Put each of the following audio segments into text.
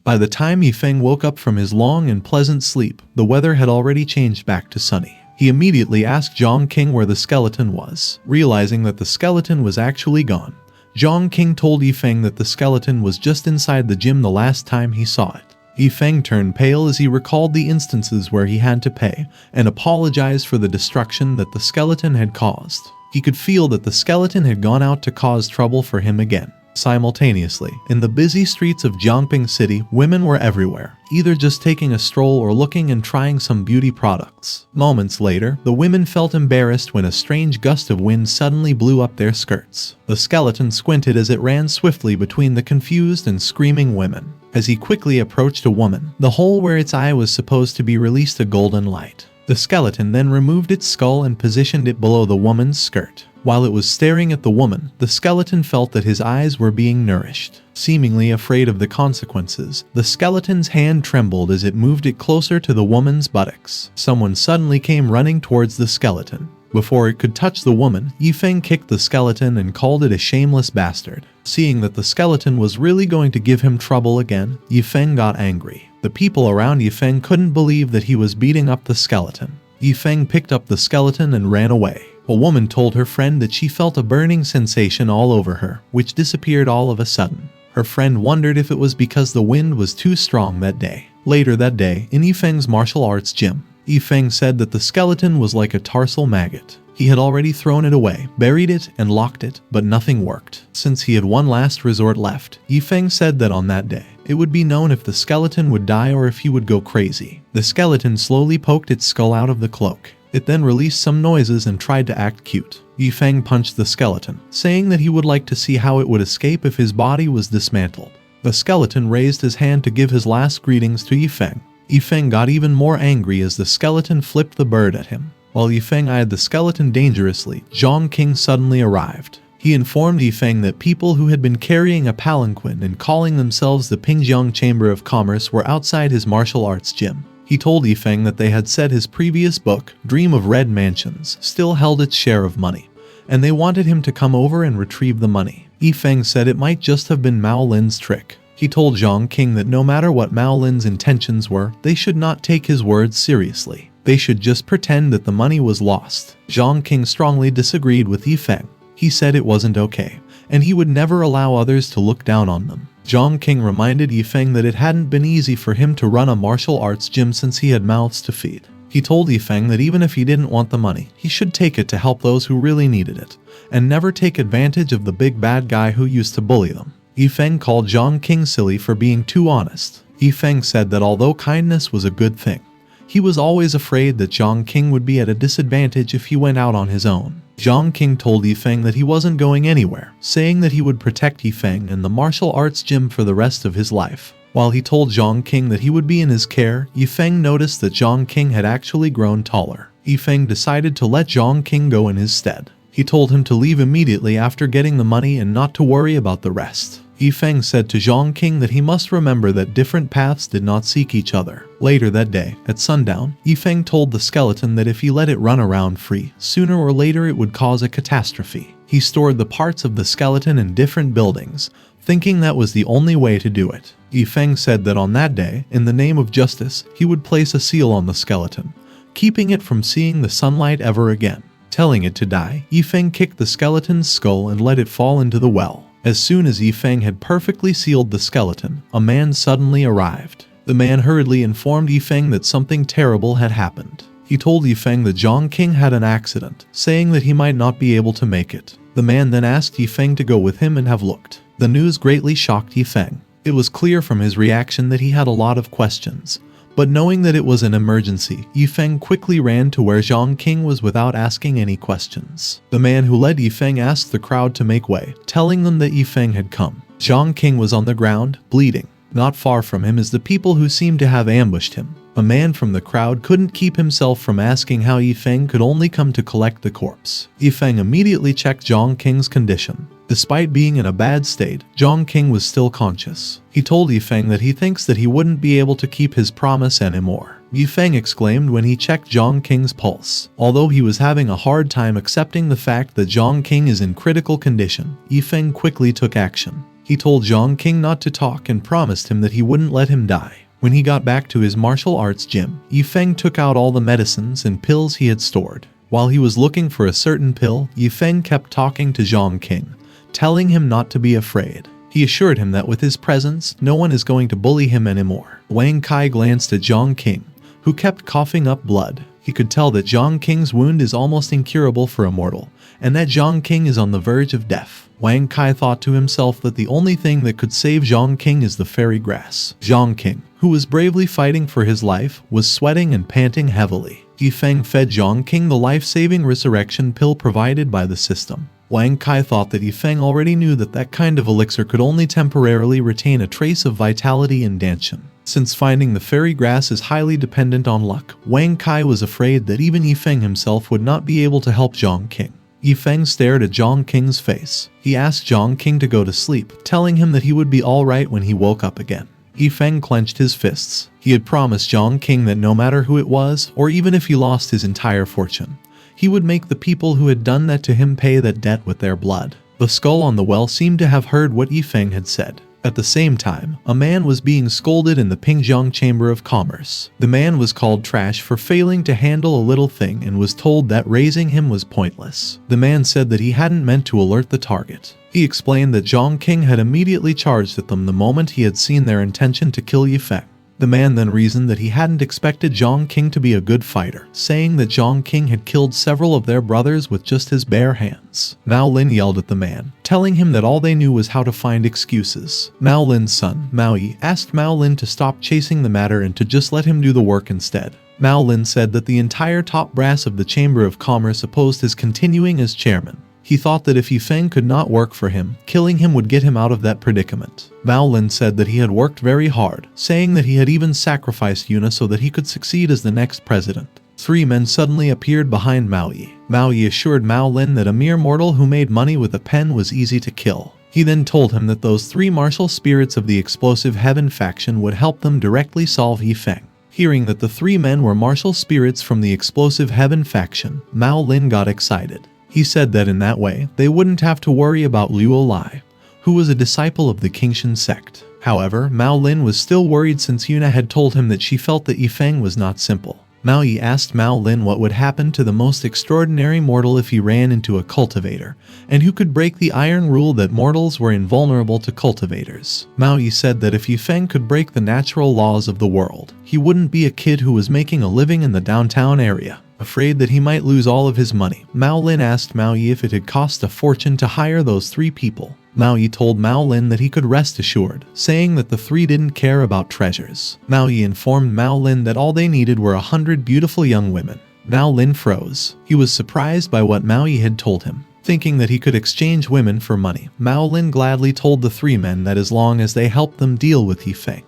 By the time Feng woke up from his long and pleasant sleep, the weather had already changed back to sunny. He immediately asked Jongqing where the skeleton was. Realizing that the skeleton was actually gone, Jongqing told Feng that the skeleton was just inside the gym the last time he saw it. Feng turned pale as he recalled the instances where he had to pay and apologize for the destruction that the skeleton had caused. He could feel that the skeleton had gone out to cause trouble for him again. Simultaneously, in the busy streets of Jongqing City, women were everywhere, either just taking a stroll or looking and trying some beauty products. Moments later, the women felt embarrassed when a strange gust of wind suddenly blew up their skirts. The skeleton squinted as it ran swiftly between the confused and screaming women. As he quickly approached a woman, the hole where its eye was supposed to be released a golden light. The skeleton then removed its skull and positioned it below the woman's skirt. While it was staring at the woman, the skeleton felt that his eyes were being nourished. Seemingly afraid of the consequences, the skeleton's hand trembled as it moved it closer to the woman's buttocks. Someone suddenly came running towards the skeleton. Before it could touch the woman, Feng kicked the skeleton and called it a shameless bastard. Seeing that the skeleton was really going to give him trouble again, Feng got angry. The people around Feng couldn't believe that he was beating up the skeleton. Feng picked up the skeleton and ran away. A woman told her friend that she felt a burning sensation all over her, which disappeared all of a sudden. Her friend wondered if it was because the wind was too strong that day. Later that day, in Feng's martial arts gym, Feng said that the skeleton was like a tarsal maggot. He had already thrown it away, buried it, and locked it, but nothing worked. Since he had one last resort left, Feng said that on that day, it would be known if the skeleton would die or if he would go crazy. The skeleton slowly poked its skull out of the cloak. It then released some noises and tried to act cute. Feng punched the skeleton, saying that he would like to see how it would escape if his body was dismantled. The skeleton raised his hand to give his last greetings to Feng. Feng got even more angry as the skeleton flipped the bird at him. While Feng eyed the skeleton dangerously, Jongqing suddenly arrived. He informed Feng that people who had been carrying a palanquin and calling themselves the Pingjiang Chamber of Commerce were outside his martial arts gym. He told Feng that they had said his previous book, Dream of Red Mansions, still held its share of money, and they wanted him to come over and retrieve the money. Feng said it might just have been Mao Lin's trick. He told Jongqing that no matter what Mao Lin's intentions were, they should not take his words seriously. They should just pretend that the money was lost. Jongqing strongly disagreed with Feng. He said it wasn't okay, and he would never allow others to look down on them. Jongqing reminded Feng that it hadn't been easy for him to run a martial arts gym since he had mouths to feed. He told Feng that even if he didn't want the money, he should take it to help those who really needed it, and never take advantage of the big bad guy who used to bully them. Feng called Jongqing silly for being too honest. Feng said that although kindness was a good thing, he was always afraid that Jongqing would be at a disadvantage if he went out on his own. Jongqing told Feng that he wasn't going anywhere, saying that he would protect Feng and the martial arts gym for the rest of his life. While he told Jongqing that he would be in his care, Feng noticed that Jongqing had actually grown taller. Feng decided to let Jongqing go in his stead. He told him to leave immediately after getting the money and not to worry about the rest. Feng said to Jongqing that he must remember that different paths did not seek each other. Later that day, at sundown, Feng told the skeleton that if he let it run around free, sooner or later it would cause a catastrophe. He stored the parts of the skeleton in different buildings, thinking that was the only way to do it. Feng said that on that day, in the name of justice, he would place a seal on the skeleton, keeping it from seeing the sunlight ever again. Telling it to die, Feng kicked the skeleton's skull and let it fall into the well. As soon as Feng had perfectly sealed the skeleton, a man suddenly arrived. The man hurriedly informed Feng that something terrible had happened. He told Feng that Jongqing had an accident, saying that he might not be able to make it. The man then asked Feng to go with him and have looked. The news greatly shocked Feng. It was clear from his reaction that he had a lot of questions. But knowing that it was an emergency, Feng quickly ran to where Jongqing was without asking any questions. The man who led Feng asked the crowd to make way, telling them that Feng had come. Jongqing was on the ground, bleeding. Not far from him is the people who seemed to have ambushed him. A man from the crowd couldn't keep himself from asking how Feng could only come to collect the corpse. Feng immediately checked Jongqing's condition. Despite being in a bad state, Jongqing was still conscious. He told Feng that he thinks that he wouldn't be able to keep his promise anymore. Feng exclaimed when he checked Jongqing's pulse. Although he was having a hard time accepting the fact that Jongqing is in critical condition, Feng quickly took action. He told Jongqing not to talk and promised him that he wouldn't let him die. When he got back to his martial arts gym, Feng took out all the medicines and pills he had stored. While he was looking for a certain pill, Feng kept talking to Jongqing, telling him not to be afraid. He assured him that with his presence, no one is going to bully him anymore. Wang Kai glanced at Jongqing, who kept coughing up blood. He could tell that Jongqing's wound is almost incurable for a mortal, and that Jongqing is on the verge of death. Wang Kai thought to himself that the only thing that could save Jongqing is the fairy grass. Jongqing, who was bravely fighting for his life, was sweating and panting heavily. Feng fed Jongqing the life-saving resurrection pill provided by the system. Wang Kai thought that Feng already knew that that kind of elixir could only temporarily retain a trace of vitality and danshan. Since finding the fairy grass is highly dependent on luck, Wang Kai was afraid that even Feng himself would not be able to help Jongqing. Feng stared at Jongqing's face. He asked Jongqing to go to sleep, telling him that he would be alright when he woke up again. Feng clenched his fists. He had promised Jongqing that no matter who it was, or even if he lost his entire fortune, he would make the people who had done that to him pay that debt with their blood. The skull on the well seemed to have heard what Feng had said. At the same time, a man was being scolded in the Pingjiang Chamber of Commerce. The man was called trash for failing to handle a little thing and was told that raising him was pointless. The man said that he hadn't meant to alert the target. He explained that Jongqing had immediately charged at them the moment he had seen their intention to kill Feng. The man then reasoned that he hadn't expected Jongqing to be a good fighter, saying that Jongqing had killed several of their brothers with just his bare hands. Mao Lin yelled at the man, telling him that all they knew was how to find excuses. Mao Lin's son, Mao Yi, asked Mao Lin to stop chasing the matter and to just let him do the work instead. Mao Lin said that the entire top brass of the Chamber of Commerce opposed his continuing as chairman. He thought that if Feng could not work for him, killing him would get him out of that predicament. Mao Lin said that he had worked very hard, saying that he had even sacrificed Yuna so that he could succeed as the next president. Three men suddenly appeared behind Mao Yi. Mao Yi assured Mao Lin that a mere mortal who made money with a pen was easy to kill. He then told him that those three martial spirits of the explosive heaven faction would help them directly solve Feng. Hearing that the three men were martial spirits from the explosive heaven faction, Mao Lin got excited. He said that in that way, they wouldn't have to worry about Liu Olai, who was a disciple of the Qingshan sect. However, Mao Lin was still worried since Yuna had told him that she felt that Feng was not simple. Mao Yi asked Mao Lin what would happen to the most extraordinary mortal if he ran into a cultivator, and who could break the iron rule that mortals were invulnerable to cultivators. Mao Yi said that if Feng could break the natural laws of the world, he wouldn't be a kid who was making a living in the downtown area. Afraid that he might lose all of his money, Mao Lin asked Mao Yi if it had cost a fortune to hire those three people. Mao Yi told Mao Lin that he could rest assured, saying that the three didn't care about treasures. Mao Yi informed Mao Lin that all they needed were 100 beautiful young women. Mao Lin froze. He was surprised by what Mao Yi had told him. Thinking that he could exchange women for money, Mao Lin gladly told the three men that as long as they helped them deal with Feng,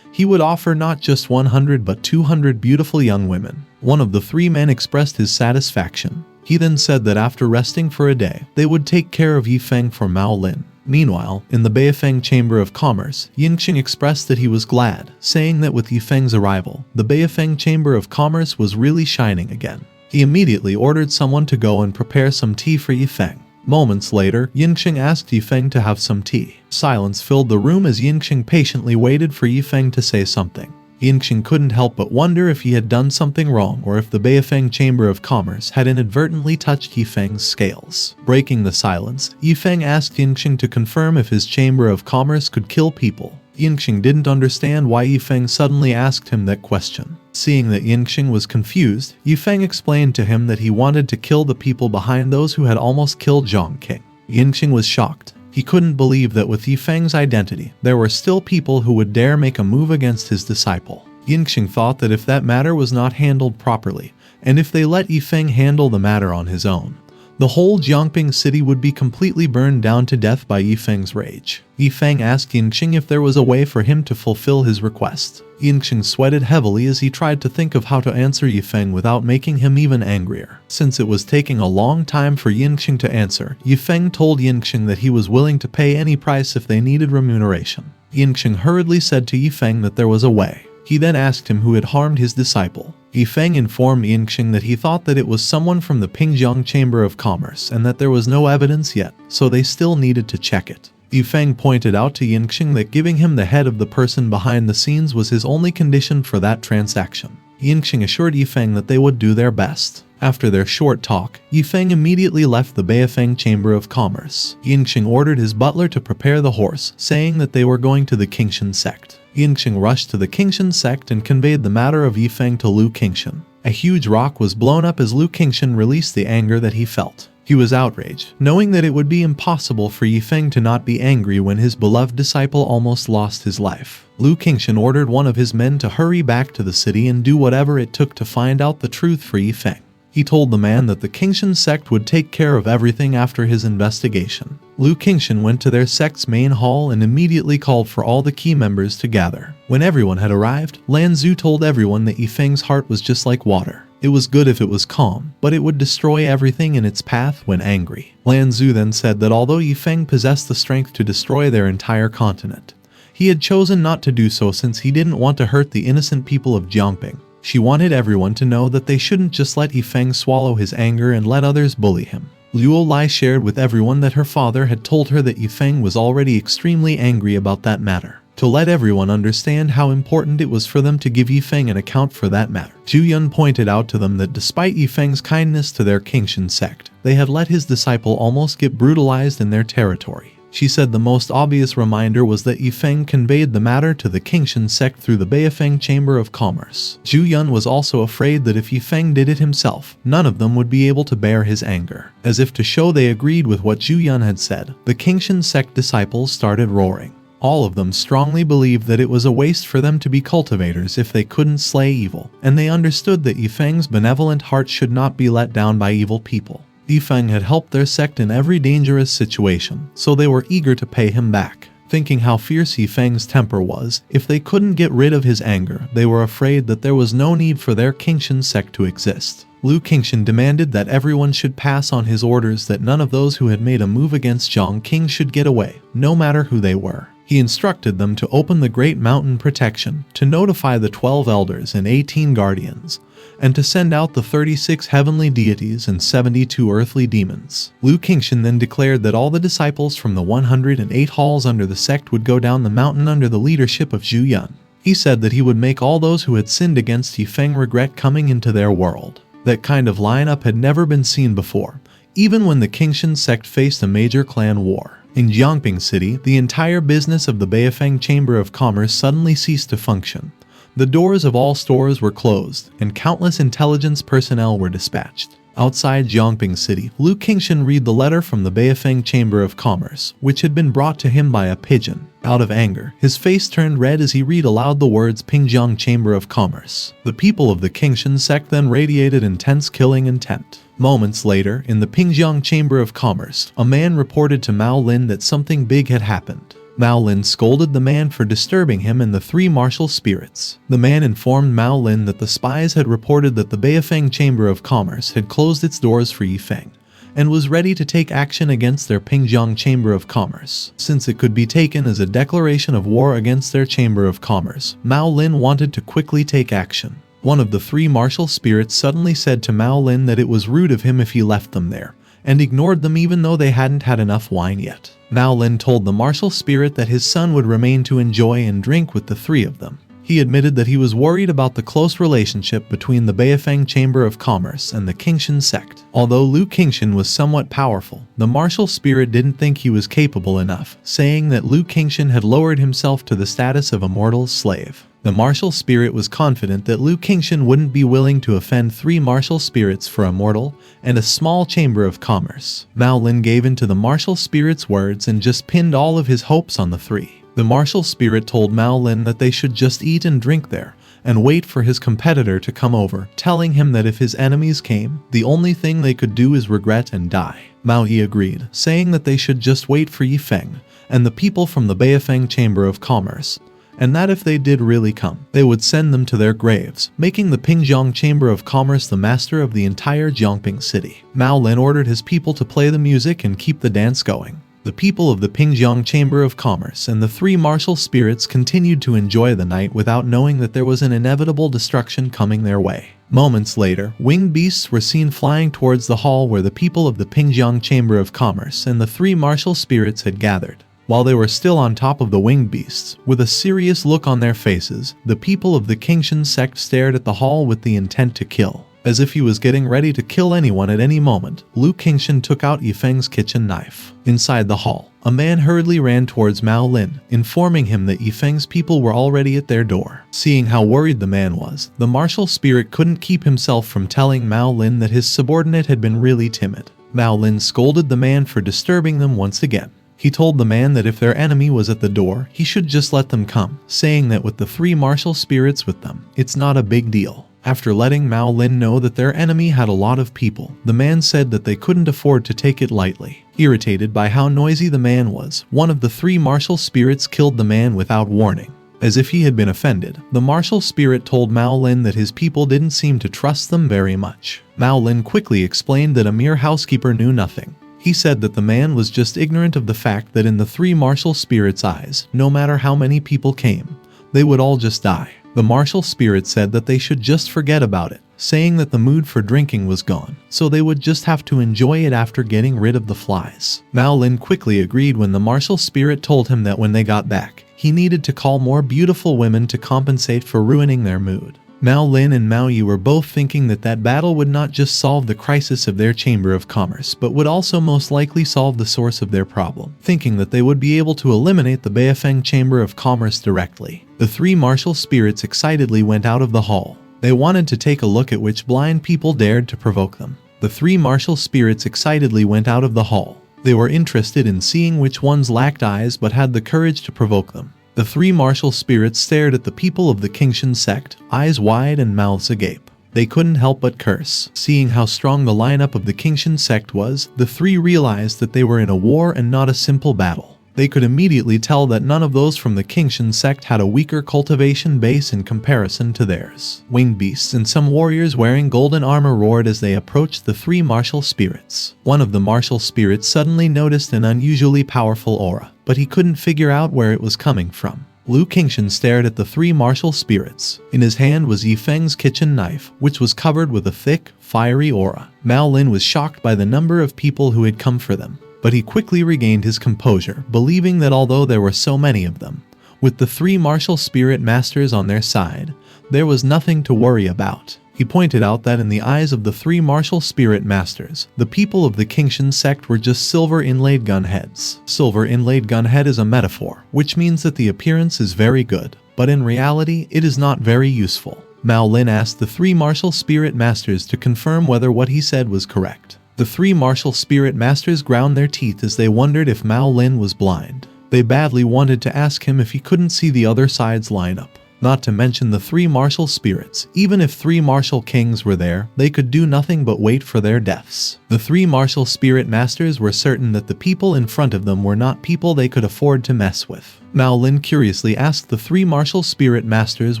he would offer not just 100 but 200 beautiful young women. One of the three men expressed his satisfaction. He then said that after resting for a day, they would take care of Feng for Mao Lin. Meanwhile, in the Beifeng Chamber of Commerce, Jongqing expressed that he was glad, saying that with Feng's arrival, the Beifeng Chamber of Commerce was really shining again. He immediately ordered someone to go and prepare some tea for Feng. Moments later, Jongqing asked Feng to have some tea. Silence filled the room as Jongqing patiently waited for Feng to say something. Jongqing couldn't help but wonder if he had done something wrong or if the Beifeng Chamber of Commerce had inadvertently touched Feng's scales. Breaking the silence, Feng asked Jongqing to confirm if his Chamber of Commerce could kill people. Jongqing didn't understand why Feng suddenly asked him that question. Seeing that Jongqing was confused, Feng explained to him that he wanted to kill the people behind those who had almost killed Jongqing. Jongqing was shocked. He couldn't believe that with Feng's identity, there were still people who would dare make a move against his disciple. Jongqing thought that if that matter was not handled properly, and if they let Feng handle the matter on his own, the whole Jongqing city would be completely burned down to death by Feng's rage. Feng asked Jongqing if there was a way for him to fulfill his request. Jongqing sweated heavily as he tried to think of how to answer Feng without making him even angrier. Since it was taking a long time for Jongqing to answer, Feng told Jongqing that he was willing to pay any price if they needed remuneration. Jongqing hurriedly said to Feng that there was a way. He then asked him who had harmed his disciple. Feng informed Jongqing that he thought that it was someone from the Pingjiang Chamber of Commerce and that there was no evidence yet, so they still needed to check it. Feng pointed out to Jongqing that giving him the head of the person behind the scenes was his only condition for that transaction. Jongqing assured Feng that they would do their best. After their short talk, Feng immediately left the Beifeng Chamber of Commerce. Jongqing ordered his butler to prepare the horse, saying that they were going to the Qingshan sect. Jongqing rushed to the Qingshan sect and conveyed the matter of Feng to Lu Qingshan. A huge rock was blown up as Lu Qingshan released the anger that he felt. He was outraged, knowing that it would be impossible for Feng to not be angry when his beloved disciple almost lost his life. Lu Qingshan ordered one of his men to hurry back to the city and do whatever it took to find out the truth for Feng. He told the man that the Qingshan sect would take care of everything after his investigation. Lu Qingshan went to their sect's main hall and immediately called for all the key members to gather. When everyone had arrived, Lan Zu told everyone that Feng's heart was just like water. It was good if it was calm, but it would destroy everything in its path when angry. Lan Zu then said that although Feng possessed the strength to destroy their entire continent, he had chosen not to do so since he didn't want to hurt the innocent people of Jongqing. She wanted everyone to know that they shouldn't just let Feng swallow his anger and let others bully him. Luo Lai shared with everyone that her father had told her that Feng was already extremely angry about that matter. To let everyone understand how important it was for them to give Feng an account for that matter, Zhu Yun pointed out to them that despite Feng's kindness to their Qingshan sect, they had let his disciple almost get brutalized in their territory. She said the most obvious reminder was that Feng conveyed the matter to the Qingshan sect through the Beifeng Chamber of Commerce. Zhu Yun was also afraid that if Feng did it himself, none of them would be able to bear his anger. As if to show they agreed with what Zhu Yun had said, the Qingshan sect disciples started roaring. All of them strongly believed that it was a waste for them to be cultivators if they couldn't slay evil, and they understood that Feng's benevolent heart should not be let down by evil people. Feng had helped their sect in every dangerous situation, so they were eager to pay him back. Thinking how fierce Feng's temper was, if they couldn't get rid of his anger, they were afraid that there was no need for their Qingshan sect to exist. Lu Qingshan demanded that everyone should pass on his orders that none of those who had made a move against Jongqing should get away, no matter who they were. He instructed them to open the Great Mountain Protection, to notify the 12 elders and 18 guardians, and to send out the 36 heavenly deities and 72 earthly demons. Lu Qingshan then declared that all the disciples from the 108 halls under the sect would go down the mountain under the leadership of Zhu Yun. He said that he would make all those who had sinned against Feng regret coming into their world. That kind of lineup had never been seen before, even when the Qingshan sect faced a major clan war. In Jongqing City, the entire business of the Beifeng Chamber of Commerce suddenly ceased to function. The doors of all stores were closed, and countless intelligence personnel were dispatched. Outside Jongqing City, Lu Qingshan read the letter from the Beifeng Chamber of Commerce, which had been brought to him by a pigeon. Out of anger, his face turned red as he read aloud the words Pingjiang Chamber of Commerce. The people of the Qingshan sect then radiated intense killing intent. Moments later, in the Pingjiang Chamber of Commerce, a man reported to Mao Lin that something big had happened. Mao Lin scolded the man for disturbing him and the three martial spirits. The man informed Mao Lin that the spies had reported that the Beifeng Chamber of Commerce had closed its doors for Feng, and was ready to take action against their Pingjiang Chamber of Commerce. Since it could be taken as a declaration of war against their Chamber of Commerce, Mao Lin wanted to quickly take action. One of the three martial spirits suddenly said to Mao Lin that it was rude of him if he left them there, and ignored them even though they hadn't had enough wine yet. Mao Lin told the martial spirit that his son would remain to enjoy and drink with the three of them. He admitted that he was worried about the close relationship between the Beifeng Chamber of Commerce and the Qingshan sect. Although Lu Qingshan was somewhat powerful, the martial spirit didn't think he was capable enough, saying that Lu Qingshan had lowered himself to the status of a mortal slave. The martial spirit was confident that Lu Qingshan wouldn't be willing to offend three martial spirits for a mortal and a small chamber of commerce. Mao Lin gave in to the martial spirit's words and just pinned all of his hopes on the three. The martial spirit told Mao Lin that they should just eat and drink there, and wait for his competitor to come over, telling him that if his enemies came, the only thing they could do is regret and die. Mao Yi agreed, saying that they should just wait for Feng and the people from the Beifeng Chamber of Commerce, and that if they did really come, they would send them to their graves, making the Pingjiang Chamber of Commerce the master of the entire Jongqing city. Mao Lin ordered his people to play the music and keep the dance going. The people of the Pingjiang Chamber of Commerce and the three martial spirits continued to enjoy the night without knowing that there was an inevitable destruction coming their way. Moments later, winged beasts were seen flying towards the hall where the people of the Pingjiang Chamber of Commerce and the three martial spirits had gathered. While they were still on top of the winged beasts, with a serious look on their faces, the people of the Qingshan sect stared at the hall with the intent to kill. As if he was getting ready to kill anyone at any moment, Lu Qingshan took out Yifeng's kitchen knife. Inside the hall, a man hurriedly ran towards Mao Lin, informing him that Yifeng's people were already at their door. Seeing how worried the man was, the martial spirit couldn't keep himself from telling Mao Lin that his subordinate had been really timid. Mao Lin scolded the man for disturbing them once again. He told the man that if their enemy was at the door, he should just let them come, saying that with the 3 martial spirits with them, it's not a big deal. After letting Mao Lin know that their enemy had a lot of people, the man said that they couldn't afford to take it lightly. Irritated by how noisy the man was, one of the 3 martial spirits killed the man without warning. As if he had been offended, the martial spirit told Mao Lin that his people didn't seem to trust them very much. Mao Lin quickly explained that a mere housekeeper knew nothing. He said that the man was just ignorant of the fact that in the 3 martial spirits' eyes, no matter how many people came, they would all just die. The martial spirit said that they should just forget about it, saying that the mood for drinking was gone, so they would just have to enjoy it after getting rid of the flies. Mao Lin quickly agreed when the martial spirit told him that when they got back, he needed to call more beautiful women to compensate for ruining their mood. Mao Lin and Mao Yu were both thinking that that battle would not just solve the crisis of their Chamber of Commerce, but would also most likely solve the source of their problem, thinking that they would be able to eliminate the Beifeng Chamber of Commerce directly. The 3 martial spirits excitedly went out of the hall. They wanted to take a look at which blind people dared to provoke them. The 3 martial spirits excitedly went out of the hall. They were interested in seeing which ones lacked eyes but had the courage to provoke them. The 3 martial spirits stared at the people of the Qingshan sect, eyes wide and mouths agape. They couldn't help but curse. Seeing how strong the lineup of the Qingshan sect was, the 3 realized that they were in a war and not a simple battle. They could immediately tell that none of those from the Qingshan sect had a weaker cultivation base in comparison to theirs. Winged beasts and some warriors wearing golden armor roared as they approached the 3 martial spirits. One of the martial spirits suddenly noticed an unusually powerful aura, but he couldn't figure out where it was coming from. Lu Qingshan stared at the 3 martial spirits. In his hand was Yifeng's kitchen knife, which was covered with a thick, fiery aura. Mao Lin was shocked by the number of people who had come for them, but he quickly regained his composure, believing that although there were so many of them, with the 3 martial spirit masters on their side, there was nothing to worry about. He pointed out that in the eyes of the 3 martial spirit masters, the people of the Qingshan sect were just silver inlaid gun heads. Silver inlaid gun head is a metaphor, which means that the appearance is very good, but in reality it is not very useful. Mao Lin asked the 3 martial spirit masters to confirm whether what he said was correct. The 3 martial spirit masters ground their teeth as they wondered if Mao Lin was blind. They badly wanted to ask him if he couldn't see the other side's lineup. Not to mention the 3 martial spirits. Even if 3 martial kings were there, they could do nothing but wait for their deaths. The 3 martial spirit masters were certain that the people in front of them were not people they could afford to mess with. Mao Lin curiously asked the 3 martial spirit masters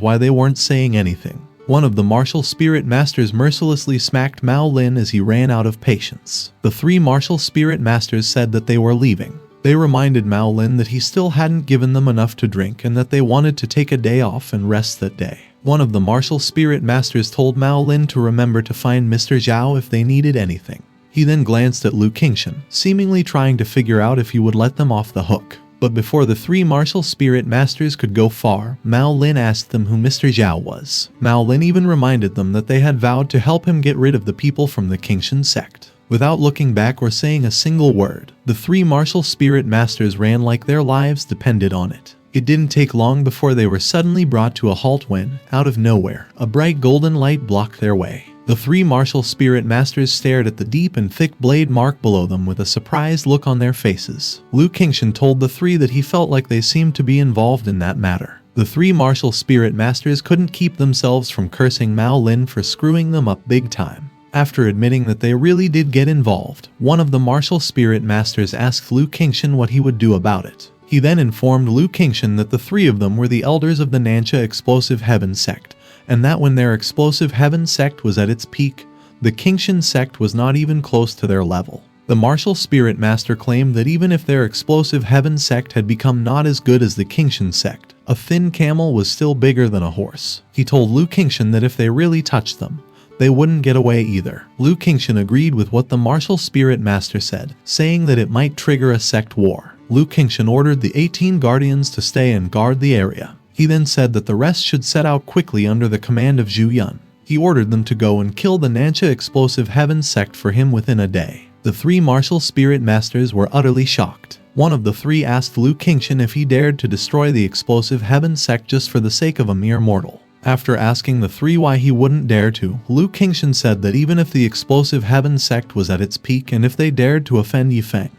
why they weren't saying anything. One of the martial spirit masters mercilessly smacked Mao Lin as he ran out of patience. The 3 martial spirit masters said that they were leaving. They reminded Mao Lin that he still hadn't given them enough to drink and that they wanted to take a day off and rest that day. One of the martial spirit masters told Mao Lin to remember to find Mr. Zhao if they needed anything. He then glanced at Lu Qingshan, seemingly trying to figure out if he would let them off the hook. But before the 3 martial spirit masters could go far, Mao Lin asked them who Mr. Zhao was. Mao Lin even reminded them that they had vowed to help him get rid of the people from the Qingshan sect. Without looking back or saying a single word, the 3 martial spirit masters ran like their lives depended on it. It didn't take long before they were suddenly brought to a halt when, out of nowhere, a bright golden light blocked their way. The 3 martial spirit masters stared at the deep and thick blade mark below them with a surprised look on their faces. Lu Qingshan told the 3 that he felt like they seemed to be involved in that matter. The 3 martial spirit masters couldn't keep themselves from cursing Mao Lin for screwing them up big time. After admitting that they really did get involved, one of the martial spirit masters asked Lu Qingshan what he would do about it. He then informed Lu Qingshan that the 3 of them were the elders of the Nansha Explosive Heaven sect, and that when their Explosive Heaven sect was at its peak, the Qingshan sect was not even close to their level. The martial spirit master claimed that even if their Explosive Heaven sect had become not as good as the Qingshan sect, a thin camel was still bigger than a horse. He told Lu Qingshan that if they really touched them, they wouldn't get away either. Lu Qingshan agreed with what the martial spirit master said, saying that it might trigger a sect war. Lu Qingshan ordered the 18 guardians to stay and guard the area. He then said that the rest should set out quickly under the command of Zhu Yun. He ordered them to go and kill the Nansha explosive heaven sect for him within a day. The 3 martial spirit masters were utterly shocked. One of the 3 asked Lu Qingshan if he dared to destroy the explosive heaven sect just for the sake of a mere mortal. After asking the 3 why he wouldn't dare to, Lu Qingshan said that even if the explosive heaven sect was at its peak and if they dared to offend Feng,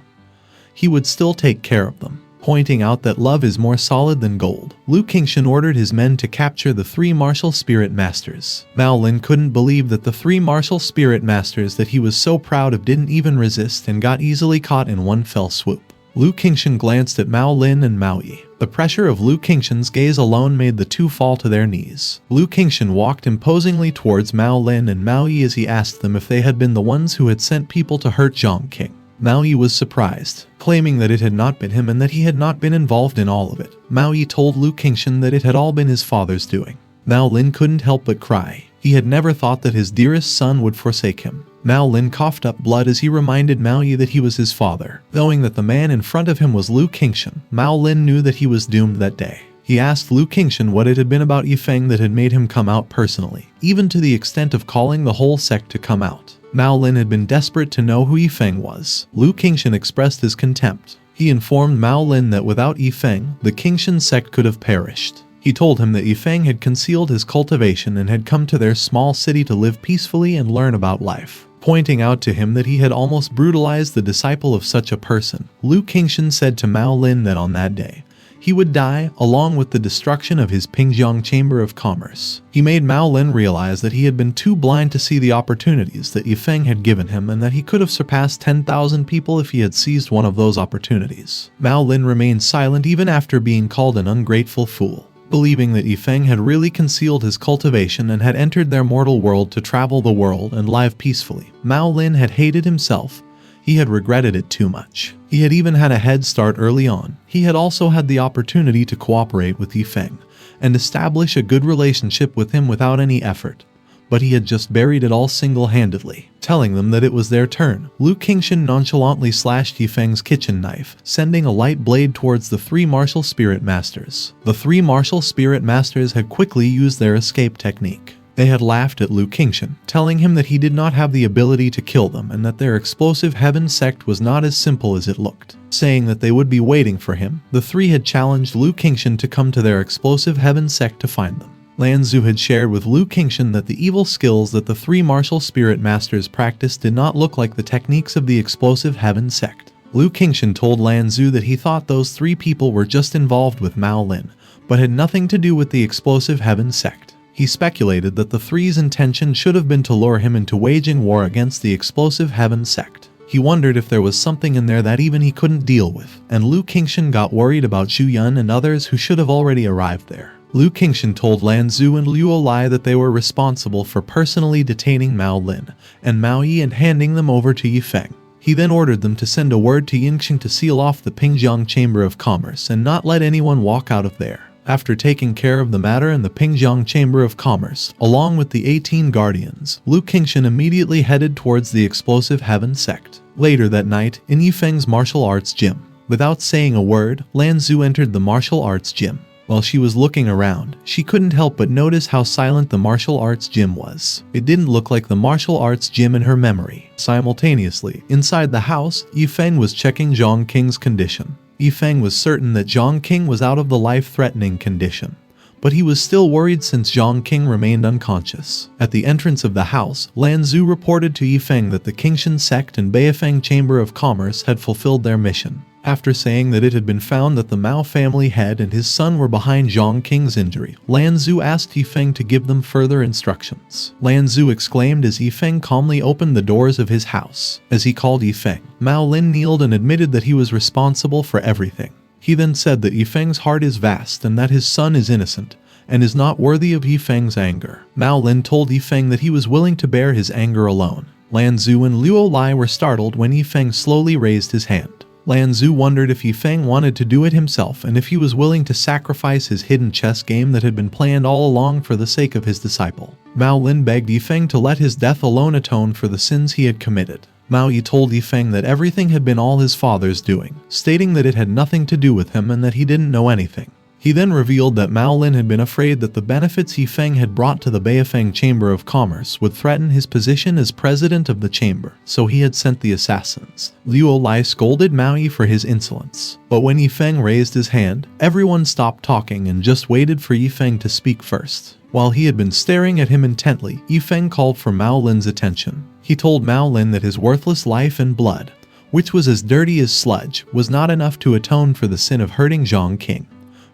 he would still take care of them. Pointing out that love is more solid than gold, Lu Qingshan ordered his men to capture the 3 martial spirit masters. Mao Lin couldn't believe that the 3 martial spirit masters that he was so proud of didn't even resist and got easily caught in one fell swoop. Lu Qingshan glanced at Mao Lin and Mao Yi. The pressure of Lu Qingshan's gaze alone made the 2 fall to their knees. Lu Qingshan walked imposingly towards Mao Lin and Mao Yi as he asked them if they had been the ones who had sent people to hurt Jongqing. Mao Yi was surprised, claiming that it had not been him and that he had not been involved in all of it. Mao Yi told Lu Qingshan that it had all been his father's doing. Mao Lin couldn't help but cry. He had never thought that his dearest son would forsake him. Mao Lin coughed up blood as he reminded Mao Yi that he was his father. Knowing that the man in front of him was Lu Qingshan, Mao Lin knew that he was doomed that day. He asked Lu Qingshan what it had been about Feng that had made him come out personally, even to the extent of calling the whole sect to come out. Mao Lin had been desperate to know who Feng was. Lu Qingshan expressed his contempt. He informed Mao Lin that without Feng, the Qingshan sect could have perished. He told him that Feng had concealed his cultivation and had come to their small city to live peacefully and learn about life. Pointing out to him that he had almost brutalized the disciple of such a person, Lu Qingshan said to Mao Lin that on that day, he would die along with the destruction of his Pingjiang Chamber of Commerce. He made Mao Lin realize that he had been too blind to see the opportunities that Feng had given him and that he could have surpassed 10,000 people if he had seized one of those opportunities. Mao Lin remained silent even after being called an ungrateful fool. Believing that Feng had really concealed his cultivation and had entered their mortal world to travel the world and live peacefully, Mao Lin had hated himself. He had regretted it too much. He had even had a head start early on. He had also had the opportunity to cooperate with Feng and establish a good relationship with him without any effort. But he had just buried it all single-handedly. Telling them that it was their turn, Lu Qingshan nonchalantly slashed Feng's kitchen knife, sending a light blade towards the 3 martial spirit masters. The 3 martial spirit masters had quickly used their escape technique. They had laughed at Lu Qingshan, telling him that he did not have the ability to kill them and that their explosive heaven sect was not as simple as it looked. Saying that they would be waiting for him, the 3 had challenged Lu Qingshan to come to their explosive heaven sect to find them. Lan Zhu had shared with Lu Qingshan that the evil skills that the 3 martial spirit masters practiced did not look like the techniques of the explosive heaven sect. Lu Qingshan told Lan Zhu that he thought those 3 people were just involved with Mao Lin, but had nothing to do with the explosive heaven sect. He speculated that the 3's intention should have been to lure him into waging war against the explosive heaven sect. He wondered if there was something in there that even he couldn't deal with, and Lu Qingshan got worried about Zhu Yun and others who should have already arrived there. Lu Qingshan told Lan Zhu and Liu Olai that they were responsible for personally detaining Mao Lin and Mao Yi and handing them over to Feng. He then ordered them to send a word to Yingxing to seal off the Pingjiang Chamber of Commerce and not let anyone walk out of there. After taking care of the matter in the Pingjiang Chamber of Commerce, along with the 18 guardians, Lu Qingshan immediately headed towards the explosive heaven sect. Later that night, in Feng's martial arts gym. Without saying a word, Lan Zhu entered the martial arts gym. While she was looking around, she couldn't help but notice how silent the martial arts gym was. It didn't look like the martial arts gym in her memory. Simultaneously, inside the house, Feng was checking Jongqing's condition. Feng was certain that Jongqing was out of the life-threatening condition, but he was still worried since Jongqing remained unconscious. At the entrance of the house, Lan Zhu reported to Feng that the Qingshan sect and Beifeng Chamber of Commerce had fulfilled their mission. After saying that it had been found that the Mao family head and his son were behind Jongqing's injury, Lan Zhu asked Feng to give them further instructions. Lan Zhu exclaimed as Feng calmly opened the doors of his house. As he called Feng, Mao Lin kneeled and admitted that he was responsible for everything. He then said that Feng's heart is vast and that his son is innocent and is not worthy of Feng's anger. Mao Lin told Feng that he was willing to bear his anger alone. Lan Zhu and Liu Olai were startled when Feng slowly raised his hand. Lan Zhu wondered if Feng wanted to do it himself and if he was willing to sacrifice his hidden chess game that had been planned all along for the sake of his disciple. Mao Lin begged Feng to let his death alone atone for the sins he had committed. Mao Yi told Feng that everything had been all his father's doing, stating that it had nothing to do with him and that he didn't know anything. He then revealed that Mao Lin had been afraid that the benefits Feng had brought to the Beifeng Chamber of Commerce would threaten his position as president of the chamber, so he had sent the assassins. Liu Lai scolded Mao Yi for his insolence, but when Feng raised his hand, everyone stopped talking and just waited for Feng to speak first. While he had been staring at him intently, Feng called for Mao Lin's attention. He told Mao Lin that his worthless life and blood, which was as dirty as sludge, was not enough to atone for the sin of hurting Jongqing,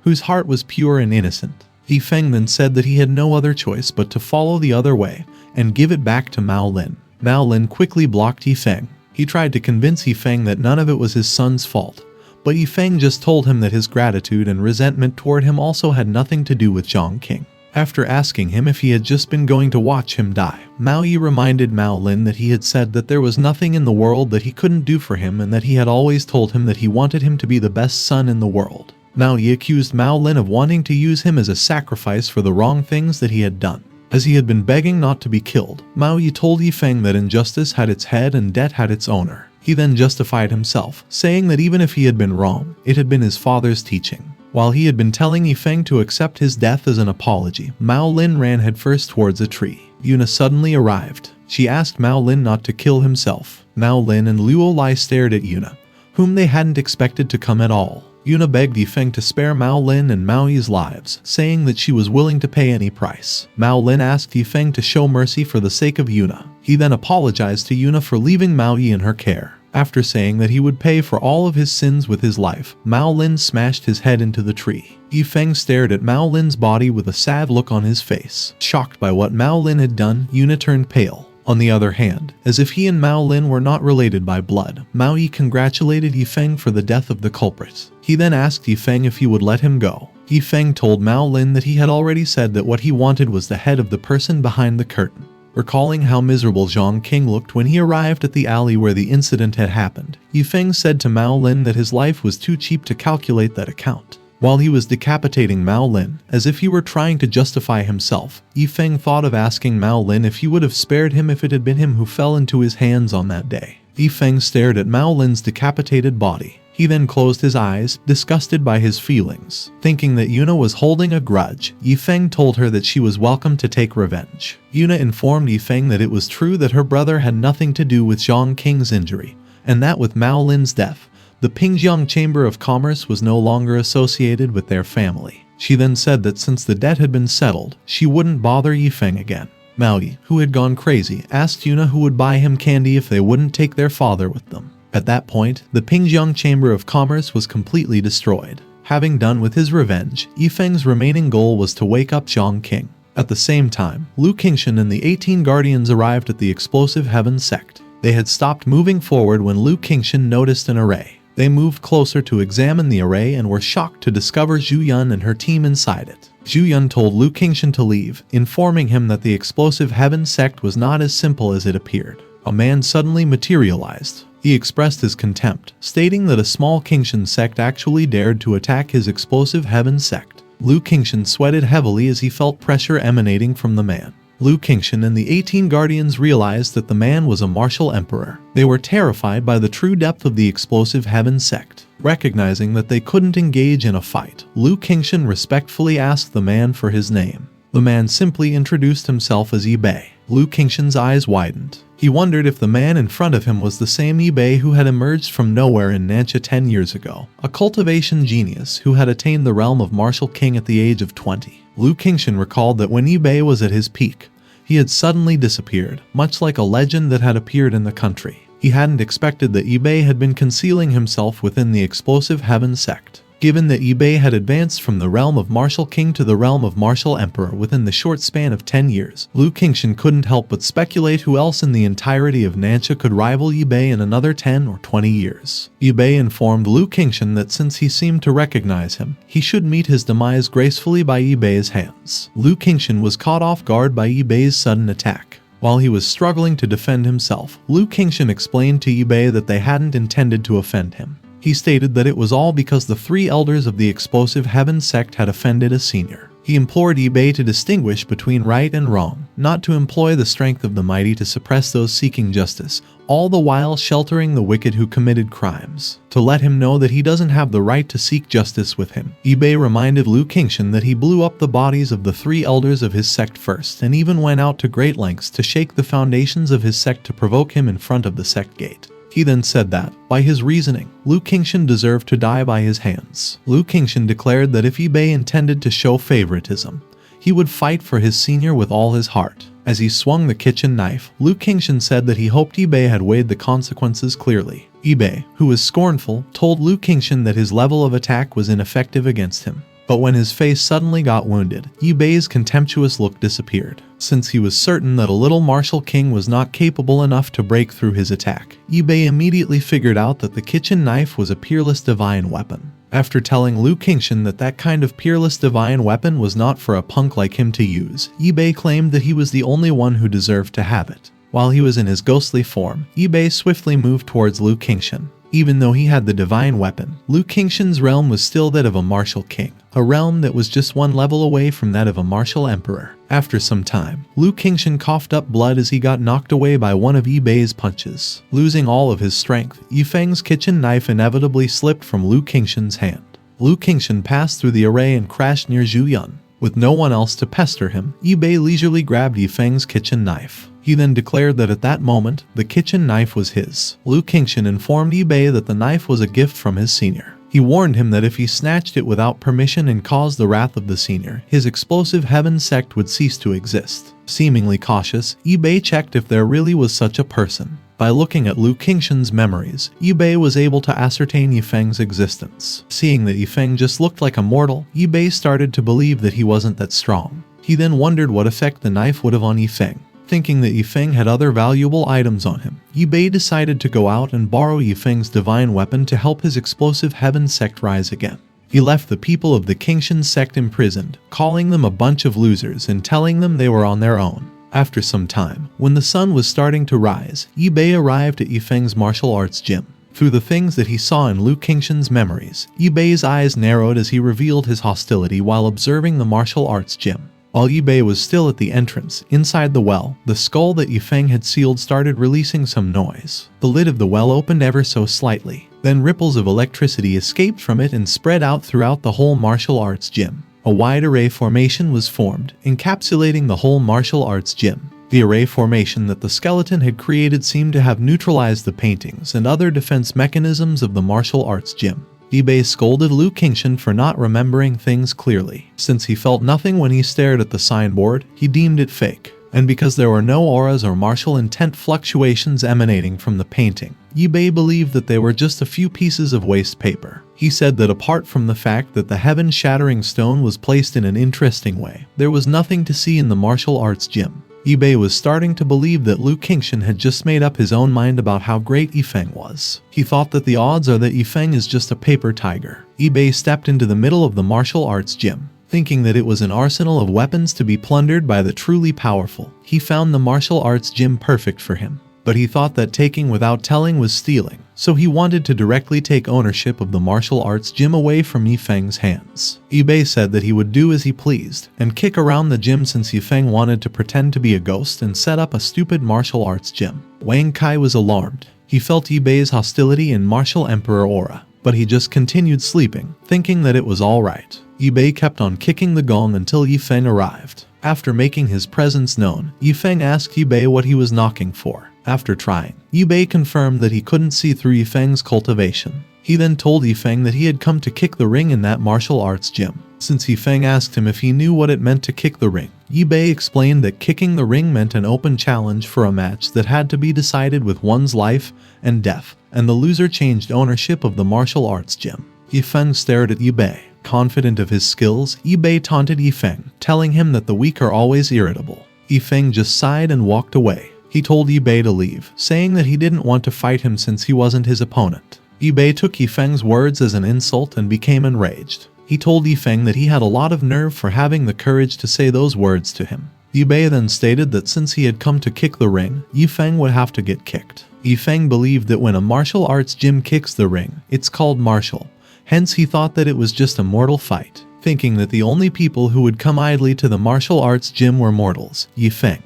whose heart was pure and innocent. Feng then said that he had no other choice but to follow the other way and give it back to Mao Lin. Mao Lin quickly blocked Feng. He tried to convince Feng that none of it was his son's fault, but Feng just told him that his gratitude and resentment toward him also had nothing to do with Jongqing. After asking him if he had just been going to watch him die, Mao Yi reminded Mao Lin that he had said that there was nothing in the world that he couldn't do for him and that he had always told him that he wanted him to be the best son in the world. Mao Yi accused Mao Lin of wanting to use him as a sacrifice for the wrong things that he had done. As he had been begging not to be killed, Mao Yi told Feng that injustice had its head and debt had its owner. He then justified himself, saying that even if he had been wrong, it had been his father's teaching. While he had been telling Feng to accept his death as an apology, Mao Lin ran headfirst towards a tree. Yuna suddenly arrived. She asked Mao Lin not to kill himself. Mao Lin and Liu Lai stared at Yuna, whom they hadn't expected to come at all. Yuna begged Feng to spare Mao Lin and Mao Yi's lives, saying that she was willing to pay any price. Mao Lin asked Feng to show mercy for the sake of Yuna. He then apologized to Yuna for leaving Mao Yi in her care. After saying that he would pay for all of his sins with his life, Mao Lin smashed his head into the tree. Feng stared at Mao Lin's body with a sad look on his face. Shocked by what Mao Lin had done, Yuna turned pale. On the other hand, as if he and Mao Lin were not related by blood, Mao Yi congratulated Feng for the death of the culprit. He then asked Feng if he would let him go. Feng told Mao Lin that he had already said that what he wanted was the head of the person behind the curtain. Recalling how miserable Jongqing looked when he arrived at the alley where the incident had happened, Feng said to Mao Lin that his life was too cheap to calculate that account. While he was decapitating Mao Lin, as if he were trying to justify himself, Feng thought of asking Mao Lin if he would have spared him if it had been him who fell into his hands on that day. Feng stared at Mao Lin's decapitated body. He then closed his eyes, disgusted by his feelings. Thinking that Yuna was holding a grudge, Feng told her that she was welcome to take revenge. Yuna informed Feng that it was true that her brother had nothing to do with Jongqing's injury, and that with Mao Lin's death, the Pingjiang Chamber of Commerce was no longer associated with their family. She then said that since the debt had been settled, she wouldn't bother Feng again. Mao Yi, who had gone crazy, asked Yuna who would buy him candy if they wouldn't take their father with them. At that point, the Pingjiang Chamber of Commerce was completely destroyed. Having done with his revenge, Feng's remaining goal was to wake up Jongqing. At the same time, Lu Qingshan and the 18 Guardians arrived at the Explosive Heaven sect. They had stopped moving forward when Lu Qingshan noticed an array. They moved closer to examine the array and were shocked to discover Zhu Yun and her team inside it. Zhu Yun told Lu Qingshan to leave, informing him that the Explosive Heaven sect was not as simple as it appeared. A man suddenly materialized. He expressed his contempt, stating that a small Qingshan sect actually dared to attack his Explosive Heaven sect. Lu Qingshan sweated heavily as he felt pressure emanating from the man. Lu Qingshan and the 18 Guardians realized that the man was a martial emperor. They were terrified by the true depth of the Explosive Heaven sect. Recognizing that they couldn't engage in a fight, Lu Qingshan respectfully asked the man for his name. The man simply introduced himself as Yibei. Lu Qingshan's eyes widened. He wondered if the man in front of him was the same Yibei who had emerged from nowhere in Nanxia 10 years ago, a cultivation genius who had attained the realm of Martial King at the age of 20. Lu Qingshan recalled that when Yibei was at his peak, he had suddenly disappeared, much like a legend that had appeared in the country. He hadn't expected that Yibei had been concealing himself within the Explosive Heaven sect. Given that Yibei had advanced from the realm of Martial King to the realm of Martial Emperor within the short span of 10 years, Lu Qingshan couldn't help but speculate who else in the entirety of Nanxia could rival Yibei in another 10 or 20 years. Yibei informed Lu Qingshan that since he seemed to recognize him, he should meet his demise gracefully by Yibei's hands. Lu Qingshan was caught off guard by Yibei's sudden attack. While he was struggling to defend himself, Lu Qingshan explained to Yibei that they hadn't intended to offend him. He stated that it was all because the 3 elders of the Explosive Heaven sect had offended a senior. He implored Yi to distinguish between right and wrong, not to employ the strength of the mighty to suppress those seeking justice, all the while sheltering the wicked who committed crimes. To let him know that he doesn't have the right to seek justice with him, Yi reminded Lu Qingshan that he blew up the bodies of the 3 elders of his sect first and even went out to great lengths to shake the foundations of his sect to provoke him in front of the sect gate. He then said that, by his reasoning, Lu Qingshan deserved to die by his hands. Lu Qingshan declared that if Yi intended to show favoritism, he would fight for his senior with all his heart. As he swung the kitchen knife, Lu Qingshan said that he hoped Yi had weighed the consequences clearly. Yi, who was scornful, told Lu Qingshan that his level of attack was ineffective against him. But when his face suddenly got wounded, Yi contemptuous look disappeared. Since he was certain that a little martial king was not capable enough to break through his attack, Yi immediately figured out that the kitchen knife was a peerless divine weapon. After telling Lu Qingshan that that kind of peerless divine weapon was not for a punk like him to use, Yi claimed that he was the only one who deserved to have it. While he was in his ghostly form, Yi swiftly moved towards Lu Qingshan. Even though he had the divine weapon, Lu Qingshan's realm was still that of a martial king, a realm that was just one level away from that of a martial emperor. After some time, Lu Qingshan coughed up blood as he got knocked away by one of Yi punches. Losing all of his strength, Yifeng's kitchen knife inevitably slipped from Lu Qingshan's hand. Lu Qingshan passed through the array and crashed near Zhu Yun. With no one else to pester him, Yi leisurely grabbed Yifeng's kitchen knife. He then declared that at that moment, the kitchen knife was his. Lu Qingshan informed Yi that the knife was a gift from his senior. He warned him that if he snatched it without permission and caused the wrath of the senior, his explosive heaven sect would cease to exist. Seemingly cautious, Yi checked if there really was such a person. By looking at Lu Qingshan's memories, Yi was able to ascertain Yifeng's existence. Seeing that Yifeng just looked like a mortal, Yi started to believe that he wasn't that strong. He then wondered what effect the knife would have on Yifeng. Thinking that Yifeng had other valuable items on him, Yi decided to go out and borrow Yifeng's divine weapon to help his explosive heaven sect rise again. He left the people of the Qingshan sect imprisoned, calling them a bunch of losers and telling them they were on their own. After some time, when the sun was starting to rise, Yi arrived at Yifeng's martial arts gym. Through the things that he saw in Lu Qingshan's memories, Yi's eyes narrowed as he revealed his hostility while observing the martial arts gym. While Yi was still at the entrance, inside the well, the skull that Yifeng had sealed started releasing some noise. The lid of the well opened ever so slightly. Then ripples of electricity escaped from it and spread out throughout the whole martial arts gym. A wide array formation was formed, encapsulating the whole martial arts gym. The array formation that the skeleton had created seemed to have neutralized the paintings and other defense mechanisms of the martial arts gym. Yi scolded Lu Qingshan for not remembering things clearly. Since he felt nothing when he stared at the signboard, he deemed it fake. And because there were no auras or martial intent fluctuations emanating from the painting, Yi believed that they were just a few pieces of waste paper. He said that apart from the fact that the heaven-shattering stone was placed in an interesting way, there was nothing to see in the martial arts gym. Yi was starting to believe that Lu Qingshan had just made up his own mind about how great Yifeng was. He thought that the odds are that Yifeng is just a paper tiger. Yi stepped into the middle of the martial arts gym. Thinking that it was an arsenal of weapons to be plundered by the truly powerful, he found the martial arts gym perfect for him. But he thought that taking without telling was stealing, so he wanted to directly take ownership of the martial arts gym away from Yifeng's hands. Yi said that he would do as he pleased, and kick around the gym since Yifeng wanted to pretend to be a ghost and set up a stupid martial arts gym. Wang Kai was alarmed. He felt Yi's hostility and martial emperor aura, but he just continued sleeping, thinking that it was alright. Yi kept on kicking the gong until Yifeng arrived. After making his presence known, Yifeng asked Yi what he was knocking for. After trying, Yi confirmed that he couldn't see through Yifeng's cultivation. He then told Yifeng that he had come to kick the ring in that martial arts gym. Since Yifeng asked him if he knew what it meant to kick the ring, Yi explained that kicking the ring meant an open challenge for a match that had to be decided with one's life and death, and the loser changed ownership of the martial arts gym. Yifeng stared at Yi. Confident of his skills, Yi taunted Yifeng, telling him that the weak are always irritable. Yifeng just sighed and walked away. He told Yi to leave, saying that he didn't want to fight him since he wasn't his opponent. Yi took Yifeng's words as an insult and became enraged. He told Yifeng that he had a lot of nerve for having the courage to say those words to him. Yi then stated that since he had come to kick the ring, Yifeng would have to get kicked. Yifeng believed that when a martial arts gym kicks the ring, it's called martial. Hence he thought that it was just a mortal fight. thinking that the only people who would come idly to the martial arts gym were mortals. Feng,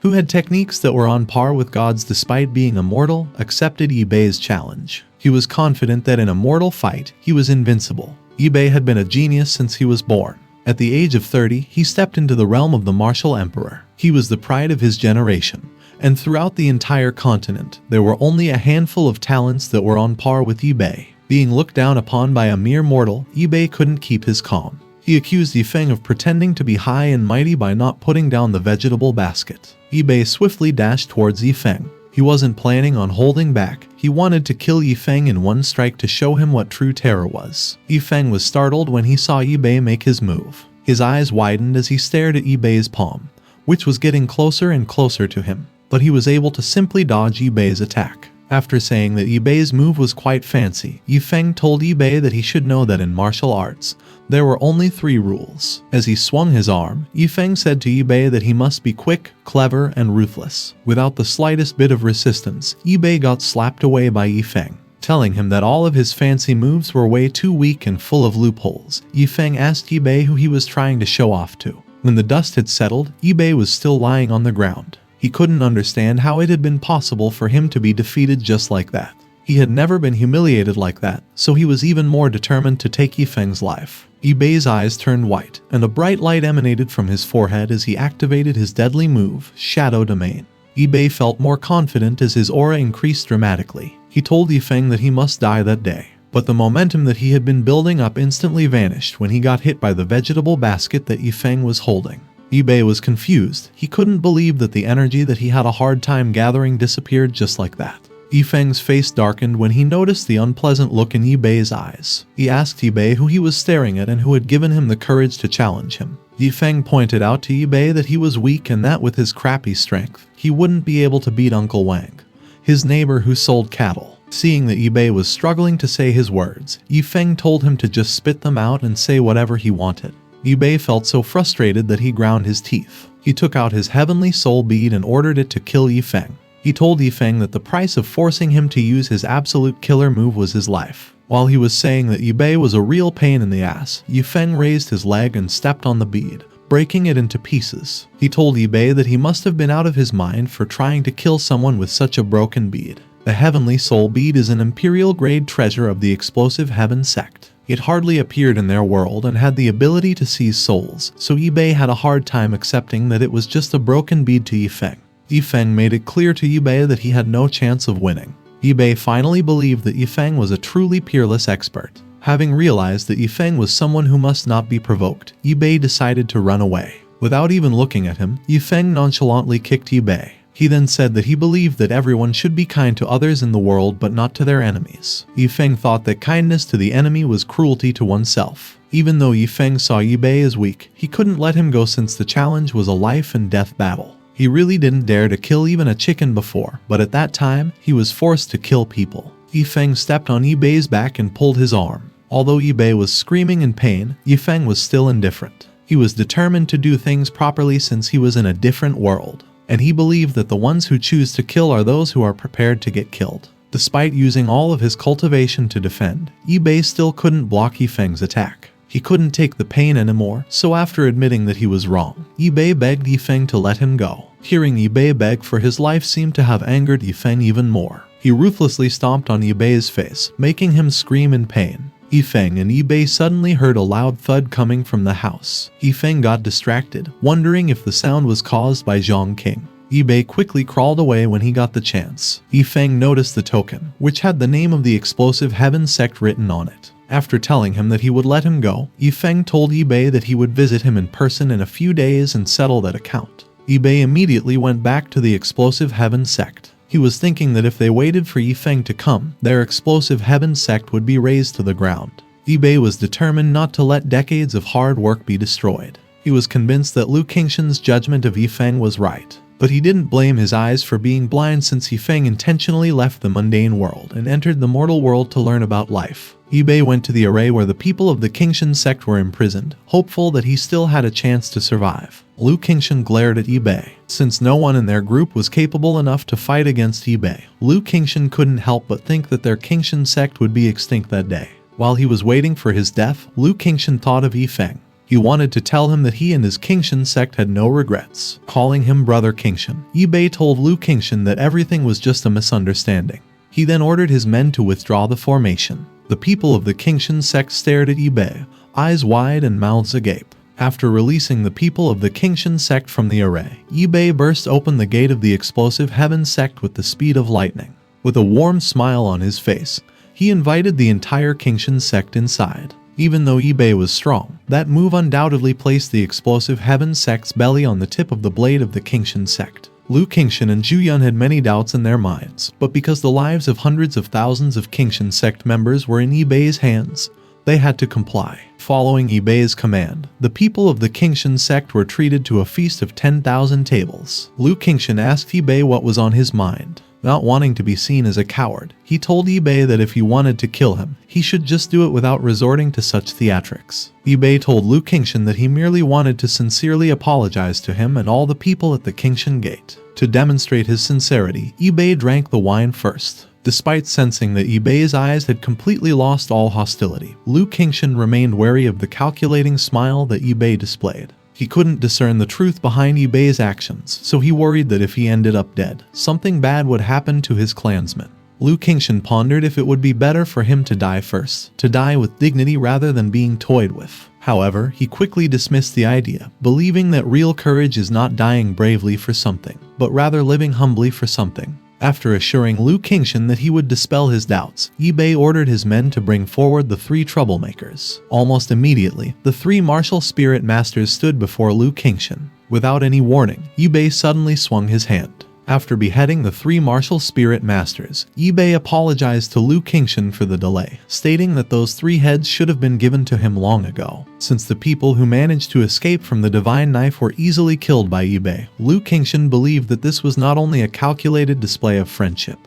who had techniques that were on par with gods despite being a mortal, accepted Bei's challenge. He was confident that in a mortal fight, he was invincible. Bei had been a genius since he was born. At the age of 30, he stepped into the realm of the martial emperor. He was the pride of his generation. And throughout the entire continent, there were only a handful of talents that were on par with Bei. Being looked down upon by a mere mortal, Bei couldn't keep his calm. He accused Feng of pretending to be high and mighty by not putting down the vegetable basket. Bei swiftly dashed towards Feng. He wasn't planning on holding back. He wanted to kill Feng in one strike to show him what true terror was. Feng was startled when he saw Bei make his move. His eyes widened as he stared at Bei's palm, which was getting closer and closer to him. But he was able to simply dodge Bei's attack. After saying that Bei's move was quite fancy, Feng told Bei that he should know that in martial arts, there were only 3 rules. As he swung his arm, Feng said to Bei that he must be quick, clever, and ruthless. Without the slightest bit of resistance, Bei got slapped away by Feng, telling him that all of his fancy moves were way too weak and full of loopholes. Feng asked Bei who he was trying to show off to. When the dust had settled, Bei was still lying on the ground. He couldn't understand how it had been possible for him to be defeated just like that. He had never been humiliated like that, so he was even more determined to take Feng's life. Bei's eyes turned white, and a bright light emanated from his forehead as he activated his deadly move, Shadow Domain. Bei felt more confident as his aura increased dramatically. He told Feng that he must die that day. But the momentum that he had been building up instantly vanished when he got hit by the vegetable basket that Feng was holding. Bei was confused. He couldn't believe that the energy that he had a hard time gathering disappeared just like that. Feng's face darkened when he noticed the unpleasant look in Bei's eyes. He asked Bei who he was staring at and who had given him the courage to challenge him. Feng pointed out to Bei that he was weak and that with his crappy strength, he wouldn't be able to beat Uncle Wang, his neighbor who sold cattle. Seeing that Bei was struggling to say his words, Feng told him to just spit them out and say whatever he wanted. Bei felt so frustrated that he ground his teeth. He took out his heavenly soul bead and ordered it to kill Feng. He told Feng that the price of forcing him to use his absolute killer move was his life. While he was saying that Bei was a real pain in the ass, Feng raised his leg and stepped on the bead, breaking it into pieces. He told Bei that he must have been out of his mind for trying to kill someone with such a broken bead. The heavenly soul bead is an imperial-grade treasure of the explosive heaven sect. It hardly appeared in their world and had the ability to seize souls, so Bei had a hard time accepting that it was just a broken bead to Feng. Feng made it clear to Bei that he had no chance of winning. Bei finally believed that Feng was a truly peerless expert. Having realized that Feng was someone who must not be provoked, Bei decided to run away. Without even looking at him, Feng nonchalantly kicked Bei. He then said that he believed that everyone should be kind to others in the world but not to their enemies. Feng thought that kindness to the enemy was cruelty to oneself. Even though Feng saw Bei as weak, he couldn't let him go since the challenge was a life and death battle. He really didn't dare to kill even a chicken before, but at that time, he was forced to kill people. Feng stepped on Bei's back and pulled his arm. Although Bei was screaming in pain, Feng was still indifferent. He was determined to do things properly since he was in a different world. And he believed that the ones who choose to kill are those who are prepared to get killed. Despite using all of his cultivation to defend, Bei still couldn't block Feng's attack. He couldn't take the pain anymore, so after admitting that he was wrong, Bei begged Feng to let him go. Hearing Bei beg for his life seemed to have angered Feng even more. He ruthlessly stomped on Bei's face, making him scream in pain. Feng and Bei suddenly heard a loud thud coming from the house. Feng got distracted, wondering if the sound was caused by Jongqing. Bei quickly crawled away when he got the chance. Feng noticed the token, which had the name of the explosive heaven sect written on it. After telling him that he would let him go, Feng told Bei that he would visit him in person in a few days and settle that account. Bei immediately went back to the explosive heaven sect. He was thinking that if they waited for Feng to come, their explosive heaven sect would be razed to the ground. Bei was determined not to let decades of hard work be destroyed. He was convinced that Lu Qingshan's judgment of Feng was right. But he didn't blame his eyes for being blind since Feng intentionally left the mundane world and entered the mortal world to learn about life. Bei went to the array where the people of the Qingshan sect were imprisoned, hopeful that he still had a chance to survive. Lu Qingshan glared at Bei. Since no one in their group was capable enough to fight against Bei, Lu Qingshan couldn't help but think that their Qingshan sect would be extinct that day. While he was waiting for his death, Lu Qingshan thought of Feng. He wanted to tell him that he and his Qingshan sect had no regrets. Calling him Brother Qingshan, Bei told Lu Qingshan that everything was just a misunderstanding. He then ordered his men to withdraw the formation. The people of the Qingshan sect stared at Bei, eyes wide and mouths agape. After releasing the people of the Qingshan sect from the array, Bei burst open the gate of the explosive heaven sect with the speed of lightning. With a warm smile on his face, he invited the entire Qingshan sect inside. Even though Bei was strong, that move undoubtedly placed the explosive heaven sect's belly on the tip of the blade of the Qingshan sect. Lu Qingshan and Zhu Yun had many doubts in their minds, but because the lives of hundreds of thousands of Qingshan sect members were in Bei's hands, they had to comply. Following Bei's command, the people of the Qingshan sect were treated to a feast of 10,000 tables. Lu Qingshan asked Bei what was on his mind. Not wanting to be seen as a coward, he told Bei that if he wanted to kill him, he should just do it without resorting to such theatrics. Bei told Lu Qingshan that he merely wanted to sincerely apologize to him and all the people at the Qingshan gate. To demonstrate his sincerity, Bei drank the wine first. Despite sensing that Bei's eyes had completely lost all hostility, Lu Qingshan remained wary of the calculating smile that Bei displayed. He couldn't discern the truth behind Bei's actions, so he worried that if he ended up dead, something bad would happen to his clansmen. Lu Qingshan pondered if it would be better for him to die first, to die with dignity rather than being toyed with. However, he quickly dismissed the idea, believing that real courage is not dying bravely for something, but rather living humbly for something. After assuring Lu Qingshan that he would dispel his doubts, Bei ordered his men to bring forward the three troublemakers. Almost immediately, the three martial spirit masters stood before Lu Qingshan. Without any warning, Bei suddenly swung his hand. After beheading the three martial spirit masters, Bei apologized to Lu Qingshan for the delay, stating that those three heads should have been given to him long ago. Since the people who managed to escape from the divine knife were easily killed by Bei, Lu Qingshan believed that this was not only a calculated display of friendship,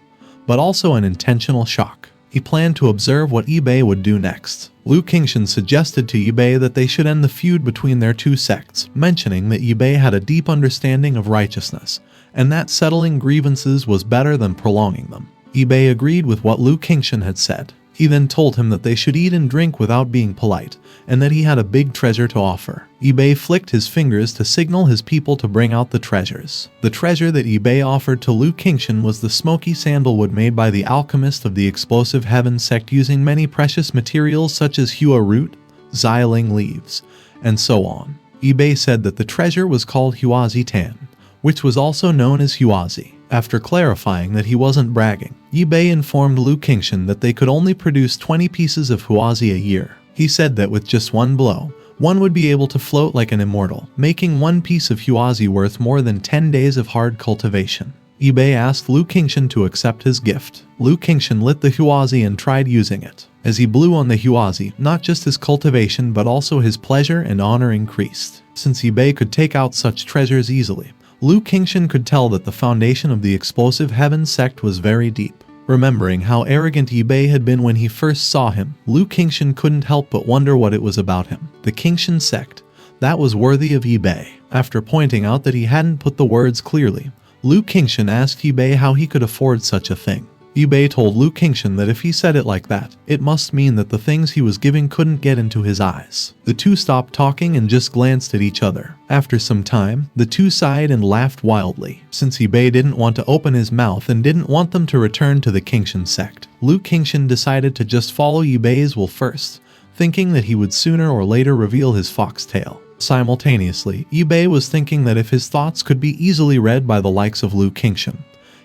but also an intentional shock. He planned to observe what Bei would do next. Lu Qingshan suggested to Bei that they should end the feud between their two sects, mentioning that Bei had a deep understanding of righteousness, and that settling grievances was better than prolonging them. Bei agreed with what Lu Qingshan had said. He then told him that they should eat and drink without being polite, and that he had a big treasure to offer. Bei flicked his fingers to signal his people to bring out the treasures. The treasure that Bei offered to Lu Qingshan was the smoky sandalwood made by the alchemist of the explosive heaven sect using many precious materials such as hua root, xialing leaves, and so on. Bei said that the treasure was called huazi tan, which was also known as huazi. After clarifying that he wasn't bragging, Bei informed Lu Qingshan that they could only produce 20 pieces of huazi a year. He said that with just one blow, one would be able to float like an immortal, making one piece of huazi worth more than 10 days of hard cultivation. Bei asked Lu Qingshan to accept his gift. Lu Qingshan lit the huazi and tried using it. As he blew on the huazi, not just his cultivation but also his pleasure and honor increased. Since Bei could take out such treasures easily, Lu Qingshan could tell that the foundation of the explosive heaven sect was very deep. Remembering how arrogant Bei had been when he first saw him, Lu Qingshan couldn't help but wonder what it was about him. The Qingshan sect, that was worthy of Bei. After pointing out that he hadn't put the words clearly, Lu Qingshan asked Bei how he could afford such a thing. Bei told Lu Qingshan that if he said it like that, it must mean that the things he was giving couldn't get into his eyes. The two stopped talking and just glanced at each other. After some time, the two sighed and laughed wildly. Since Bei didn't want to open his mouth and didn't want them to return to the Qingshan sect, Lu Qingshan decided to just follow Bei's will first, thinking that he would sooner or later reveal his foxtail. Simultaneously, Bei was thinking that if his thoughts could be easily read by the likes of Lu Qingshan,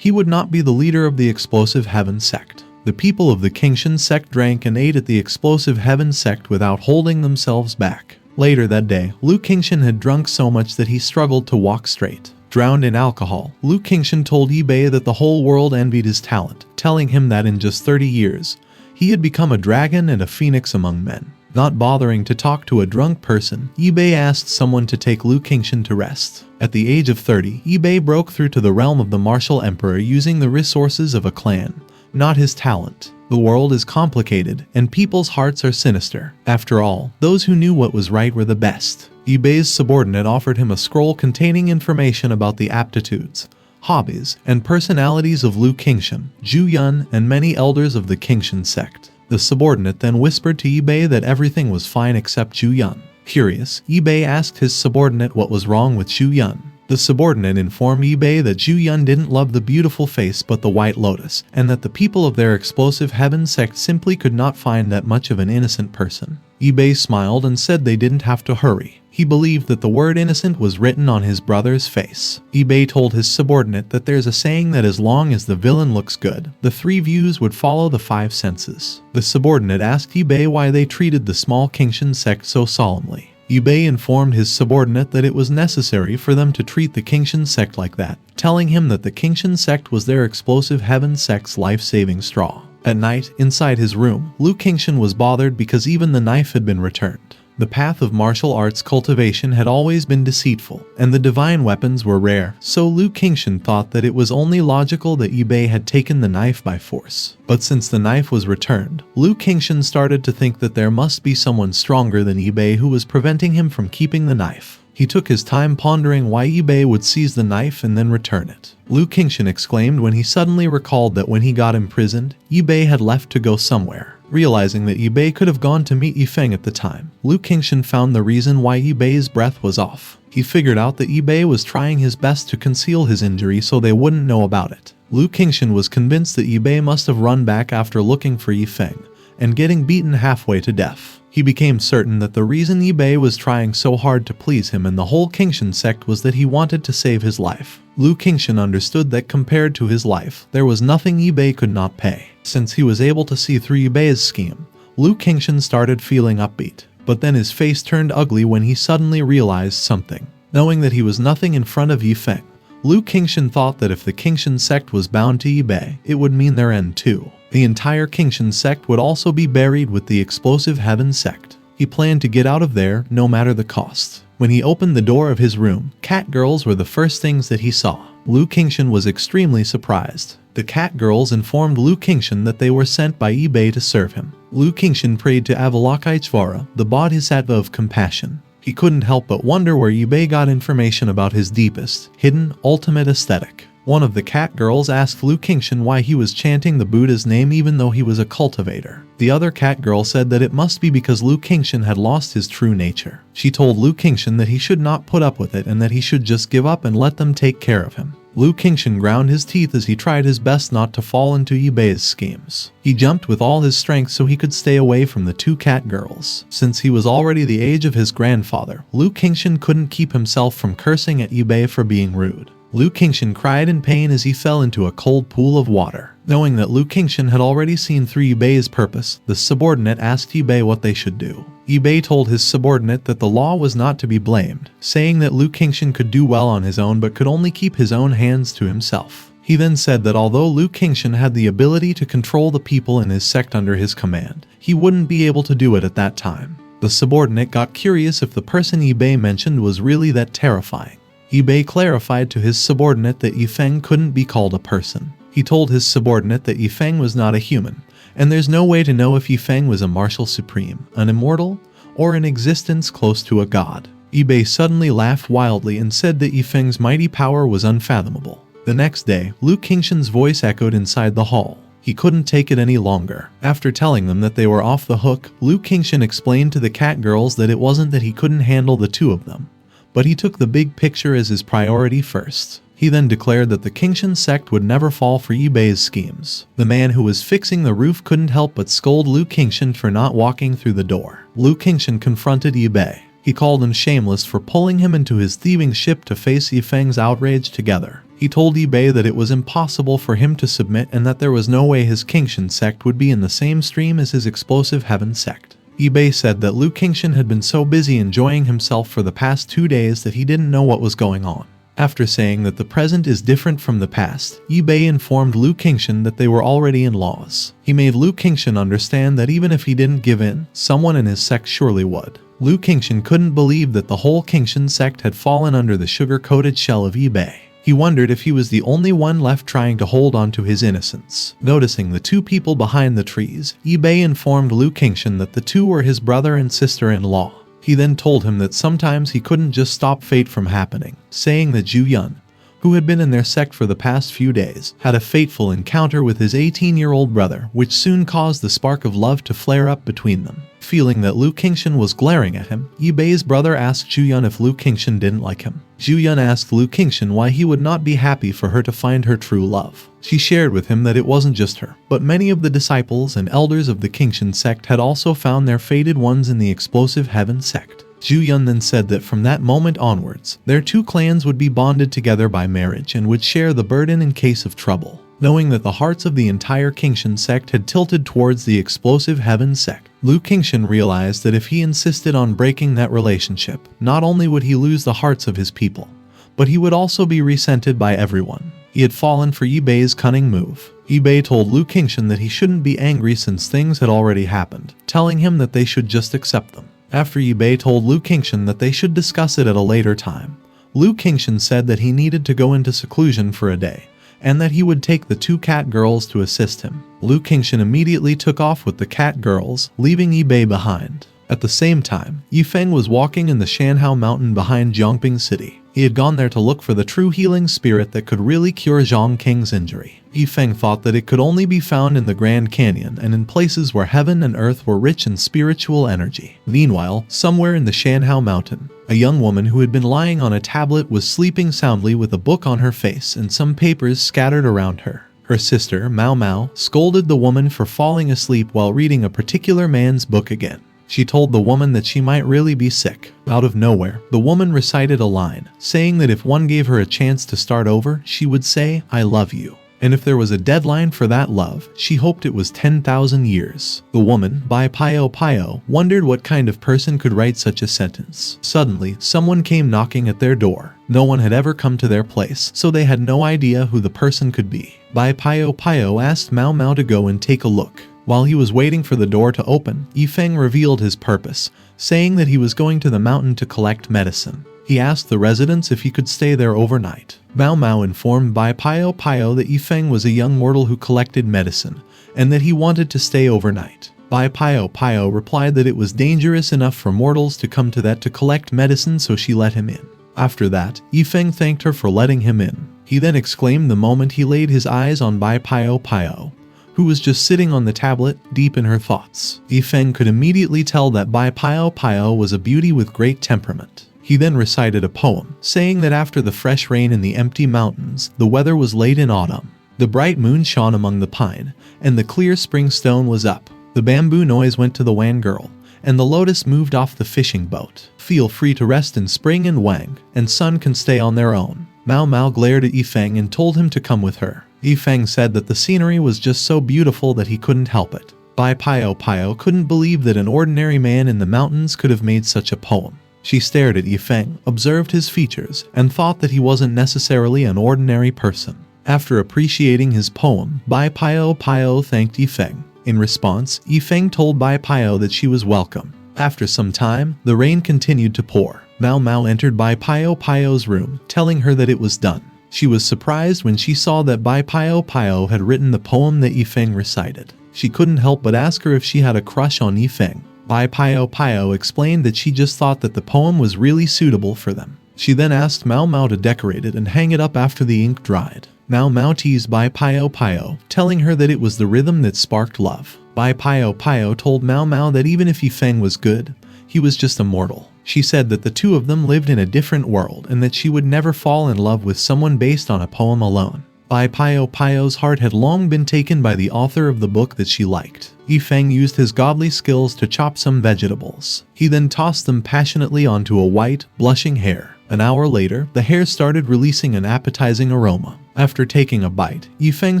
he would not be the leader of the explosive heaven sect. The people of the Qingshan sect drank and ate at the explosive heaven sect without holding themselves back. Later that day, Lu Qingshan had drunk so much that he struggled to walk straight. Drowned in alcohol, Lu Qingshan told Bei that the whole world envied his talent, telling him that in just 30 years, he had become a dragon and a phoenix among men. Not bothering to talk to a drunk person, Bei asked someone to take Lu Qingshan to rest. At the age of 30, Bei broke through to the realm of the martial emperor using the resources of a clan, not his talent. The world is complicated, and people's hearts are sinister. After all, those who knew what was right were the best. Bei's subordinate offered him a scroll containing information about the aptitudes, hobbies, and personalities of Lu Qingshan, Zhu Yun, and many elders of the Qingshan sect. The subordinate then whispered to Yi-Bei that everything was fine except Zhu Yun. Curious, Yi-Bei asked his subordinate what was wrong with Zhu Yun. The subordinate informed Yi-Bei that Zhu Yun didn't love the beautiful face but the white lotus, and that the people of their explosive heaven sect simply could not find that much of an innocent person. Yi-Bei smiled and said they didn't have to hurry. He believed that the word innocent was written on his brother's face. Yi-Bei told his subordinate that there's a saying that as long as the villain looks good, the three views would follow the five senses. The subordinate asked Yi-Bei why they treated the small Qingshan sect so solemnly. Yi-Bei informed his subordinate that it was necessary for them to treat the Qingshan sect like that, telling him that the Qingshan sect was their explosive heaven sect's life-saving straw. At night, inside his room, Lu Qingshan was bothered because even the knife had been returned. The path of martial arts cultivation had always been deceitful, and the divine weapons were rare, so Lu Qingshan thought that it was only logical that Yi-Bei had taken the knife by force. But since the knife was returned, Lu Qingshan started to think that there must be someone stronger than Yi-Bei who was preventing him from keeping the knife. He took his time pondering why Yi-Bei would seize the knife and then return it. Lu Qingshan exclaimed when he suddenly recalled that when he got imprisoned, Yi-Bei had left to go somewhere. Realizing that Yi-Bei could have gone to meet Feng at the time, Lu Qingshan found the reason why Yi-Bei's breath was off. He figured out that Yi-Bei was trying his best to conceal his injury so they wouldn't know about it. Lu Qingshan was convinced that Yi-Bei must have run back after looking for Feng and getting beaten halfway to death. He became certain that the reason Yi-Bei was trying so hard to please him and the whole Qingshan sect was that he wanted to save his life. Lu Qingshan understood that compared to his life, there was nothing Yi-Bei could not pay. Since he was able to see through Yi-Bei's scheme, Lu Qingshan started feeling upbeat. But then his face turned ugly when he suddenly realized something. Knowing that he was nothing in front of Feng, Lu Qingshan thought that if the Qingshan sect was bound to Yi-Bei, it would mean their end too. The entire Qingshan sect would also be buried with the explosive heaven sect. He planned to get out of there no matter the cost. When he opened the door of his room, cat girls were the first things that he saw. Lu Qingshan was extremely surprised. The cat girls informed Lu Qingshan that they were sent by Yi-Bei to serve him. Lu Qingshan prayed to Avalokiteshvara, the bodhisattva of compassion. He couldn't help but wonder where Yi-Bei got information about his deepest, hidden, ultimate aesthetic. One of the cat girls asked Lu Qingshan why he was chanting the Buddha's name even though he was a cultivator. The other cat girl said that it must be because Lu Qingshan had lost his true nature. She told Lu Qingshan that he should not put up with it and that he should just give up and let them take care of him. Lu Qingshan ground his teeth as he tried his best not to fall into Yi-Bei's schemes. He jumped with all his strength so he could stay away from the two cat girls. Since he was already the age of his grandfather, Lu Qingshan couldn't keep himself from cursing at Yi-Bei for being rude. Lu Qingshan cried in pain as he fell into a cold pool of water. Knowing that Lu Qingshan had already seen through Yi-Bei's purpose, the subordinate asked Yi-Bei what they should do. Yi-Bei told his subordinate that the law was not to be blamed, saying that Lu Qingshan could do well on his own but could only keep his own hands to himself. He then said that although Lu Qingshan had the ability to control the people in his sect under his command, he wouldn't be able to do it at that time. The subordinate got curious if the person Yi-Bei mentioned was really that terrifying. Yi-Bei clarified to his subordinate that Feng couldn't be called a person. He told his subordinate that Feng was not a human, and there's no way to know if Feng was a martial supreme, an immortal, or an existence close to a god. Yi-Bei suddenly laughed wildly and said that Feng's mighty power was unfathomable. The next day, Lu Qingshan's voice echoed inside the hall. He couldn't take it any longer. After telling them that they were off the hook, Lu Qingshan explained to the cat girls that it wasn't that he couldn't handle the two of them, but he took the big picture as his priority first. He then declared that the Qingshan sect would never fall for Yi-Bei's schemes. The man who was fixing the roof couldn't help but scold Lu Qingshan for not walking through the door. Lu Qingshan confronted Yi-Bei. He called him shameless for pulling him into his thieving ship to face Feng's outrage together. He told Yi-Bei that it was impossible for him to submit and that there was no way his Qingshan sect would be in the same stream as his explosive heaven sect. Yi-Bei said that Lu Qingshan had been so busy enjoying himself for the past 2 days that he didn't know what was going on. After saying that the present is different from the past, Yi-Bei informed Lu Qingshan that they were already in laws. He made Lu Qingshan understand that even if he didn't give in, someone in his sect surely would. Lu Qingshan couldn't believe that the whole Qingshan sect had fallen under the sugar-coated shell of Yi-Bei. He wondered if he was the only one left trying to hold on to his innocence. Noticing the two people behind the trees, Yi-Bei informed Lu Qingshan that the two were his brother and sister-in-law. He then told him that sometimes he couldn't just stop fate from happening, saying that Zhu Yun, who had been in their sect for the past few days, had a fateful encounter with his 18-year-old brother, which soon caused the spark of love to flare up between them. Feeling that Lu Qingshan was glaring at him, Yibei's brother asked Zhu if Lu Qingshan didn't like him. Zhu asked Lu Qingshan why he would not be happy for her to find her true love. She shared with him that it wasn't just her, but many of the disciples and elders of the Qingshan sect had also found their fated ones in the explosive heaven sect. Zhu then said that from that moment onwards, their two clans would be bonded together by marriage and would share the burden in case of trouble. Knowing that the hearts of the entire Qingshan sect had tilted towards the explosive heaven sect, Lu Qingshan realized that if he insisted on breaking that relationship, not only would he lose the hearts of his people, but he would also be resented by everyone. He had fallen for Yibei's cunning move. Yibei told Lu Qingshan that he shouldn't be angry since things had already happened, telling him that they should just accept them. After Yibei told Lu Qingshan that they should discuss it at a later time, Lu Qingshan said that he needed to go into seclusion for a day, and that he would take the two cat girls to assist him. Lu Qingshan immediately took off with the cat girls, leaving Yibei behind. At the same time, Feng was walking in the Shanhao mountain behind Jongqing city. He had gone there to look for the true healing spirit that could really cure Jongqing's injury. Feng thought that it could only be found in the Grand Canyon and in places where heaven and earth were rich in spiritual energy. Meanwhile, somewhere in the Shanhao mountain, a young woman who had been lying on a tablet was sleeping soundly with a book on her face and some papers scattered around her. Her sister, Mao Mao, scolded the woman for falling asleep while reading a particular man's book again. She told the woman that she might really be sick. Out of nowhere, the woman recited a line, saying that if one gave her a chance to start over, she would say, "I love you." And if there was a deadline for that love, she hoped it was 10,000 years. The woman, Bai Pio Pio, wondered what kind of person could write such a sentence. Suddenly, someone came knocking at their door. No one had ever come to their place, so they had no idea who the person could be. Bai Pio Pio asked Mao Mao to go and take a look. While he was waiting for the door to open, Feng revealed his purpose, saying that he was going to the mountain to collect medicine. He asked the residents if he could stay there overnight. Mao Mao informed Bai Pio Pio that Feng was a young mortal who collected medicine, and that he wanted to stay overnight. Bai Pio Pio replied that it was dangerous enough for mortals to come to that to collect medicine, so she let him in. After that, Feng thanked her for letting him in. He then exclaimed the moment he laid his eyes on Bai Pio Pio, who was just sitting on the tablet, deep in her thoughts. Feng could immediately tell that Bai Pio Pio was a beauty with great temperament. He then recited a poem, saying that after the fresh rain in the empty mountains, the weather was late in autumn. The bright moon shone among the pine, and the clear spring stone was up. The bamboo noise went to the Wan girl, and the lotus moved off the fishing boat. Feel free to rest in spring and Wang, and sun can stay on their own. Mao Mao glared at Feng and told him to come with her. Feng said that the scenery was just so beautiful that he couldn't help it. Bai Pio Pio couldn't believe that an ordinary man in the mountains could have made such a poem. She stared at Feng, observed his features, and thought that he wasn't necessarily an ordinary person. After appreciating his poem, Bai Pio Pio thanked Feng. In response, Feng told Bai Pio that she was welcome. After some time, the rain continued to pour. Mao Mao entered Bai Pio Pio's room, telling her that it was done. She was surprised when she saw that Bai Pio Pio had written the poem that Feng recited. She couldn't help but ask her if she had a crush on Feng. Bai Pio Pio explained that she just thought that the poem was really suitable for them. She then asked Mao Mao to decorate it and hang it up after the ink dried. Mao Mao teased Bai Pio Pio, telling her that it was the rhythm that sparked love. Bai Pio Pio told Mao Mao that even if Feng was good, he was just a mortal. She said that the two of them lived in a different world and that she would never fall in love with someone based on a poem alone. Bai Pio Pio's heart had long been taken by the author of the book that she liked. Feng used his godly skills to chop some vegetables. He then tossed them passionately onto a white, blushing hare. An hour later, the hare started releasing an appetizing aroma. After taking a bite, Feng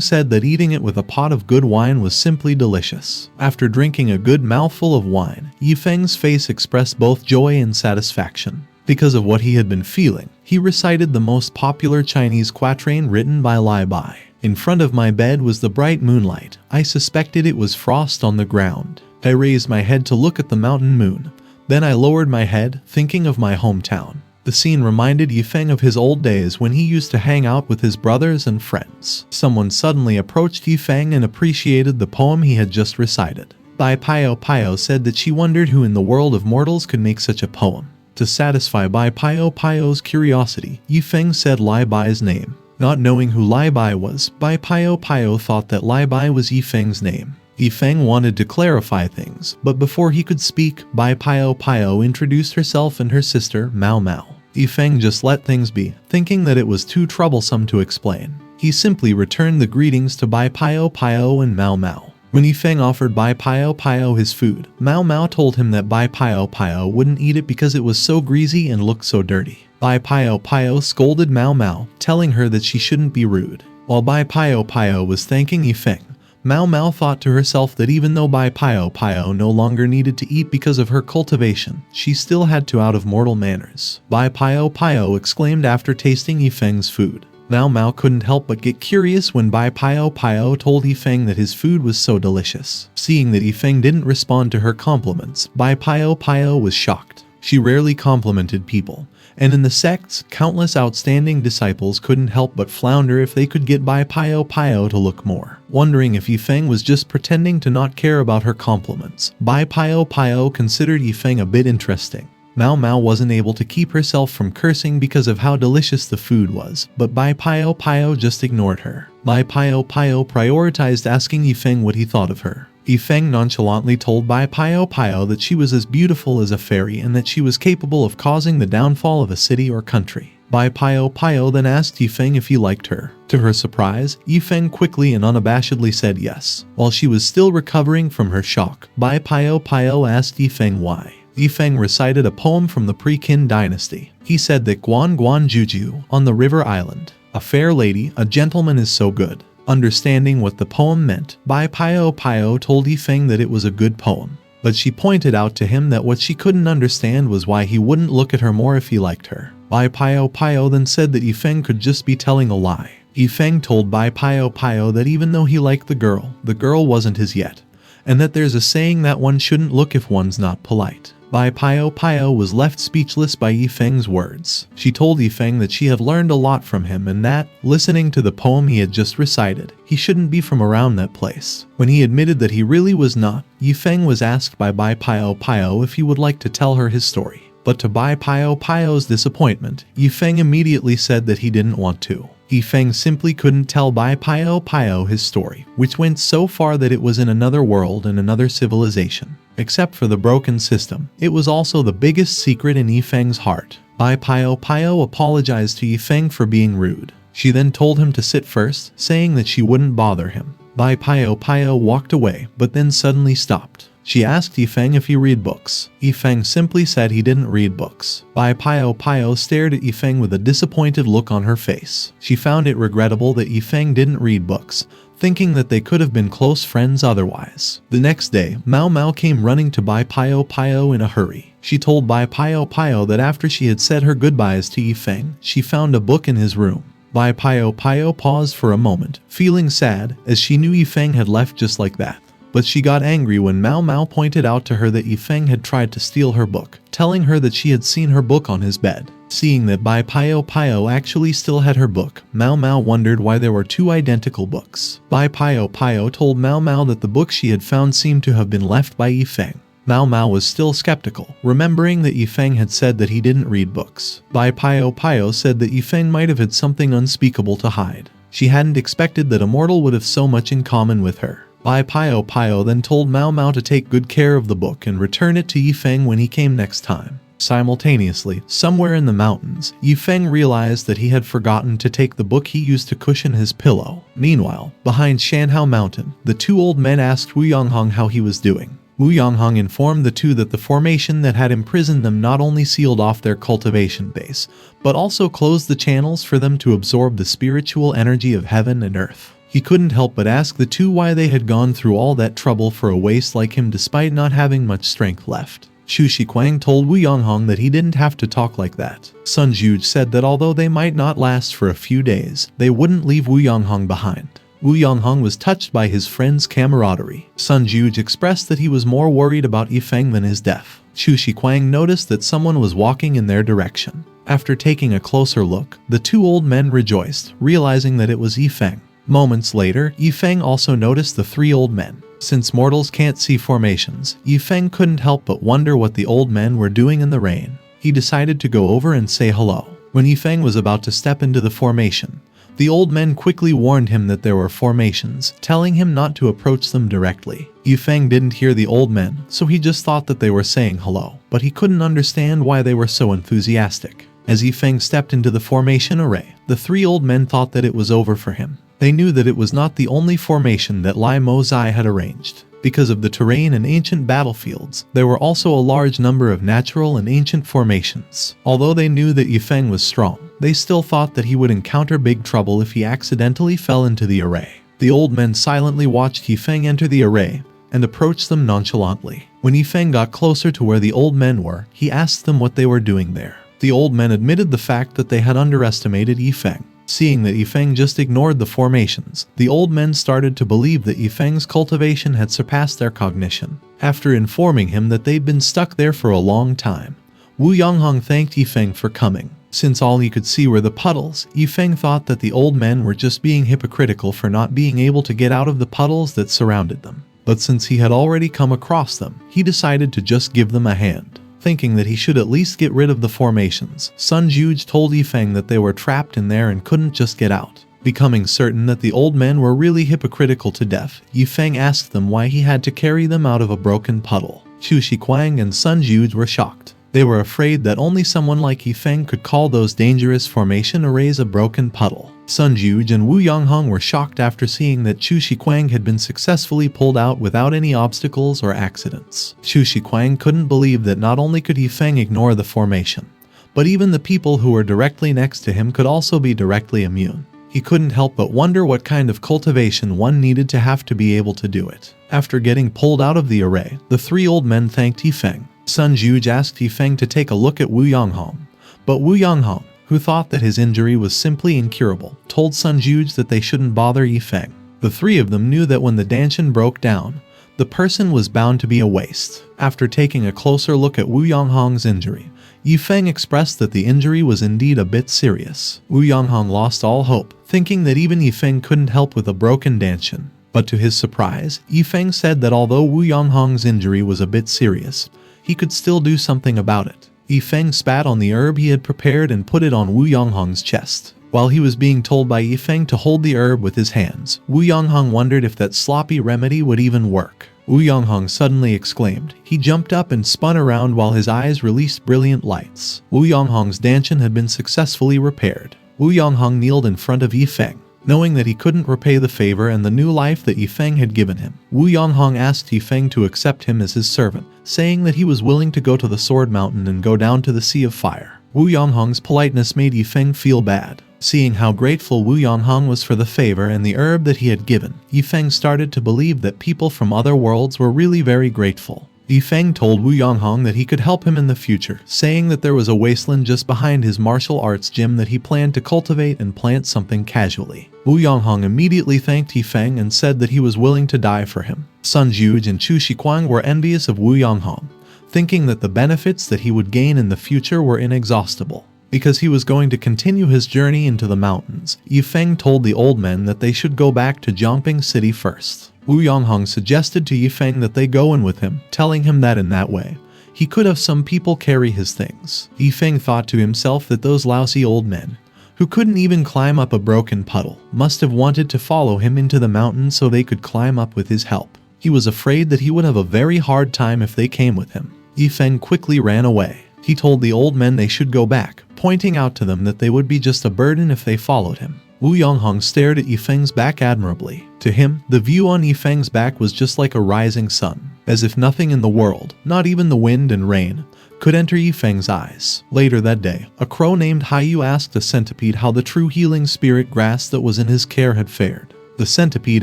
said that eating it with a pot of good wine was simply delicious. After drinking a good mouthful of wine, Feng's face expressed both joy and satisfaction. Because of what he had been feeling, he recited the most popular Chinese quatrain written by Lai Bai. In front of my bed was the bright moonlight. I suspected it was frost on the ground. I raised my head to look at the mountain moon. Then I lowered my head, thinking of my hometown. The scene reminded Feng of his old days when he used to hang out with his brothers and friends. Someone suddenly approached Feng and appreciated the poem he had just recited. Bai Pio Pio said that she wondered who in the world of mortals could make such a poem. To satisfy Bai Pio's curiosity, Yifeng said Lai Bai's name. Not knowing who Lai Bai was, Bai Pio thought that Lai Bai was Yifeng's name. Yifeng wanted to clarify things, but before he could speak, Bai Pio introduced herself and her sister, Mao Mao. Yifeng just let things be, thinking that it was too troublesome to explain. He simply returned the greetings to Bai Pio and Mao Mao. When Yifeng offered Bai Pio his food, Mao Mao told him that Bai Pio wouldn't eat it because it was so greasy and looked so dirty. Bai Pio scolded Mao Mao, telling her that she shouldn't be rude. While Bai Pio was thanking Yifeng, Mao Mao thought to herself that even though Bai Pio no longer needed to eat because of her cultivation, she still had to out of mortal manners. Bai Pio exclaimed after tasting Yifeng's food. Mao Mao couldn't help but get curious when Bai Pio told Yifeng that his food was so delicious. Seeing that Yifeng didn't respond to her compliments, Bai Pio was shocked. She rarely complimented people, and in the sects, countless outstanding disciples couldn't help but flounder if they could get Bai Pio to look more. Wondering if Yifeng was just pretending to not care about her compliments, Bai Pio considered Yifeng a bit interesting. Mao Mao wasn't able to keep herself from cursing because of how delicious the food was, but Bai Pio just ignored her. Bai Pio prioritized asking Yifeng what he thought of her. Yifeng nonchalantly told Bai Pio that she was as beautiful as a fairy and that she was capable of causing the downfall of a city or country. Bai Pio then asked Yifeng if he liked her. To her surprise, Yifeng quickly and unabashedly said yes. While she was still recovering from her shock, Bai Pio asked Yifeng why. Yifeng recited a poem from the pre-Qin dynasty. He said that Guan Juju, on the river island, a fair lady, a gentleman is so good. Understanding what the poem meant, Bai Pio told Yifeng that it was a good poem. But she pointed out to him that what she couldn't understand was why he wouldn't look at her more if he liked her. Bai Pio then said that Yifeng could just be telling a lie. Yifeng told Bai Pio that even though he liked the girl wasn't his yet, and that there's a saying that one shouldn't look if one's not polite. Bai Pio was left speechless by Yifeng's words. She told Yifeng that she had learned a lot from him and that, listening to the poem he had just recited, he shouldn't be from around that place. When he admitted that he really was not, Yifeng was asked by Bai Pio if he would like to tell her his story. But to Bai Pio's disappointment, Yifeng immediately said that he didn't want to. Yifeng simply couldn't tell Bai Pio his story, which went so far that it was in another world and another civilization. Except for the broken system, it was also the biggest secret in Yifeng's heart. Bai Pio apologized to Yifeng for being rude. She then told him to sit first, saying that she wouldn't bother him. Bai Pio walked away, but then suddenly stopped. She asked Yifeng if he read books. Yifeng simply said he didn't read books. Bai Pio stared at Yifeng with a disappointed look on her face. She found it regrettable that Yifeng didn't read books, thinking that they could have been close friends otherwise. The next day, Mao came running to Bai Pio in a hurry. She told Bai Pio that after she had said her goodbyes to Yifeng, she found a book in his room. Bai Pio paused for a moment, feeling sad, as she knew Yifeng had left just like that. But she got angry when Mao pointed out to her that Yifeng had tried to steal her book, telling her that she had seen her book on his bed. Seeing that Bai Pio actually still had her book, Mao wondered why there were two identical books. Bai Pio told Mao that the book she had found seemed to have been left by Yifeng. Mao was still skeptical, remembering that Yifeng had said that he didn't read books. Bai Pio said that Yifeng might have had something unspeakable to hide. She hadn't expected that a mortal would have so much in common with her. Bai Pio then told Mao to take good care of the book and return it to Yifeng when he came next time. Simultaneously, somewhere in the mountains, Yifeng realized that he had forgotten to take the book he used to cushion his pillow. Meanwhile, behind Shanhao Mountain, the two old men asked Wu Yonghong how he was doing. Wu Yonghong informed the two that the formation that had imprisoned them not only sealed off their cultivation base, but also closed the channels for them to absorb the spiritual energy of heaven and earth. He couldn't help but ask the two why they had gone through all that trouble for a waste like him despite not having much strength left. Xu Shiquang told Wu Yonghong that he didn't have to talk like that. Sun Juge said that although they might not last for a few days, they wouldn't leave Wu Yonghong behind. Wu Yonghong was touched by his friend's camaraderie. Sun Juge expressed that he was more worried about Yifeng than his death. Xu Shiquang noticed that someone was walking in their direction. After taking a closer look, the two old men rejoiced, realizing that it was Yifeng. Moments later, Yifeng also noticed the three old men. Since mortals can't see formations, Yifeng couldn't help but wonder what the old men were doing in the rain. He decided to go over and say hello. When Yifeng was about to step into the formation, the old men quickly warned him that there were formations, telling him not to approach them directly. Yifeng didn't hear the old men, so he just thought that they were saying hello, but he couldn't understand why they were so enthusiastic. As Yifeng stepped into the formation array, the three old men thought that it was over for him. They knew that it was not the only formation that Lai Mozai had arranged. Because of the terrain and ancient battlefields, there were also a large number of natural and ancient formations. Although they knew that Yifeng was strong, they still thought that he would encounter big trouble if he accidentally fell into the array. The old men silently watched Yifeng enter the array and approached them nonchalantly. When Yifeng got closer to where the old men were, he asked them what they were doing there. The old men admitted the fact that they had underestimated Yifeng. Seeing that Yifeng just ignored the formations, the old men started to believe that Yifeng's cultivation had surpassed their cognition. After informing him that they'd been stuck there for a long time, Wu Yonghong thanked Yifeng for coming. Since all he could see were the puddles, Yifeng thought that the old men were just being hypocritical for not being able to get out of the puddles that surrounded them. But since he had already come across them, he decided to just give them a hand. Thinking that he should at least get rid of the formations, Sun Juge told Yifeng that they were trapped in there and couldn't just get out. Becoming certain that the old men were really hypocritical to death, Yifeng asked them why he had to carry them out of a broken puddle. Chu Shiquang and Sun Juge were shocked. They were afraid that only someone like Yifeng could call those dangerous formation arrays a broken puddle. Sun Juge and Wu Yonghong were shocked after seeing that Chu Shiquang had been successfully pulled out without any obstacles or accidents. Chu Shiquang couldn't believe that not only could Yifeng ignore the formation, but even the people who were directly next to him could also be directly immune. He couldn't help but wonder what kind of cultivation one needed to have to be able to do it. After getting pulled out of the array, the three old men thanked Yifeng. Sun Juge asked Yifeng to take a look at Wu Yonghong, but Wu Yonghong, who thought that his injury was simply incurable, told Sun Juge that they shouldn't bother Yifeng. The three of them knew that when the Danshan broke down, the person was bound to be a waste. After taking a closer look at Wu Yonghong's injury, Yifeng expressed that the injury was indeed a bit serious. Wu Yonghong lost all hope, thinking that even Yifeng couldn't help with a broken Danshan. But to his surprise, Yifeng said that although Wu Yonghong's injury was a bit serious, he could still do something about it. Yifeng spat on the herb he had prepared and put it on Wu Yonghong's chest. While he was being told by Yifeng to hold the herb with his hands, Wu Yonghong wondered if that sloppy remedy would even work. Wu Yonghong suddenly exclaimed. He jumped up and spun around while his eyes released brilliant lights. Wu Yonghong's Danshan had been successfully repaired. Wu Yonghong kneeled in front of Yifeng. Knowing that he couldn't repay the favor and the new life that Yifeng had given him, Wu Yonghong asked Yifeng to accept him as his servant, saying that he was willing to go to the Sword Mountain and go down to the Sea of Fire. Wu Yonghong's politeness made Yifeng feel bad. Seeing how grateful Wu Yonghong was for the favor and the herb that he had given, Yifeng started to believe that people from other worlds were really very grateful. Yifeng told Wu Yonghong that he could help him in the future, saying that there was a wasteland just behind his martial arts gym that he planned to cultivate and plant something casually. Wu Yonghong immediately thanked Yifeng and said that he was willing to die for him. Sun Juge and Chu Shiquang were envious of Wu Yonghong, thinking that the benefits that he would gain in the future were inexhaustible. Because he was going to continue his journey into the mountains, Yifeng told the old men that they should go back to Jongqing city first. Wu Yonghong suggested to Yifeng that they go in with him, telling him that in that way, he could have some people carry his things. Yifeng thought to himself that those lousy old men, who couldn't even climb up a broken puddle, must have wanted to follow him into the mountains so they could climb up with his help. He was afraid that he would have a very hard time if they came with him. Yifeng quickly ran away. He told the old men they should go back, pointing out to them that they would be just a burden if they followed him. Wu Yonghong stared at Yifeng's back admirably. To him, the view on Yifeng's back was just like a rising sun, as if nothing in the world, not even the wind and rain, could enter Yifeng's eyes. Later that day, a crow named Haiyu asked a centipede how the true healing spirit grass that was in his care had fared. The centipede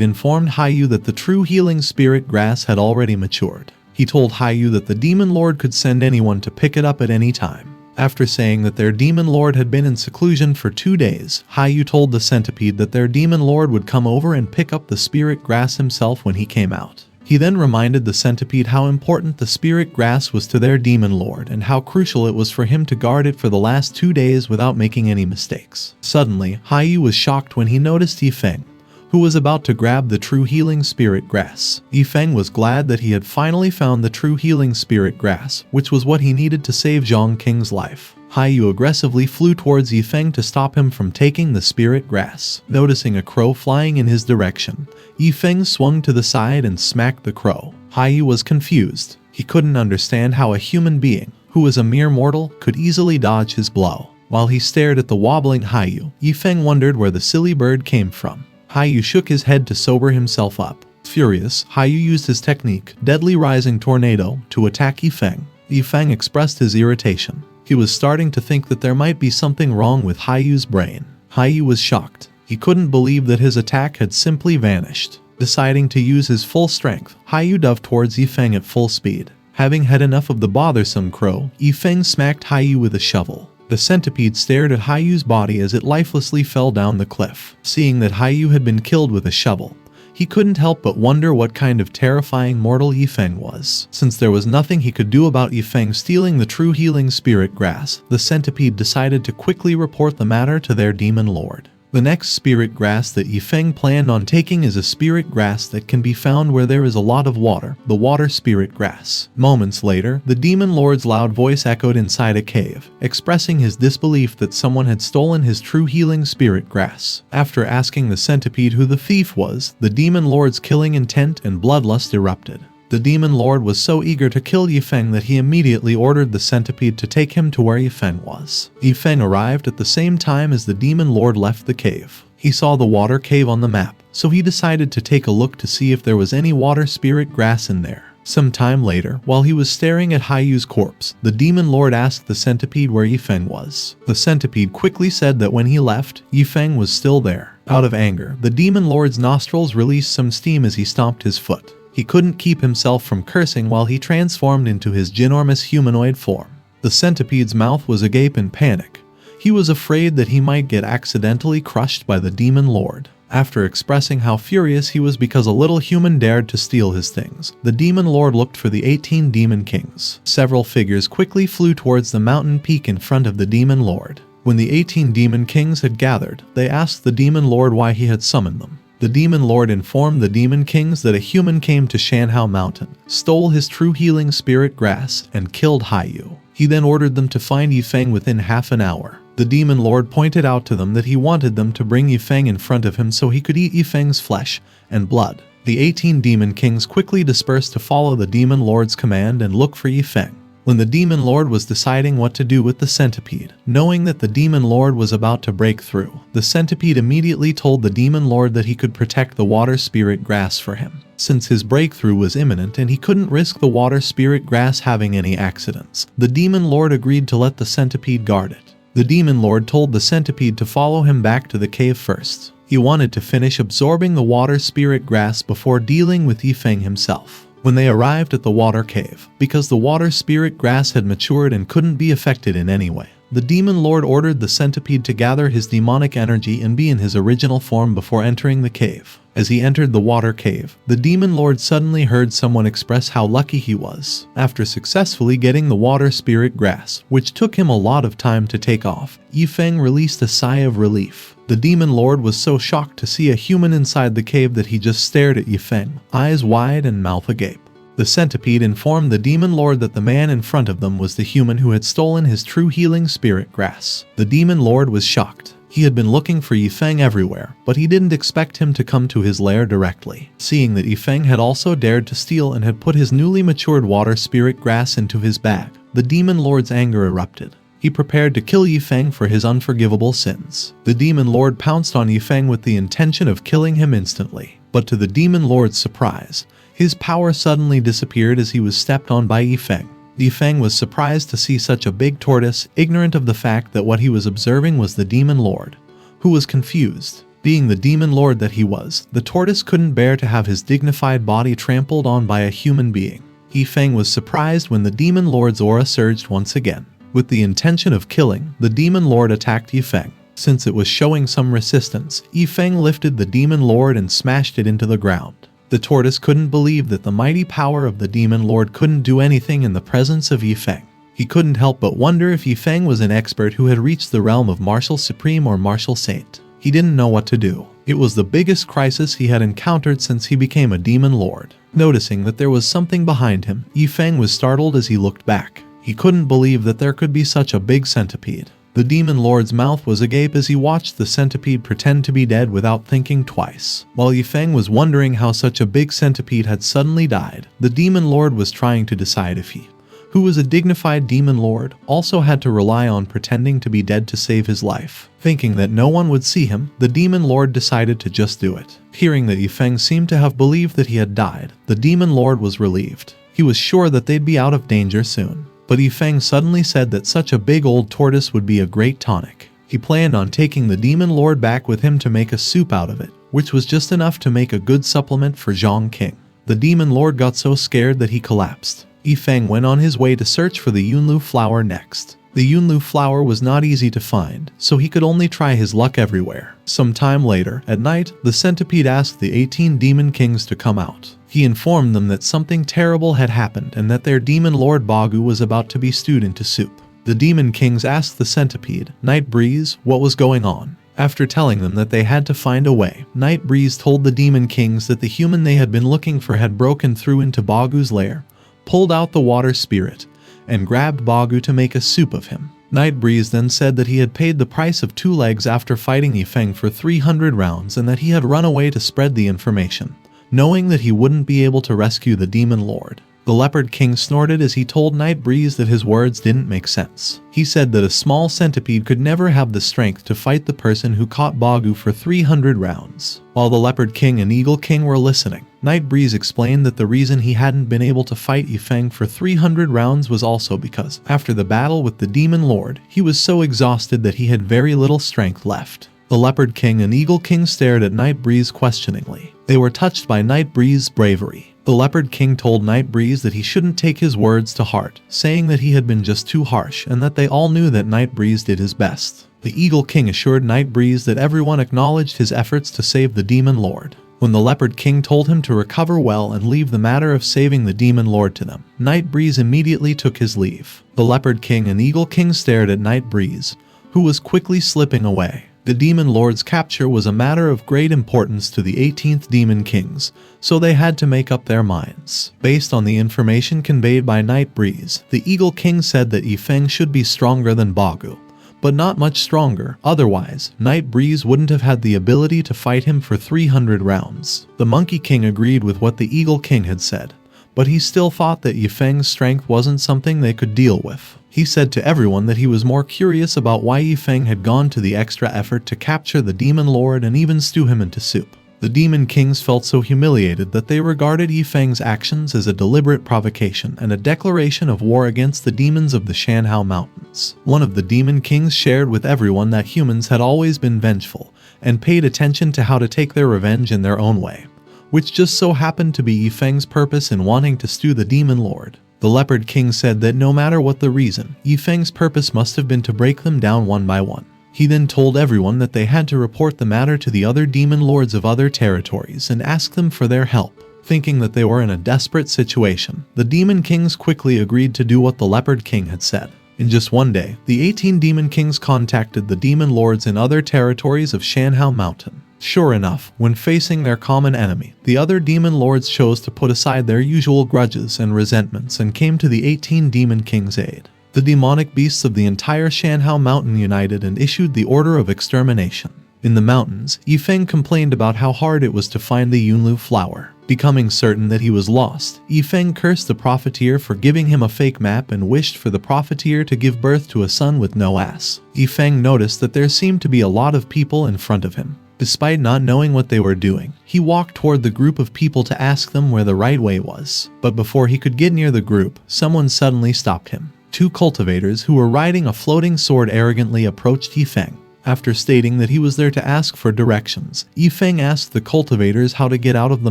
informed Haiyu that the true healing spirit grass had already matured. He told Haiyu that the demon lord could send anyone to pick it up at any time. After saying that their demon lord had been in seclusion for 2 days, Haiyu told the centipede that their demon lord would come over and pick up the spirit grass himself when he came out. He then reminded the centipede how important the spirit grass was to their demon lord and how crucial it was for him to guard it for the last 2 days without making any mistakes. Suddenly, Haiyu was shocked when he noticed Yifeng, who was about to grab the true healing spirit grass. Feng was glad that he had finally found the true healing spirit grass, which was what he needed to save Jongqing's life. Yu aggressively flew towards Feng to stop him from taking the spirit grass. Noticing a crow flying in his direction, Feng swung to the side and smacked the crow. Yu was confused. He couldn't understand how a human being, who was a mere mortal, could easily dodge his blow. While he stared at the wobbling Feng wondered where the silly bird came from. Yu shook his head to sober himself up. Furious, Yu used his technique, Deadly Rising Tornado, to attack Feng. Feng expressed his irritation. He was starting to think that there might be something wrong with Yu's brain. Yu was shocked. He couldn't believe that his attack had simply vanished. Deciding to use his full strength, Yu dove towards Feng at full speed. Having had enough of the bothersome crow, Feng smacked Yu with a shovel. The centipede stared at Yu's body as it lifelessly fell down the cliff. Seeing that Yu had been killed with a shovel, he couldn't help but wonder what kind of terrifying mortal Feng was. Since there was nothing he could do about Feng stealing the true healing spirit grass, the centipede decided to quickly report the matter to their demon lord. The next spirit grass that Feng planned on taking is a spirit grass that can be found where there is a lot of water, the water spirit grass. Moments later, the demon lord's loud voice echoed inside a cave, expressing his disbelief that someone had stolen his true healing spirit grass. After asking the centipede who the thief was, the demon lord's killing intent and bloodlust erupted. The demon lord was so eager to kill Feng that he immediately ordered the centipede to take him to where Feng was. Feng arrived at the same time as the demon lord left the cave. He saw the water cave on the map, so he decided to take a look to see if there was any water spirit grass in there. Some time later, while he was staring at Yu's corpse, the demon lord asked the centipede where Feng was. The centipede quickly said that when he left, Feng was still there. Out of anger, the demon lord's nostrils released some steam as he stomped his foot. He couldn't keep himself from cursing while he transformed into his ginormous humanoid form. The centipede's mouth was agape in panic. He was afraid that he might get accidentally crushed by the demon lord. After expressing how furious he was because a little human dared to steal his things, the demon lord looked for the 18 demon kings. Several figures quickly flew towards the mountain peak in front of the demon lord. When the 18 demon kings had gathered, they asked the demon lord why he had summoned them. The demon lord informed the demon kings that a human came to Shanhao Mountain, stole his true healing spirit grass, and killed Yu. He then ordered them to find Feng within half an hour. The demon lord pointed out to them that he wanted them to bring Feng in front of him so he could eat Feng's flesh and blood. The 18 demon kings quickly dispersed to follow the demon lord's command and look for Feng. When the demon lord was deciding what to do with the centipede, knowing that the demon lord was about to break through, the centipede immediately told the demon lord that he could protect the water spirit grass for him. Since his breakthrough was imminent and he couldn't risk the water spirit grass having any accidents, the demon lord agreed to let the centipede guard it. The demon lord told the centipede to follow him back to the cave first. He wanted to finish absorbing the water spirit grass before dealing with Feng himself. When they arrived at the water cave, because the water spirit grass had matured and couldn't be affected in any way, the demon lord ordered the centipede to gather his demonic energy and be in his original form before entering the cave. As he entered the water cave, the demon lord suddenly heard someone express how lucky he was. After successfully getting the water spirit grass, which took him a lot of time to take off, Feng released a sigh of relief. The demon lord was so shocked to see a human inside the cave that he just stared at Feng, eyes wide and mouth agape. The centipede informed the demon lord that the man in front of them was the human who had stolen his true healing spirit grass. The demon lord was shocked. He had been looking for Feng everywhere, but he didn't expect him to come to his lair directly. Seeing that Feng had also dared to steal and had put his newly matured water spirit grass into his bag, the demon lord's anger erupted. He prepared to kill Feng for his unforgivable sins. The demon lord pounced on Feng with the intention of killing him instantly, but to the demon lord's surprise, his power suddenly disappeared as he was stepped on by Feng. Feng was surprised to see such a big tortoise, ignorant of the fact that what he was observing was the demon lord, who was confused. Being the demon lord that he was, the tortoise couldn't bear to have his dignified body trampled on by a human being. Feng was surprised when the demon lord's aura surged once again. With the intention of killing, the demon lord attacked Feng. Since it was showing some resistance, Feng lifted the demon lord and smashed it into the ground. The tortoise couldn't believe that the mighty power of the demon lord couldn't do anything in the presence of Feng. He couldn't help but wonder if Feng was an expert who had reached the realm of martial supreme or martial saint. He didn't know what to do. It was the biggest crisis he had encountered since he became a demon lord. Noticing that there was something behind him, Feng was startled as he looked back. He couldn't believe that there could be such a big centipede. The demon lord's mouth was agape as he watched the centipede pretend to be dead without thinking twice. While Feng was wondering how such a big centipede had suddenly died, the demon lord was trying to decide if he, who was a dignified demon lord, also had to rely on pretending to be dead to save his life. Thinking that no one would see him, the demon lord decided to just do it. Hearing that Feng seemed to have believed that he had died, the demon lord was relieved. He was sure that they'd be out of danger soon. But Feng suddenly said that such a big old tortoise would be a great tonic. He planned on taking the demon lord back with him to make a soup out of it, which was just enough to make a good supplement for Jongqing. The demon lord got so scared that he collapsed. Feng went on his way to search for the Yunlu flower next. The Yunlu flower was not easy to find, so he could only try his luck everywhere. Some time later, at night, the centipede asked the 18 demon kings to come out. He informed them that something terrible had happened and that their demon lord Bagu was about to be stewed into soup. The demon kings asked the centipede, Night Breeze, what was going on. After telling them that they had to find a way, Night Breeze told the demon kings that the human they had been looking for had broken through into Bagu's lair, pulled out the water spirit, and grabbed Bagu to make a soup of him. Night Breeze then said that he had paid the price of 2 legs after fighting Feng for 300 rounds and that he had run away to spread the information, knowing that he wouldn't be able to rescue the demon lord. The leopard king snorted as he told Night Breeze that his words didn't make sense. He said that a small centipede could never have the strength to fight the person who caught Bagu for 300 rounds. While the leopard king and eagle king were listening, Night Breeze explained that the reason he hadn't been able to fight Feng for 300 rounds was also because, after the battle with the demon lord, he was so exhausted that he had very little strength left. The leopard king and eagle king stared at Night Breeze questioningly. They were touched by Night Breeze's bravery. The leopard king told Night Breeze that he shouldn't take his words to heart, saying that he had been just too harsh and that they all knew that Night Breeze did his best. The eagle king assured Night Breeze that everyone acknowledged his efforts to save the demon lord. When the leopard king told him to recover well and leave the matter of saving the demon lord to them, Night Breeze immediately took his leave. The leopard king and eagle king stared at Night Breeze, who was quickly slipping away. The demon lord's capture was a matter of great importance to the 18th demon kings, so they had to make up their minds. Based on the information conveyed by Night Breeze, the eagle king said that Feng should be stronger than Bagu, but not much stronger, otherwise Night Breeze wouldn't have had the ability to fight him for 300 rounds. The monkey king agreed with what the eagle king had said, but he still thought that Feng's strength wasn't something they could deal with. He said to everyone that he was more curious about why Feng had gone to the extra effort to capture the demon lord and even stew him into soup. The demon kings felt so humiliated that they regarded Feng's actions as a deliberate provocation and a declaration of war against the demons of the Shanhao Mountains. One of the demon kings shared with everyone that humans had always been vengeful and paid attention to how to take their revenge in their own way, which just so happened to be Feng's purpose in wanting to stew the demon lord. The leopard king said that no matter what the reason, Feng's purpose must have been to break them down one by one. He then told everyone that they had to report the matter to the other demon lords of other territories and ask them for their help. Thinking that they were in a desperate situation, the demon kings quickly agreed to do what the leopard king had said. In just one day, the 18 demon kings contacted the demon lords in other territories of Shanhao Mountain. Sure enough, when facing their common enemy, the other demon lords chose to put aside their usual grudges and resentments and came to the 18 demon kings' aid. The demonic beasts of the entire Shanhao Mountain united and issued the order of extermination. In the mountains, Feng complained about how hard it was to find the Yunlu flower. Becoming certain that he was lost, Feng cursed the profiteer for giving him a fake map and wished for the profiteer to give birth to a son with no ass. Feng noticed that there seemed to be a lot of people in front of him. Despite not knowing what they were doing, he walked toward the group of people to ask them where the right way was. But before he could get near the group, someone suddenly stopped him. 2 cultivators who were riding a floating sword arrogantly approached Feng. After stating that he was there to ask for directions, Feng asked the cultivators how to get out of the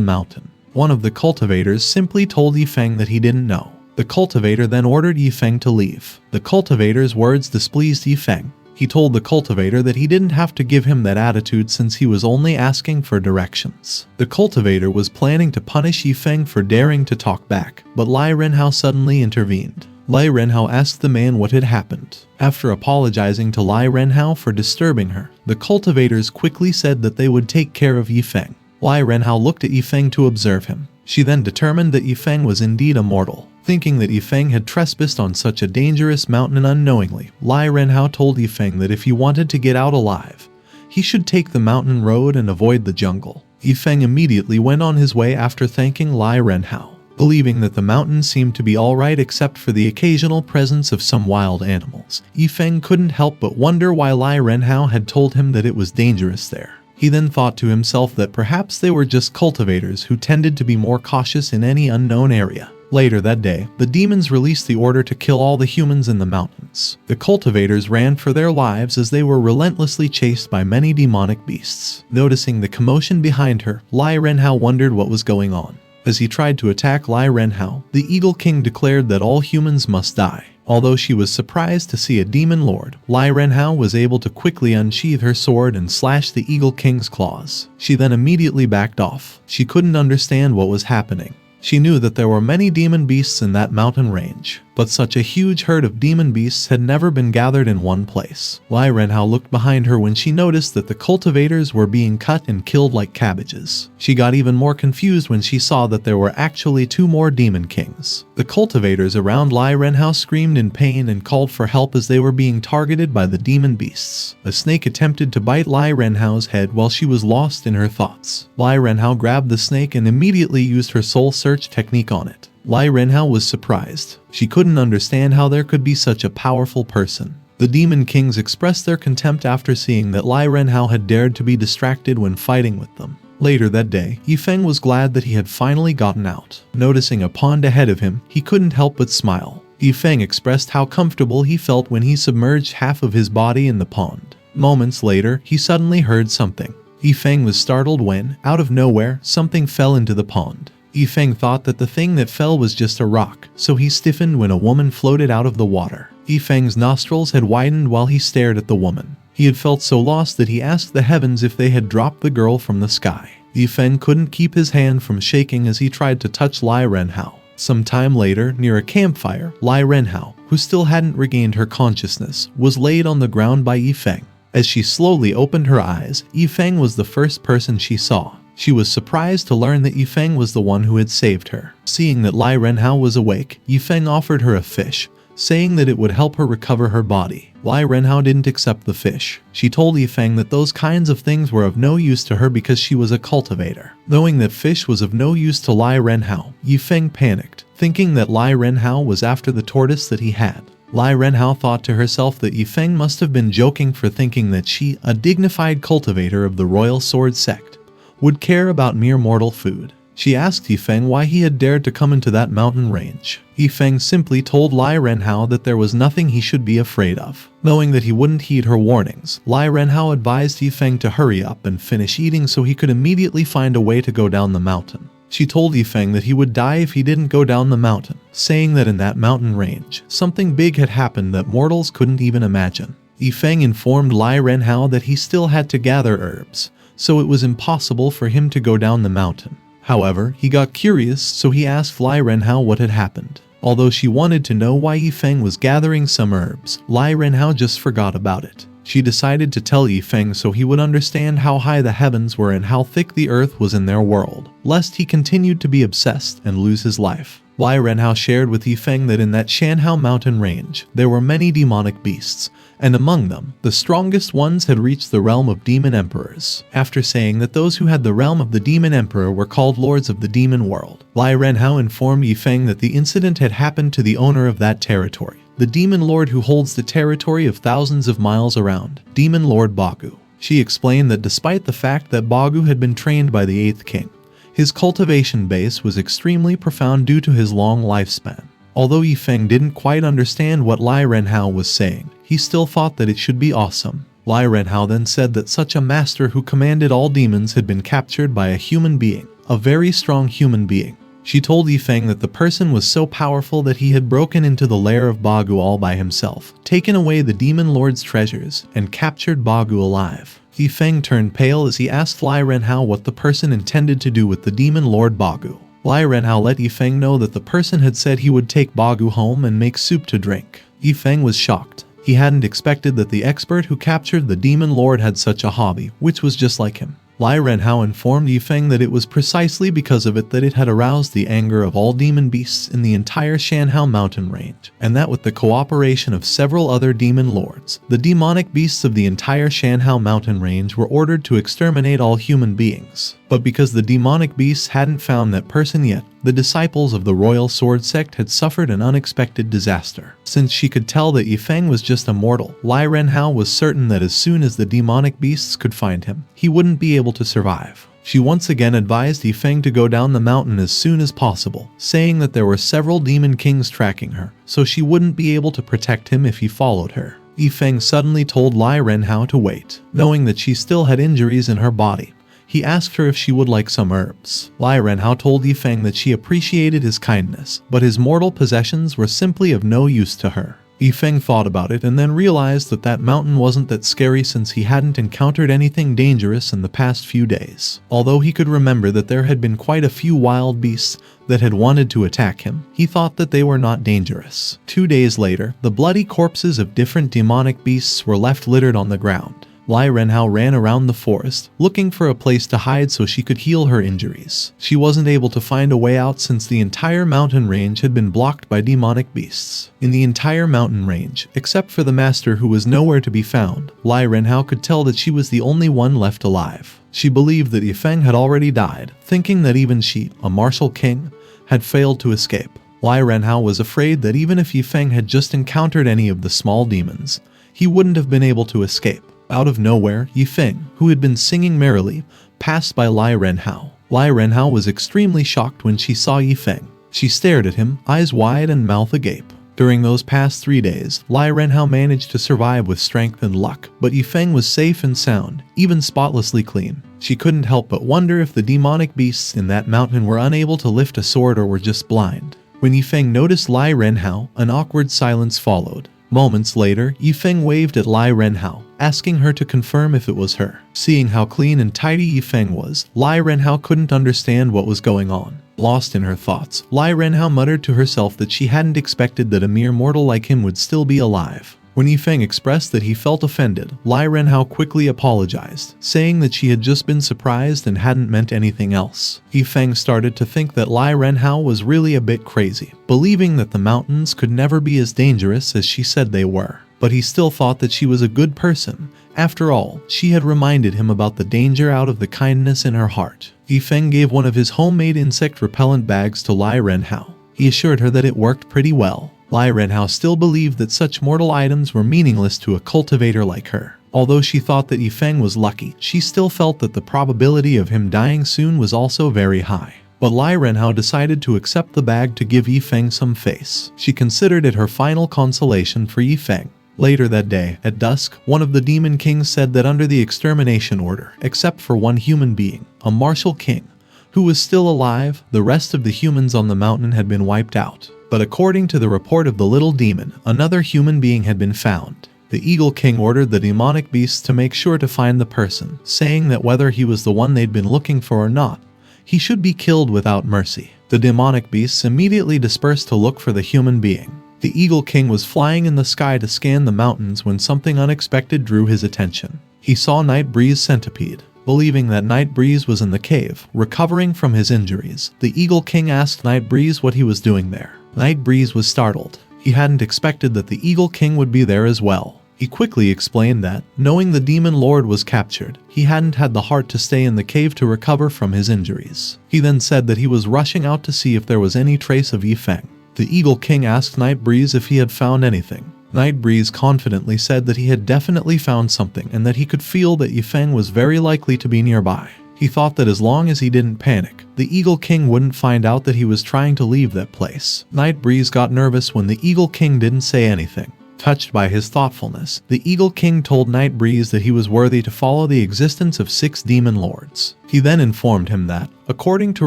mountain. One of the cultivators simply told Feng that he didn't know. The cultivator then ordered Feng to leave. The cultivator's words displeased Feng. He told the cultivator that he didn't have to give him that attitude since he was only asking for directions. The cultivator was planning to punish Feng for daring to talk back, but Lai Renhao suddenly intervened. Lai Renhao asked the man what had happened. After apologizing to Lai Renhao for disturbing her, the cultivators quickly said that they would take care of Yifeng. Lai Renhao looked at Yifeng to observe him. She then determined that Yifeng was indeed a mortal. Thinking that Yifeng had trespassed on such a dangerous mountain unknowingly, Lai Renhao told Yifeng that if he wanted to get out alive, he should take the mountain road and avoid the jungle. Yifeng immediately went on his way after thanking Lai Renhao. Believing that the mountain seemed to be alright except for the occasional presence of some wild animals, Yifeng couldn't help but wonder why Lai Renhao had told him that it was dangerous there. He then thought to himself that perhaps they were just cultivators who tended to be more cautious in any unknown area. Later that day, the demons released the order to kill all the humans in the mountains. The cultivators ran for their lives as they were relentlessly chased by many demonic beasts. Noticing the commotion behind her, Lai Renhao wondered what was going on. As he tried to attack Lai Renhao, the Eagle King declared that all humans must die. Although she was surprised to see a demon lord, Lai Renhao was able to quickly unsheath her sword and slash the Eagle King's claws. She then immediately backed off. She couldn't understand what was happening. She knew that there were many demon beasts in that mountain range, but such a huge herd of demon beasts had never been gathered in one place. Lai Renhao looked behind her when she noticed that the cultivators were being cut and killed like cabbages. She got even more confused when she saw that there were actually 2 more demon kings. The cultivators around Lai Renhao screamed in pain and called for help as they were being targeted by the demon beasts. A snake attempted to bite Lai Renhao's head while she was lost in her thoughts. Lai Renhao grabbed the snake and immediately used her soul search technique on it. Lai Renhao was surprised. She couldn't understand how there could be such a powerful person. The demon kings expressed their contempt after seeing that Lai Renhao had dared to be distracted when fighting with them. Later that day, Yifeng was glad that he had finally gotten out. Noticing a pond ahead of him, he couldn't help but smile. Yifeng expressed how comfortable he felt when he submerged half of his body in the pond. Moments later, he suddenly heard something. Yifeng was startled when, out of nowhere, something fell into the pond. Yifeng thought that the thing that fell was just a rock, so he stiffened when a woman floated out of the water. Yifeng's nostrils had widened while he stared at the woman. He had felt so lost that he asked the heavens if they had dropped the girl from the sky. Yifeng couldn't keep his hand from shaking as he tried to touch Lai Renhao. Some time later, near a campfire, Lai Renhao, who still hadn't regained her consciousness, was laid on the ground by Yifeng. As she slowly opened her eyes, Yifeng was the first person she saw. She was surprised to learn that Yifeng was the one who had saved her. Seeing that Lai Renhao was awake, Yifeng offered her a fish, saying that it would help her recover her body. Lai Renhao didn't accept the fish. She told Yifeng that those kinds of things were of no use to her because she was a cultivator. Knowing that fish was of no use to Lai Renhao, Yifeng panicked, thinking that Lai Renhao was after the tortoise that he had. Lai Renhao thought to herself that Yifeng must have been joking for thinking that she, a dignified cultivator of the royal sword sect, would care about mere mortal food. She asked Yifeng why he had dared to come into that mountain range. Yifeng simply told Lai Renhao that there was nothing he should be afraid of. Knowing that he wouldn't heed her warnings, Lai Renhao advised Yifeng to hurry up and finish eating so he could immediately find a way to go down the mountain. She told Yifeng that he would die if he didn't go down the mountain, saying that in that mountain range, something big had happened that mortals couldn't even imagine. Yifeng informed Lai Renhao that he still had to gather herbs, so it was impossible for him to go down the mountain. However, he got curious, so he asked Lai Renhao what had happened. Although she wanted to know why Yifeng was gathering some herbs, Lai Renhao just forgot about it. She decided to tell Yifeng so he would understand how high the heavens were and how thick the earth was in their world, lest he continued to be obsessed and lose his life. Lai Renhao shared with Yifeng that in that Shanhao mountain range, there were many demonic beasts, and among them, the strongest ones had reached the realm of demon emperors. After saying that those who had the realm of the demon emperor were called lords of the demon world, Lai Renhao informed Yifeng that the incident had happened to the owner of that territory, the demon lord who holds the territory of thousands of miles around, Demon Lord Bagu. She explained that despite the fact that Bagu had been trained by the 8th king, his cultivation base was extremely profound due to his long lifespan. Although Yifeng didn't quite understand what Lai Renhao was saying, he still thought that it should be awesome. Lai Renhao then said that such a master who commanded all demons had been captured by a human being, a very strong human being. She told Yifeng that the person was so powerful that he had broken into the lair of Bagu all by himself, taken away the demon lord's treasures, and captured Bagu alive. Yifeng turned pale as he asked Lai Renhao what the person intended to do with the demon lord Bagu. Lai Renhao let Yifeng know that the person had said he would take Bagu home and make soup to drink. Yifeng was shocked. He hadn't expected that the expert who captured the demon lord had such a hobby, which was just like him. Lai Renhao informed Yifeng that it was precisely because of it that it had aroused the anger of all demon beasts in the entire Shanhao mountain range, and that with the cooperation of several other demon lords, the demonic beasts of the entire Shanhao mountain range were ordered to exterminate all human beings. But because the demonic beasts hadn't found that person yet, the disciples of the royal sword sect had suffered an unexpected disaster. Since she could tell that Yifeng was just a mortal, Lai Renhao was certain that as soon as the demonic beasts could find him, he wouldn't be able to survive. She once again advised Yifeng to go down the mountain as soon as possible, saying that there were several demon kings tracking her, so she wouldn't be able to protect him if he followed her. Yifeng suddenly told Lai Renhao to wait, knowing that she still had injuries in her body. He asked her if she would like some herbs. Lai Renhao told Yifeng that she appreciated his kindness, but his mortal possessions were simply of no use to her. Yifeng thought about it and then realized that that mountain wasn't that scary since he hadn't encountered anything dangerous in the past few days. Although he could remember that there had been quite a few wild beasts that had wanted to attack him, he thought that they were not dangerous. 2 days later, the bloody corpses of different demonic beasts were left littered on the ground. Lai Renhao ran around the forest, looking for a place to hide so she could heal her injuries. She wasn't able to find a way out since the entire mountain range had been blocked by demonic beasts. In the entire mountain range, except for the master who was nowhere to be found, Lai Renhao could tell that she was the only one left alive. She believed that Yifeng had already died, thinking that even she, a martial king, had failed to escape. Lai Renhao was afraid that even if Yifeng had just encountered any of the small demons, he wouldn't have been able to escape. Out of nowhere, Yifeng, who had been singing merrily, passed by Lai Renhao. Lai Renhao was extremely shocked when she saw Yifeng. She stared at him, eyes wide and mouth agape. During those past 3 days, Lai Renhao managed to survive with strength and luck, but Yifeng was safe and sound, even spotlessly clean. She couldn't help but wonder if the demonic beasts in that mountain were unable to lift a sword or were just blind. When Yifeng noticed Lai Renhao, an awkward silence followed. Moments later, Yifeng waved at Lai Renhao, asking her to confirm if it was her. Seeing how clean and tidy Yifeng was, Lai Renhao couldn't understand what was going on. Lost in her thoughts, Lai Renhao muttered to herself that she hadn't expected that a mere mortal like him would still be alive. When Yifeng expressed that he felt offended, Lai Renhao quickly apologized, saying that she had just been surprised and hadn't meant anything else. Yifeng started to think that Lai Renhao was really a bit crazy, believing that the mountains could never be as dangerous as she said they were. But he still thought that she was a good person. After all, she had reminded him about the danger out of the kindness in her heart. Yifeng gave one of his homemade insect repellent bags to Lai Renhao. He assured her that it worked pretty well. Lai Renhao still believed that such mortal items were meaningless to a cultivator like her. Although she thought that Yifeng was lucky, she still felt that the probability of him dying soon was also very high. But Lai Renhao decided to accept the bag to give Yifeng some face. She considered it her final consolation for Yifeng. Later that day, at dusk, one of the demon kings said that under the extermination order, except for one human being, a martial king, who was still alive, the rest of the humans on the mountain had been wiped out. But according to the report of the little demon, another human being had been found. The Eagle King ordered the demonic beasts to make sure to find the person, saying that whether he was the one they'd been looking for or not, he should be killed without mercy. The demonic beasts immediately dispersed to look for the human being. The Eagle King was flying in the sky to scan the mountains when something unexpected drew his attention. He saw Night Breeze Centipede. Believing that Night Breeze was in the cave, recovering from his injuries, the Eagle King asked Night Breeze what he was doing there. Night Breeze was startled. He hadn't expected that the Eagle King would be there as well. He quickly explained that, knowing the Demon Lord was captured, he hadn't had the heart to stay in the cave to recover from his injuries. He then said that he was rushing out to see if there was any trace of Yifeng. The Eagle King asked Night Breeze if he had found anything. Night Breeze confidently said that he had definitely found something and that he could feel that Yifeng was very likely to be nearby. He thought that as long as he didn't panic, the Eagle King wouldn't find out that he was trying to leave that place. Night Breeze got nervous when the Eagle King didn't say anything. Touched by his thoughtfulness, the Eagle King told Night Breeze that he was worthy to follow the existence of 6 demon lords. He then informed him that, according to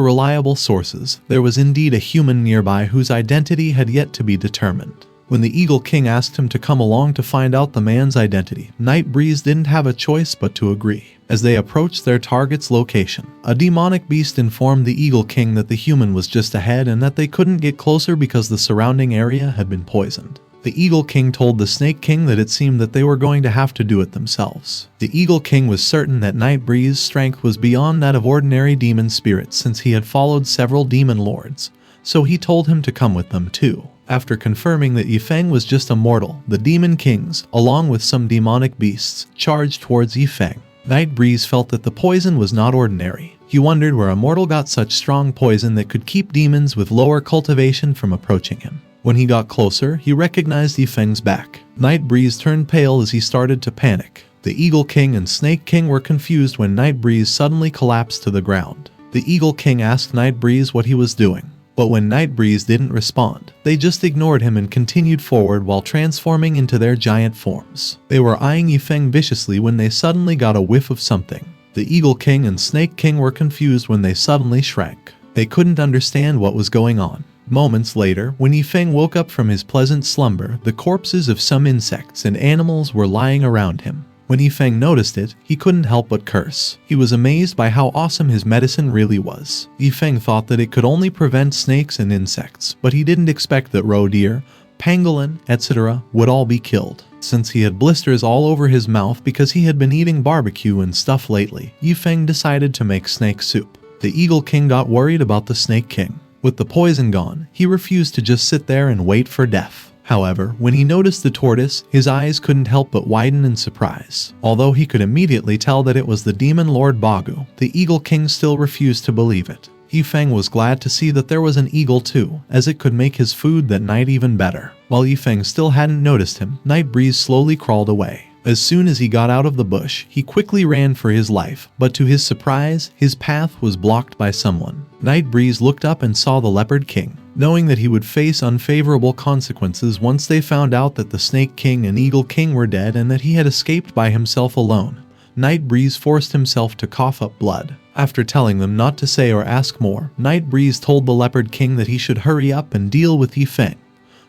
reliable sources, there was indeed a human nearby whose identity had yet to be determined. When the Eagle King asked him to come along to find out the man's identity, Night Breeze didn't have a choice but to agree. As they approached their target's location, a demonic beast informed the Eagle King that the human was just ahead and that they couldn't get closer because the surrounding area had been poisoned. The Eagle King told the Snake King that it seemed that they were going to have to do it themselves. The Eagle King was certain that Night Breeze's strength was beyond that of ordinary demon spirits since he had followed several demon lords, so he told him to come with them too. After confirming that Feng was just a mortal, the Demon Kings, along with some demonic beasts, charged towards Feng. Night Breeze felt that the poison was not ordinary. He wondered where a mortal got such strong poison that could keep demons with lower cultivation from approaching him. When he got closer, he recognized Feng's back. Night Breeze turned pale as he started to panic. The Eagle King and Snake King were confused when Night Breeze suddenly collapsed to the ground. The Eagle King asked Night Breeze what he was doing, but when Night Breeze didn't respond, they just ignored him and continued forward while transforming into their giant forms. They were eyeing Feng viciously when they suddenly got a whiff of something. The Eagle King and Snake King were confused when they suddenly shrank. They couldn't understand what was going on. Moments later, when Feng woke up from his pleasant slumber, the corpses of some insects and animals were lying around him. When Feng noticed it, he couldn't help but curse. He was amazed by how awesome his medicine really was. Feng thought that it could only prevent snakes and insects, but he didn't expect that roe deer, pangolin, etc. would all be killed. Since he had blisters all over his mouth because he had been eating barbecue and stuff lately, Feng decided to make snake soup. The Eagle King got worried about the Snake King. With the poison gone, he refused to just sit there and wait for death. However, when he noticed the tortoise, his eyes couldn't help but widen in surprise. Although he could immediately tell that it was the demon lord Bagu, the Eagle King still refused to believe it. Feng was glad to see that there was an eagle too, as it could make his food that night even better. While Feng still hadn't noticed him, Night Breeze slowly crawled away. As soon as he got out of the bush, he quickly ran for his life, but to his surprise, his path was blocked by someone. Night Breeze looked up and saw the Leopard King. Knowing that he would face unfavorable consequences once they found out that the Snake King and Eagle King were dead and that he had escaped by himself alone, Night Breeze forced himself to cough up blood. After telling them not to say or ask more, Night Breeze told the Leopard King that he should hurry up and deal with Feng,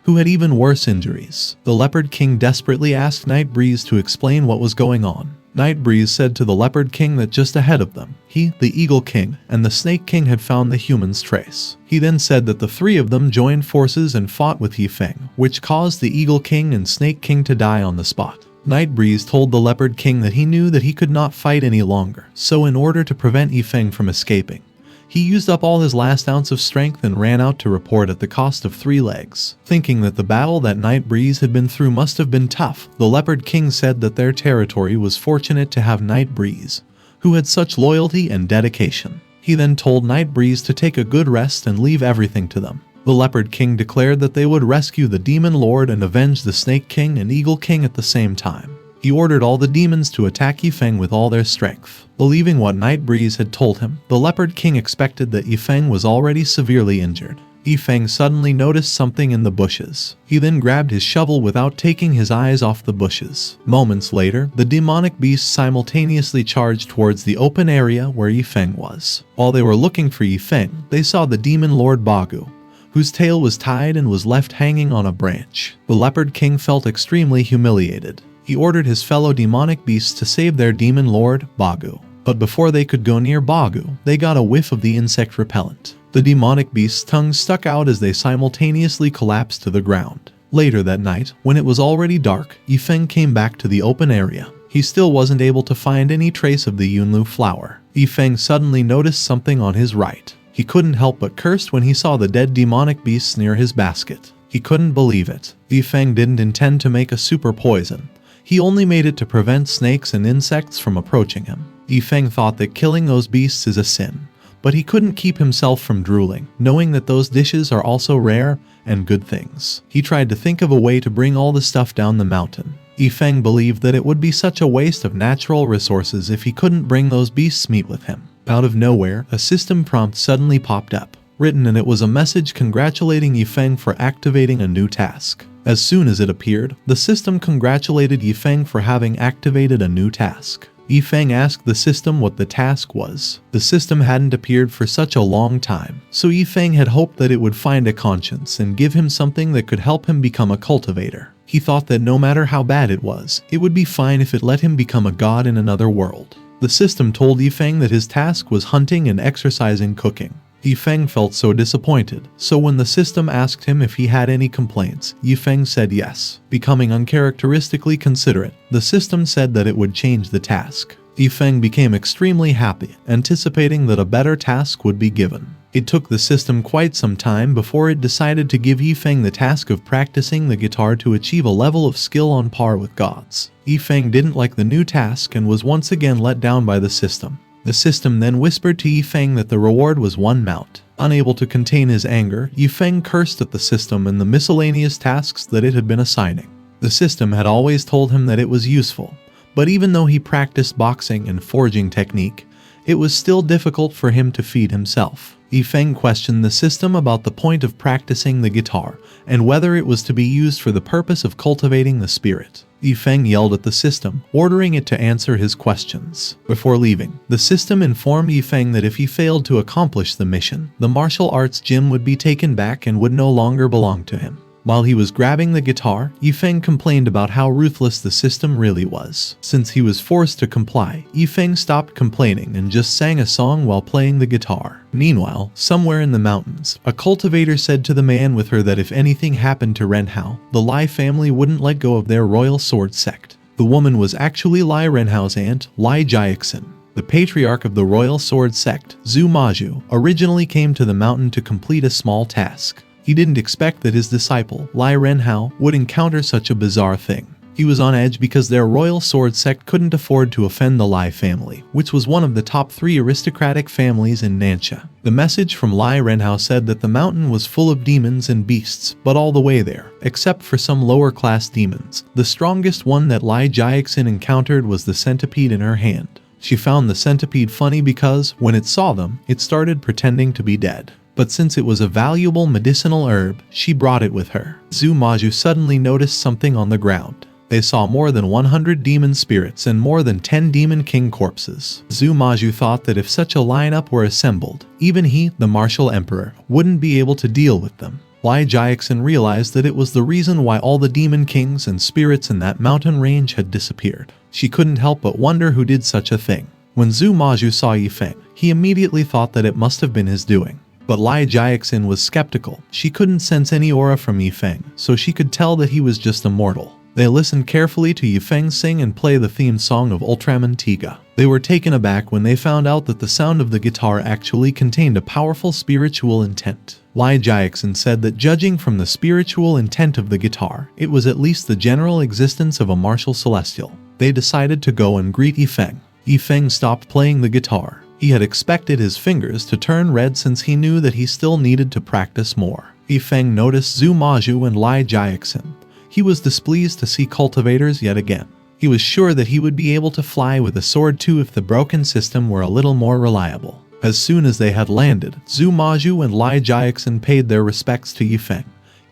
who had even worse injuries. The Leopard King desperately asked Night Breeze to explain what was going on. Night Breeze said to the Leopard King that just ahead of them, he, the Eagle King, and the Snake King had found the human's trace. He then said that the three of them joined forces and fought with Feng, which caused the Eagle King and Snake King to die on the spot. Night Breeze told the Leopard King that he knew that he could not fight any longer, so in order to prevent Feng from escaping, he used up all his last ounce of strength and ran out to report at the cost of 3 legs. Thinking that the battle that Night Breeze had been through must have been tough, the Leopard King said that their territory was fortunate to have Night Breeze, who had such loyalty and dedication. He then told Night Breeze to take a good rest and leave everything to them. The Leopard King declared that they would rescue the Demon Lord and avenge the Snake King and Eagle King at the same time. He ordered all the demons to attack Feng with all their strength. Believing what Night Breeze had told him, the Leopard King expected that Feng was already severely injured. Feng suddenly noticed something in the bushes. He then grabbed his shovel without taking his eyes off the bushes. Moments later, the demonic beasts simultaneously charged towards the open area where Feng was. While they were looking for Feng, they saw the Demon Lord Bagu, whose tail was tied and was left hanging on a branch. The Leopard King felt extremely humiliated. He ordered his fellow demonic beasts to save their demon lord, Bagu. But before they could go near Bagu, they got a whiff of the insect repellent. The demonic beast's tongues stuck out as they simultaneously collapsed to the ground. Later that night, when it was already dark, Feng came back to the open area. He still wasn't able to find any trace of the Yunlu flower. Feng suddenly noticed something on his right. He couldn't help but curse when he saw the dead demonic beasts near his basket. He couldn't believe it. Feng didn't intend to make a super poison. He only made it to prevent snakes and insects from approaching him. Feng thought that killing those beasts is a sin, but he couldn't keep himself from drooling, knowing that those dishes are also rare and good things. He tried to think of a way to bring all the stuff down the mountain. Feng believed that it would be such a waste of natural resources if he couldn't bring those beasts' meat with him. Out of nowhere, a system prompt suddenly popped up, written, and it was a message congratulating Feng for activating a new task. As soon as it appeared, the system congratulated Feng for having activated a new task. Feng asked the system what the task was. The system hadn't appeared for such a long time, so Feng had hoped that it would find a conscience and give him something that could help him become a cultivator. He thought that no matter how bad it would be fine if it let him become a god in another world. The system told Feng that his task was hunting and exercising cooking. Feng felt so disappointed, so when the system asked him if he had any complaints, Feng said yes. Becoming uncharacteristically considerate, the system said that it would change the task. Feng became extremely happy, anticipating that a better task would be given. It took the system quite some time before it decided to give Feng the task of practicing the guitar to achieve a level of skill on par with gods. Feng didn't like the new task and was once again let down by the system. The system then whispered to Feng that the reward was 1 mount. Unable to contain his anger, Feng cursed at the system and the miscellaneous tasks that it had been assigning. The system had always told him that it was useful, but even though he practiced boxing and forging technique, it was still difficult for him to feed himself. Feng questioned the system about the point of practicing the guitar and whether it was to be used for the purpose of cultivating the spirit. Feng yelled at the system, ordering it to answer his questions. Before leaving, the system informed Feng that if he failed to accomplish the mission, the martial arts gym would be taken back and would no longer belong to him. While he was grabbing the guitar, Feng complained about how ruthless the system really was. Since he was forced to comply, Feng stopped complaining and just sang a song while playing the guitar. Meanwhile, somewhere in the mountains, a cultivator said to the man with her that if anything happened to Renhao, the Lai family wouldn't let go of their royal sword sect. The woman was actually Lai Renhao's aunt, Lai Jiaxin. The patriarch of the royal sword sect, Zhu Maju, originally came to the mountain to complete a small task. He didn't expect that his disciple, Lai Renhao, would encounter such a bizarre thing. He was on edge because their royal sword sect couldn't afford to offend the Lai family, which was one of the top 3 aristocratic families in Nansha. The message from Lai Renhao said that the mountain was full of demons and beasts, but all the way there, except for some lower-class demons. The strongest one that Lai Jiaxin encountered was the centipede in her hand. She found the centipede funny because, when it saw them, it started pretending to be dead. But since it was a valuable medicinal herb, she brought it with her. Zhu Maju suddenly noticed something on the ground. They saw more than 100 demon spirits and more than 10 demon king corpses. Zhu Maju thought that if such a lineup were assembled, even he, the martial emperor, wouldn't be able to deal with them. Lai Jiaxin realized that it was the reason why all the demon kings and spirits in that mountain range had disappeared. She couldn't help but wonder who did such a thing. When Zhu Maju saw Feng, he immediately thought that it must have been his doing. But Lai Jiaxin was skeptical. She couldn't sense any aura from Feng, so she could tell that he was just a mortal. They listened carefully to Feng sing and play the theme song of Ultraman Tiga. They were taken aback when they found out that the sound of the guitar actually contained a powerful spiritual intent. Lai Jiaxin said that judging from the spiritual intent of the guitar, it was at least the general existence of a martial celestial. They decided to go and greet Feng. Feng stopped playing the guitar. He had expected his fingers to turn red since he knew that he still needed to practice more. Feng noticed Zhu Maju and Lai Jiaxin. He was displeased to see cultivators yet again. He was sure that he would be able to fly with a sword too if the broken system were a little more reliable. As soon as they had landed, Zhu Maju and Lai Jiaxin paid their respects to Feng,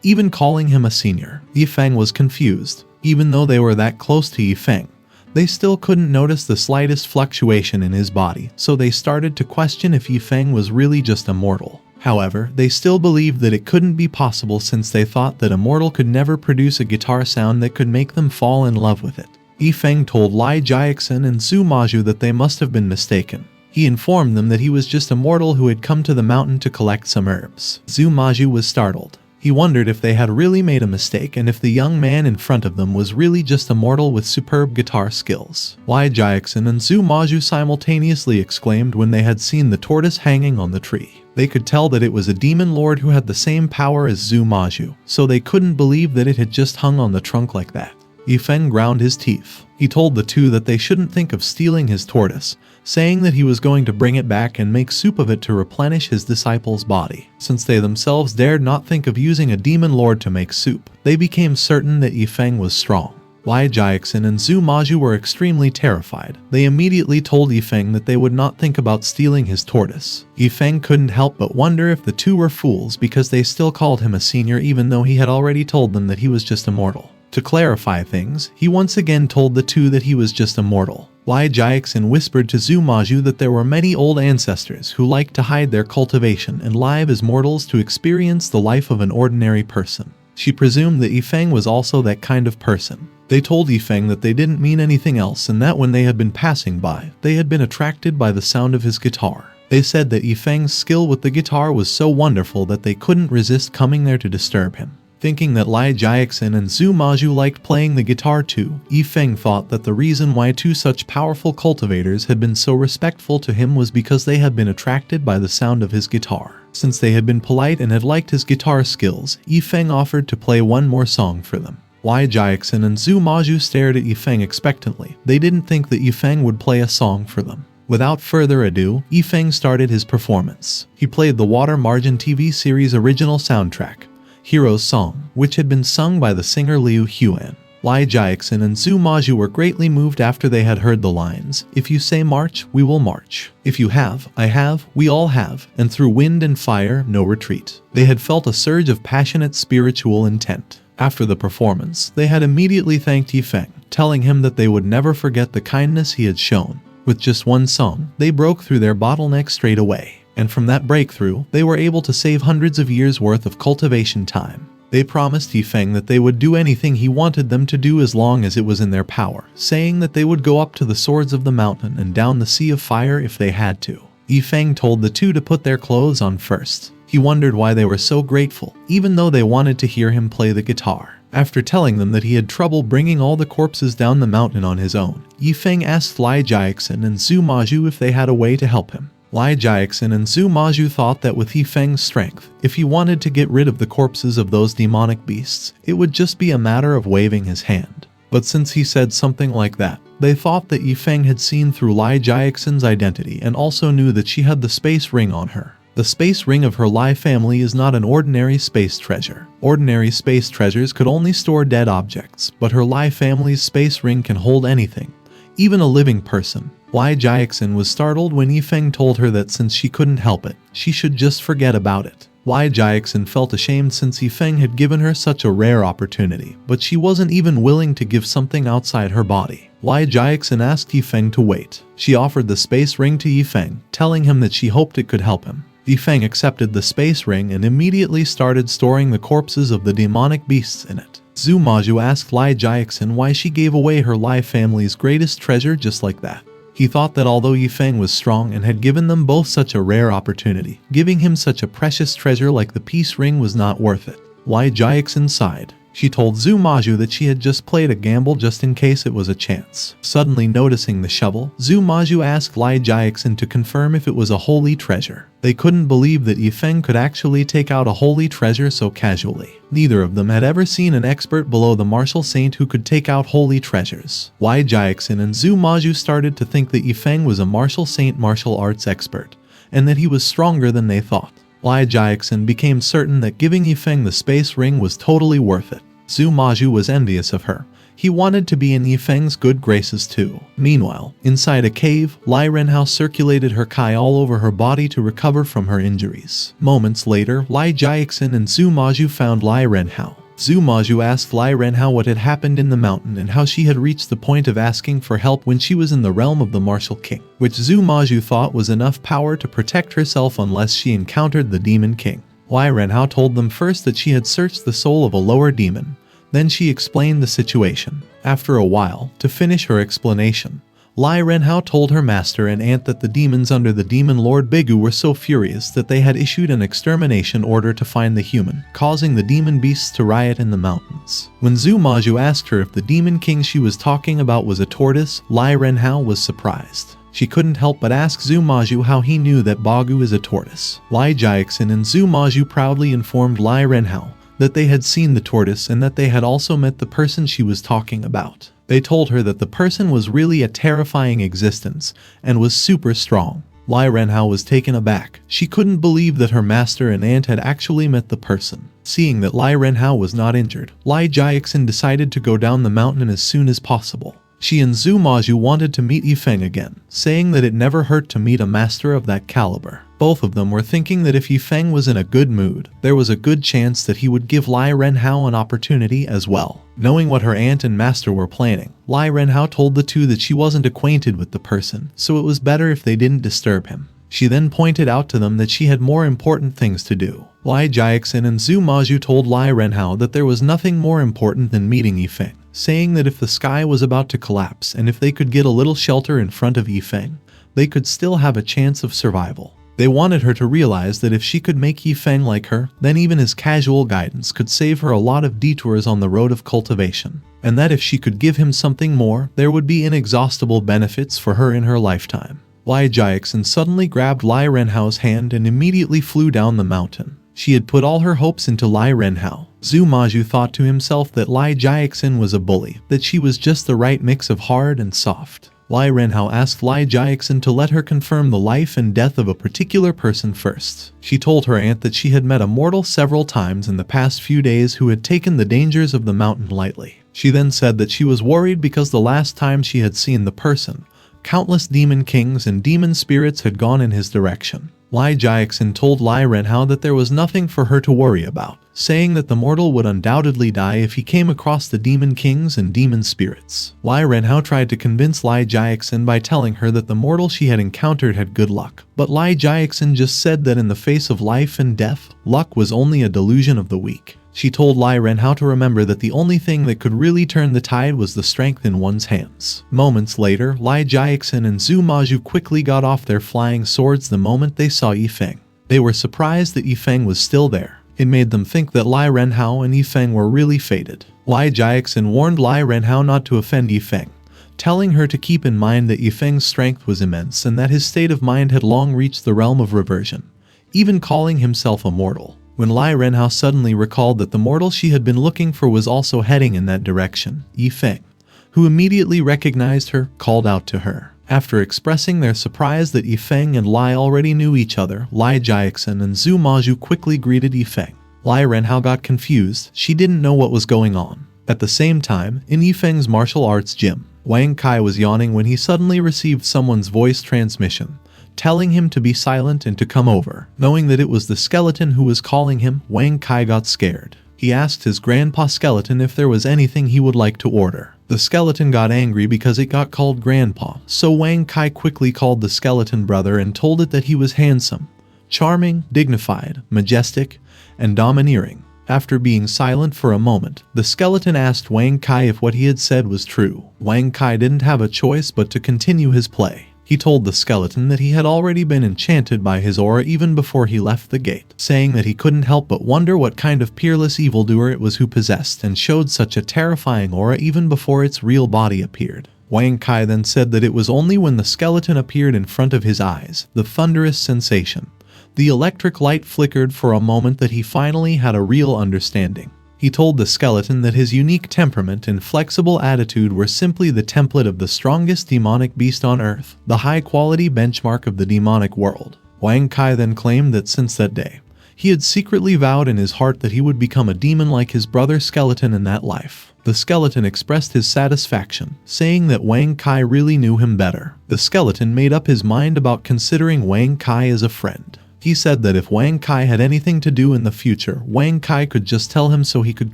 even calling him a senior. Feng was confused. Even though they were that close to Feng, they still couldn't notice the slightest fluctuation in his body, so they started to question if Feng was really just a mortal. However, they still believed that it couldn't be possible since they thought that a mortal could never produce a guitar sound that could make them fall in love with it. Feng told Lai Jiaxin and Zhu Maju that they must have been mistaken. He informed them that he was just a mortal who had come to the mountain to collect some herbs. Zhu Maju was startled. He wondered if they had really made a mistake and if the young man in front of them was really just a mortal with superb guitar skills. Lai Jiaxin and Zhu Maju simultaneously exclaimed when they had seen the tortoise hanging on the tree. They could tell that it was a demon lord who had the same power as Zhu Maju, so they couldn't believe that it had just hung on the trunk like that. Feng ground his teeth. He told the two that they shouldn't think of stealing his tortoise, saying that he was going to bring it back and make soup of it to replenish his disciple's body. Since they themselves dared not think of using a demon lord to make soup, they became certain that Feng was strong. Lai Jiaxin and Zhu Maju were extremely terrified. They immediately told Feng that they would not think about stealing his tortoise. Feng couldn't help but wonder if the two were fools because they still called him a senior even though he had already told them that he was just a mortal. To clarify things, he once again told the two that he was just a mortal. Lai Jiaxin whispered to Zhu Maju that there were many old ancestors who liked to hide their cultivation and live as mortals to experience the life of an ordinary person. She presumed that Yifeng was also that kind of person. They told Yifeng that they didn't mean anything else and that when they had been passing by, they had been attracted by the sound of his guitar. They said that Yifeng's skill with the guitar was so wonderful that they couldn't resist coming there to disturb him. Thinking that Lai Jiaxin and Zhu Maju liked playing the guitar too, Yifeng thought that the reason why two such powerful cultivators had been so respectful to him was because they had been attracted by the sound of his guitar. Since they had been polite and had liked his guitar skills, Yifeng offered to play one more song for them. Lai Jiaxin and Zhu Maju stared at Yifeng expectantly. They didn't think that Yifeng would play a song for them. Without further ado, Yifeng started his performance. He played the Water Margin TV series original soundtrack, Hero's Song, which had been sung by the singer Liu Huan. Lai Jiaxin and Zhu Maju were greatly moved after they had heard the lines, "If you say march, we will march. If you have, I have, we all have, and through wind and fire, no retreat." They had felt a surge of passionate spiritual intent. After the performance, they had immediately thanked Yifeng, telling him that they would never forget the kindness he had shown. With just one song, they broke through their bottleneck straight away. And from that breakthrough, they were able to save hundreds of years' worth of cultivation time. They promised Yifeng that they would do anything he wanted them to do as long as it was in their power, saying that they would go up to the swords of the mountain and down the sea of fire if they had to. Yifeng told the two to put their clothes on first. He wondered why they were so grateful, even though they wanted to hear him play the guitar. After telling them that he had trouble bringing all the corpses down the mountain on his own, Yifeng asked Lai Jiaxin and Zhu Maju if they had a way to help him. Lai Jiaxin and Zhu Maju thought that with Yifeng's strength, if he wanted to get rid of the corpses of those demonic beasts, it would just be a matter of waving his hand. But since he said something like that, they thought that Yifeng had seen through Lai Jiaxin's identity and also knew that she had the space ring on her. The space ring of her Lai family is not an ordinary space treasure. Ordinary space treasures could only store dead objects, but her Lai family's space ring can hold anything, even a living person. Lai Jiaxin was startled when Yifeng told her that since she couldn't help it, she should just forget about it. Lai Jiaxin felt ashamed since Yifeng had given her such a rare opportunity, but she wasn't even willing to give something outside her body. Lai Jiaxin asked Yifeng to wait. She offered the space ring to Yifeng, telling him that she hoped it could help him. Yifeng accepted the space ring and immediately started storing the corpses of the demonic beasts in it. Zhu Maju asked Lai Jiaxin why she gave away her Lai family's greatest treasure just like that. He thought that although Yifeng was strong and had given them both such a rare opportunity, giving him such a precious treasure like the peace ring was not worth it. Lai Jiaxin sighed. She told Zhu Maju that she had just played a gamble just in case it was a chance. Suddenly noticing the shovel, Zhu Maju asked Lai Jiaxin to confirm if it was a holy treasure. They couldn't believe that Yifeng could actually take out a holy treasure so casually. Neither of them had ever seen an expert below the martial saint who could take out holy treasures. Lai Jiaxin and Zhu Maju started to think that Yifeng was a martial saint martial arts expert, and that he was stronger than they thought. Lai Jiaxin became certain that giving Yifeng the space ring was totally worth it. Zhu Maju was envious of her. He wanted to be in Yifeng's good graces too. Meanwhile, inside a cave, Lai Renhao circulated her Kai all over her body to recover from her injuries. Moments later, Lai Jiaxin and Zhu Maju found Lai Renhao. Zhu Maju asked Lai Renhao what had happened in the mountain and how she had reached the point of asking for help when she was in the realm of the martial king, which Zhu Maju thought was enough power to protect herself unless she encountered the demon king. Lai Renhao told them first that she had searched the soul of a lower demon. Then she explained the situation. After a while, to finish her explanation, Lai Renhao told her master and aunt that the demons under the demon lord Bigu were so furious that they had issued an extermination order to find the human, causing the demon beasts to riot in the mountains. When Zhu Maju asked her if the demon king she was talking about was a tortoise, Lai Renhao was surprised. She couldn't help but ask Zhu Maju how he knew that Bagu is a tortoise. Lai Jiaxin and Zhu Maju proudly informed Lai Renhao that they had seen the tortoise and that they had also met the person she was talking about. They told her that the person was really a terrifying existence and was super strong. Lai Renhao was taken aback. She couldn't believe that her master and aunt had actually met the person. Seeing that Lai Renhao was not injured, Lai Jiaxin decided to go down the mountain as soon as possible. She and Zhu Maju wanted to meet Yifeng again, saying that it never hurt to meet a master of that caliber. Both of them were thinking that if Yifeng was in a good mood, there was a good chance that he would give Lai Renhao an opportunity as well. Knowing what her aunt and master were planning, Lai Renhao told the two that she wasn't acquainted with the person, so it was better if they didn't disturb him. She then pointed out to them that she had more important things to do. Lai Jiaxin and Zhu Maju told Lai Renhao that there was nothing more important than meeting Yifeng, saying that if the sky was about to collapse and if they could get a little shelter in front of Yifeng, they could still have a chance of survival. They wanted her to realize that if she could make Yifeng like her, then even his casual guidance could save her a lot of detours on the road of cultivation, and that if she could give him something more, there would be inexhaustible benefits for her in her lifetime. Lai Jiaxin suddenly grabbed Lai Renhao's hand and immediately flew down the mountain. She had put all her hopes into Lai Renhao. Zhu Maju thought to himself that Lai Jiaxin was a bully, that she was just the right mix of hard and soft. Lai Renhao asked Lai Jiaxin to let her confirm the life and death of a particular person first. She told her aunt that she had met a mortal several times in the past few days who had taken the dangers of the mountain lightly. She then said that she was worried because the last time she had seen the person, countless demon kings and demon spirits had gone in his direction. Lai Jiaxin told Lai Renhao that there was nothing for her to worry about, saying that the mortal would undoubtedly die if he came across the demon kings and demon spirits. Lai Renhao tried to convince Lai Jiaxin by telling her that the mortal she had encountered had good luck, but Lai Jiaxin just said that in the face of life and death, luck was only a delusion of the weak. She told Lai Renhao to remember that the only thing that could really turn the tide was the strength in one's hands. Moments later, Lai Jiaxin and Zhu Maju quickly got off their flying swords the moment they saw Yifeng. They were surprised that Yifeng was still there. It made them think that Lai Renhao and Yifeng were really fated. Lai Jiaxin warned Lai Renhao not to offend Yifeng, telling her to keep in mind that Yifeng's strength was immense and that his state of mind had long reached the realm of reversion, even calling himself a mortal. When Lai Renhao suddenly recalled that the mortal she had been looking for was also heading in that direction, Yifeng, who immediately recognized her, called out to her. After expressing their surprise that Yifeng and Lai already knew each other, Lai Jiaxin and Zhu Maju quickly greeted Yifeng. Lai Renhao got confused. She didn't know what was going on. At the same time, in Yifeng's martial arts gym, Wang Kai was yawning when he suddenly received someone's voice transmission, telling him to be silent and to come over. Knowing that it was the skeleton who was calling him, Wang Kai got scared. He asked his grandpa skeleton if there was anything he would like to order. The skeleton got angry because it got called grandpa, so Wang Kai quickly called the skeleton brother and told it that he was handsome, charming, dignified, majestic, and domineering. After being silent for a moment, the skeleton asked Wang Kai if what he had said was true. Wang Kai didn't have a choice but to continue his play. He told the skeleton that he had already been enchanted by his aura even before he left the gate, saying that he couldn't help but wonder what kind of peerless evildoer it was who possessed and showed such a terrifying aura even before its real body appeared. Wang Kai then said that it was only when the skeleton appeared in front of his eyes, the thunderous sensation, the electric light flickered for a moment, that he finally had a real understanding. He told the skeleton that his unique temperament and flexible attitude were simply the template of the strongest demonic beast on Earth, the high-quality benchmark of the demonic world. Wang Kai then claimed that since that day, he had secretly vowed in his heart that he would become a demon like his brother skeleton in that life. The skeleton expressed his satisfaction, saying that Wang Kai really knew him better. The skeleton made up his mind about considering Wang Kai as a friend. He said that if Wang Kai had anything to do in the future, Wang Kai could just tell him so he could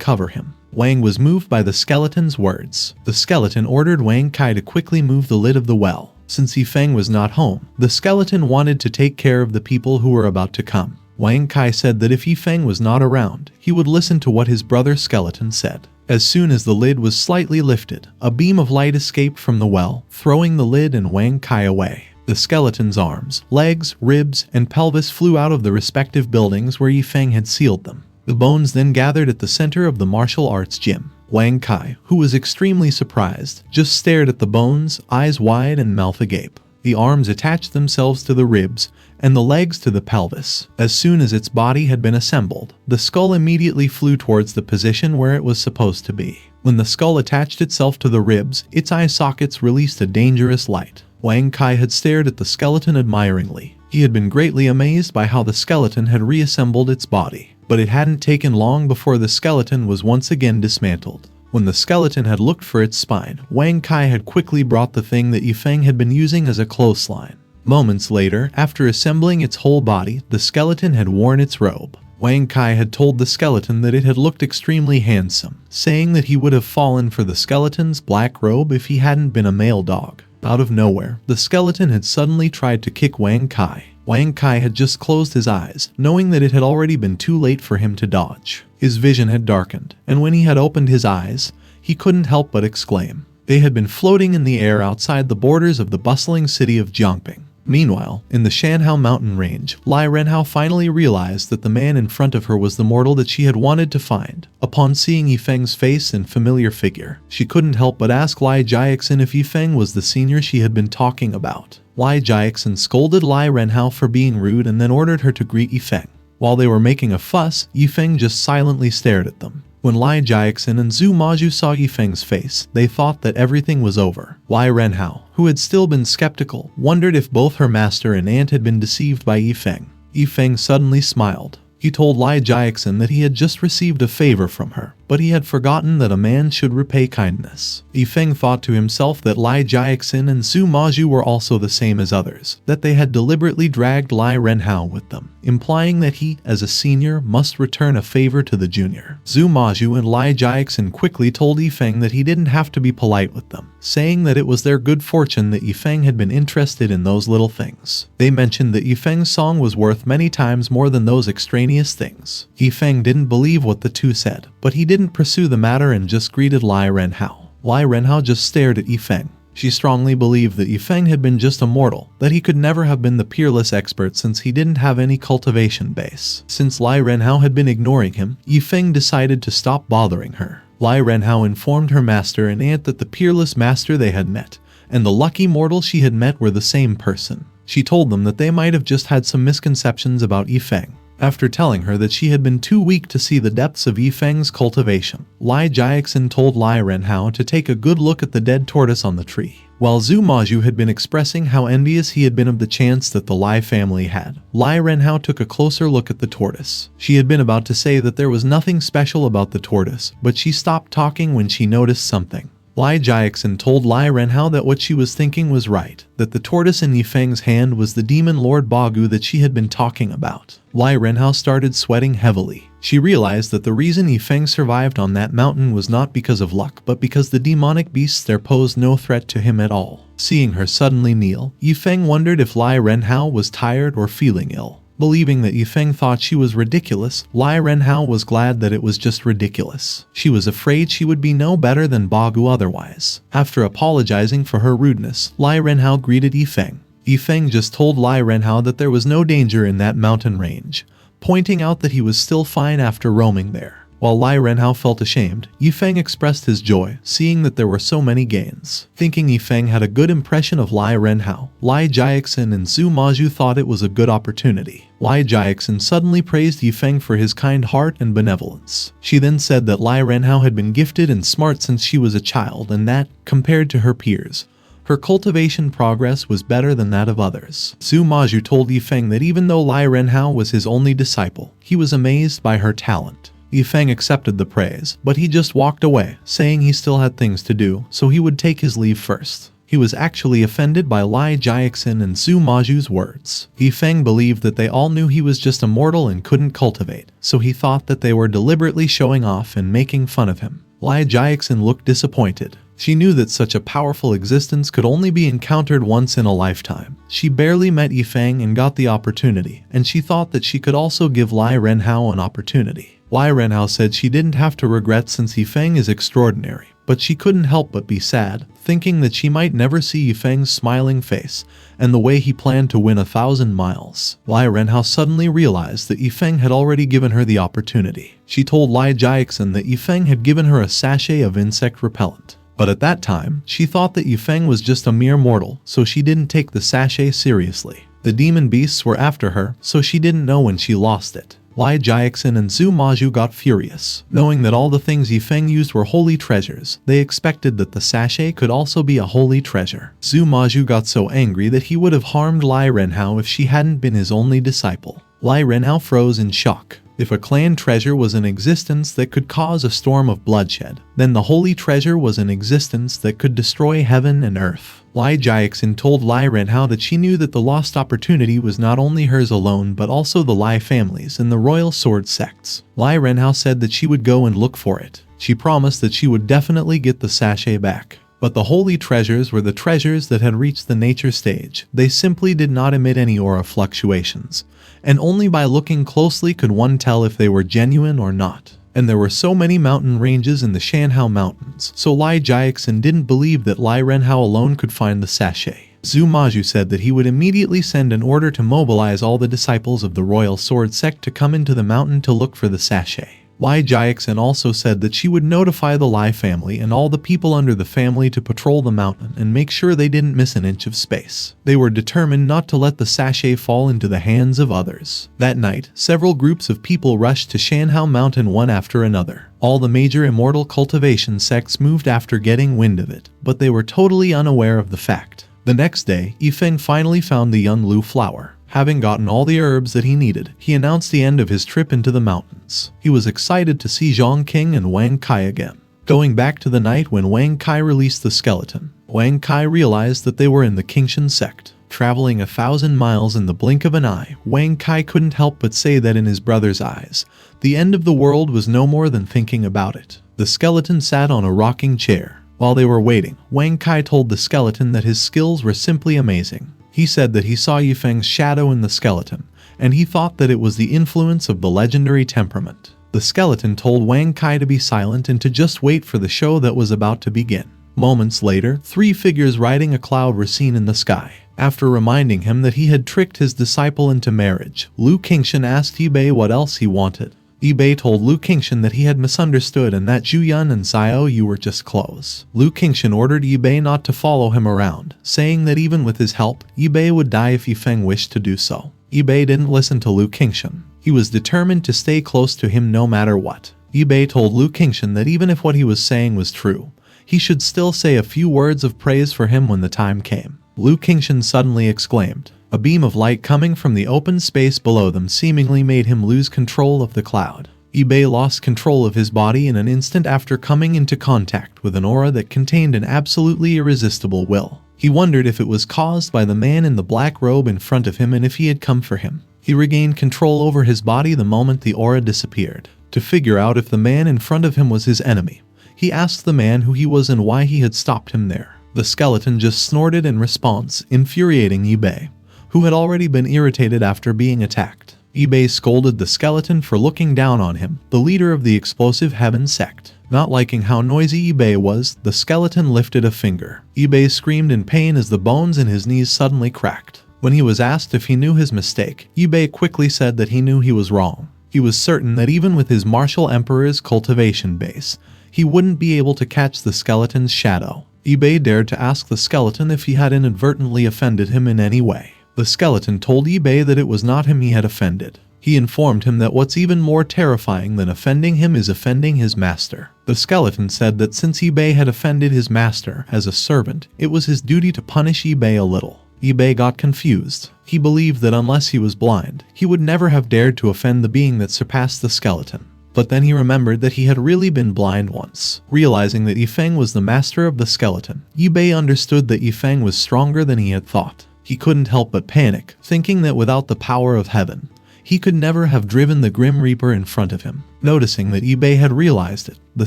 cover him. Wang was moved by the skeleton's words. The skeleton ordered Wang Kai to quickly move the lid of the well. Since Feng was not home, the skeleton wanted to take care of the people who were about to come. Wang Kai said that if Feng was not around, he would listen to what his brother skeleton said. As soon as the lid was slightly lifted, a beam of light escaped from the well, throwing the lid and Wang Kai away. The skeleton's arms, legs, ribs, and pelvis flew out of the respective buildings where Yifeng had sealed them. The bones then gathered at the center of the martial arts gym. Wang Kai, who was extremely surprised, just stared at the bones, eyes wide and mouth agape. The arms attached themselves to the ribs, and the legs to the pelvis. As soon as its body had been assembled, the skull immediately flew towards the position where it was supposed to be. When the skull attached itself to the ribs, its eye sockets released a dangerous light. Wang Kai had stared at the skeleton admiringly. He had been greatly amazed by how the skeleton had reassembled its body, but it hadn't taken long before the skeleton was once again dismantled. When the skeleton had looked for its spine, Wang Kai had quickly brought the thing that Yifeng had been using as a clothesline. Moments later, after assembling its whole body, the skeleton had worn its robe. Wang Kai had told the skeleton that it had looked extremely handsome, saying that he would have fallen for the skeleton's black robe if he hadn't been a male dog. Out of nowhere, the skeleton had suddenly tried to kick Wang Kai. Wang Kai had just closed his eyes, knowing that it had already been too late for him to dodge. His vision had darkened, and when he had opened his eyes, he couldn't help but exclaim. They had been floating in the air outside the borders of the bustling city of Jongqing. Meanwhile, in the Shanhao mountain range, Lai Renhao finally realized that the man in front of her was the mortal that she had wanted to find. Upon seeing Yifeng's face and familiar figure, she couldn't help but ask Lai Jiaxin if Yifeng was the senior she had been talking about. Lai Jiaxin scolded Lai Renhao for being rude and then ordered her to greet Yifeng. While they were making a fuss, Yifeng just silently stared at them. When Lai Jiaxin and Zhu Maju saw Yifeng's face, they thought that everything was over. Lai Renhao, who had still been skeptical, wondered if both her master and aunt had been deceived by Yifeng. Yifeng suddenly smiled. He told Lai Jiaxin that he had just received a favor from her, but he had forgotten that a man should repay kindness. Yifeng thought to himself that Lai Jiaxin and Zhu Maju were also the same as others, that they had deliberately dragged Lai Renhao with them, implying that he, as a senior, must return a favor to the junior. Zhu Maju and Lai Jiaxin quickly told Yifeng that he didn't have to be polite with them, saying that it was their good fortune that Yifeng had been interested in those little things. They mentioned that Yifeng's song was worth many times more than those extraneous things. Yifeng didn't believe what the two said, but he didn't pursue the matter and just greeted Lai Renhao. Lai Renhao just stared at Yifeng. She strongly believed that Yifeng had been just a mortal, that he could never have been the peerless expert since he didn't have any cultivation base. Since Lai Renhao had been ignoring him, Yifeng decided to stop bothering her. Lai Renhao informed her master and aunt that the peerless master they had met, and the lucky mortal she had met were the same person. She told them that they might have just had some misconceptions about Yifeng. After telling her that she had been too weak to see the depths of Yifeng's cultivation, Lai Jiaxin told Lai Renhao to take a good look at the dead tortoise on the tree. While Zhu Maju had been expressing how envious he had been of the chance that the Lai family had, Lai Renhao took a closer look at the tortoise. She had been about to say that there was nothing special about the tortoise, but she stopped talking when she noticed something. Lai Jiaxin told Lai Renhao that what she was thinking was right, that the tortoise in Yifeng's hand was the demon Lord Bagu that she had been talking about. Lai Renhao started sweating heavily. She realized that the reason Yifeng survived on that mountain was not because of luck, but because the demonic beasts there posed no threat to him at all. Seeing her suddenly kneel, Yifeng wondered if Lai Renhao was tired or feeling ill. Believing that Yifeng thought she was ridiculous, Lai Renhao was glad that it was just ridiculous. She was afraid she would be no better than Bagu otherwise. After apologizing for her rudeness, Lai Renhao greeted Yifeng. Yifeng just told Lai Renhao that there was no danger in that mountain range, pointing out that he was still fine after roaming there. While Lai Renhao felt ashamed, Yifeng expressed his joy, seeing that there were so many gains. Thinking Yifeng had a good impression of Lai Renhao, Lai Jiaxin and Zhu Maju thought it was a good opportunity. Lai Jiaxin suddenly praised Yifeng for his kind heart and benevolence. She then said that Lai Renhao had been gifted and smart since she was a child and that, compared to her peers, her cultivation progress was better than that of others. Zhu Maju told Yifeng that even though Lai Renhao was his only disciple, he was amazed by her talent. Yifeng accepted the praise, but he just walked away, saying he still had things to do, so he would take his leave first. He was actually offended by Lai Jiaxin and Zhu Maju's words. Yifeng believed that they all knew he was just a mortal and couldn't cultivate, so he thought that they were deliberately showing off and making fun of him. Lai Jiaxin looked disappointed. She knew that such a powerful existence could only be encountered once in a lifetime. She barely met Yifeng and got the opportunity, and she thought that she could also give Lai Renhao an opportunity. Lai Renhao said she didn't have to regret since Yifeng is extraordinary, but she couldn't help but be sad, thinking that she might never see Yifeng's smiling face and the way he planned to win 1,000 miles. Lai Renhao suddenly realized that Yifeng had already given her the opportunity. She told Lai Jiaxin that Yifeng had given her a sachet of insect repellent. But at that time, she thought that Yifeng was just a mere mortal, so she didn't take the sachet seriously. The demon beasts were after her, so she didn't know when she lost it. Lai Jiaxin and Zhu Maju got furious. Knowing that all the things Yifeng used were holy treasures, they expected that the sachet could also be a holy treasure. Zhu Maju got so angry that he would have harmed Lai Renhao if she hadn't been his only disciple. Lai Renhao froze in shock. If a clan treasure was in existence that could cause a storm of bloodshed, then the holy treasure was in existence that could destroy heaven and earth. Lai Jiaxin told Lai Renhao that she knew that the lost opportunity was not only hers alone but also the Lai families and the royal sword sects. Lai Renhao said that she would go and look for it. She promised that she would definitely get the sachet back. But the holy treasures were the treasures that had reached the nature stage. They simply did not emit any aura fluctuations, and only by looking closely could one tell if they were genuine or not. And there were so many mountain ranges in the Shanhao Mountains, so Lai Jiaxin didn't believe that Lai Renhao alone could find the sachet. Zhu Maju said that he would immediately send an order to mobilize all the disciples of the royal sword sect to come into the mountain to look for the sachet. Lai Jiaxin also said that she would notify the Lai family and all the people under the family to patrol the mountain and make sure they didn't miss an inch of space. They were determined not to let the sachet fall into the hands of others. That night, several groups of people rushed to Shanhao Mountain one after another. All the major immortal cultivation sects moved after getting wind of it, but they were totally unaware of the fact. The next day, Feng finally found the young Lu flower. Having gotten all the herbs that he needed, he announced the end of his trip into the mountains. He was excited to see Jongqing and Wang Kai again. Going back to the night when Wang Kai released the skeleton, Wang Kai realized that they were in the Qingshan sect. Traveling 1,000 miles in the blink of an eye, Wang Kai couldn't help but say that in his brother's eyes, the end of the world was no more than thinking about it. The skeleton sat on a rocking chair. While they were waiting, Wang Kai told the skeleton that his skills were simply amazing. He said that he saw Feng's shadow in the skeleton, and he thought that it was the influence of the legendary temperament. The skeleton told Wang Kai to be silent and to just wait for the show that was about to begin. Moments later, 3 figures riding a cloud were seen in the sky. After reminding him that he had tricked his disciple into marriage, Lu Qingshan asked Bei what else he wanted. Bei told Lu Qingshan that he had misunderstood and that Zhu Yun and Xiao Yu were just clothes. Lu Qingshan ordered Bei not to follow him around, saying that even with his help, Bei would die if Feng wished to do so. Bei didn't listen to Lu Qingshan. He was determined to stay close to him no matter what. Bei told Lu Qingshan that even if what he was saying was true, he should still say a few words of praise for him when the time came. Lu Qingshan suddenly exclaimed. A beam of light coming from the open space below them seemingly made him lose control of the cloud. Bei lost control of his body in an instant after coming into contact with an aura that contained an absolutely irresistible will. He wondered if it was caused by the man in the black robe in front of him and if he had come for him. He regained control over his body the moment the aura disappeared. To figure out if the man in front of him was his enemy, he asked the man who he was and why he had stopped him there. The skeleton just snorted in response, infuriating Bei, who had already been irritated after being attacked. Bei scolded the skeleton for looking down on him, the leader of the explosive heaven sect. Not liking how noisy Bei was, the skeleton lifted a finger. Bei screamed in pain as the bones in his knees suddenly cracked. When he was asked if he knew his mistake, Bei quickly said that he knew he was wrong. He was certain that even with his martial emperor's cultivation base, he wouldn't be able to catch the skeleton's shadow. Bei dared to ask the skeleton if he had inadvertently offended him in any way. The skeleton told Bei that it was not him he had offended. He informed him that what's even more terrifying than offending him is offending his master. The skeleton said that since Bei had offended his master as a servant, it was his duty to punish Bei a little. Bei got confused. He believed that unless he was blind, he would never have dared to offend the being that surpassed the skeleton. But then he remembered that he had really been blind once. Realizing that Feng was the master of the skeleton, Bei understood that Feng was stronger than he had thought. He couldn't help but panic, thinking that without the power of heaven, he could never have driven the Grim Reaper in front of him. Noticing that Bei had realized it, the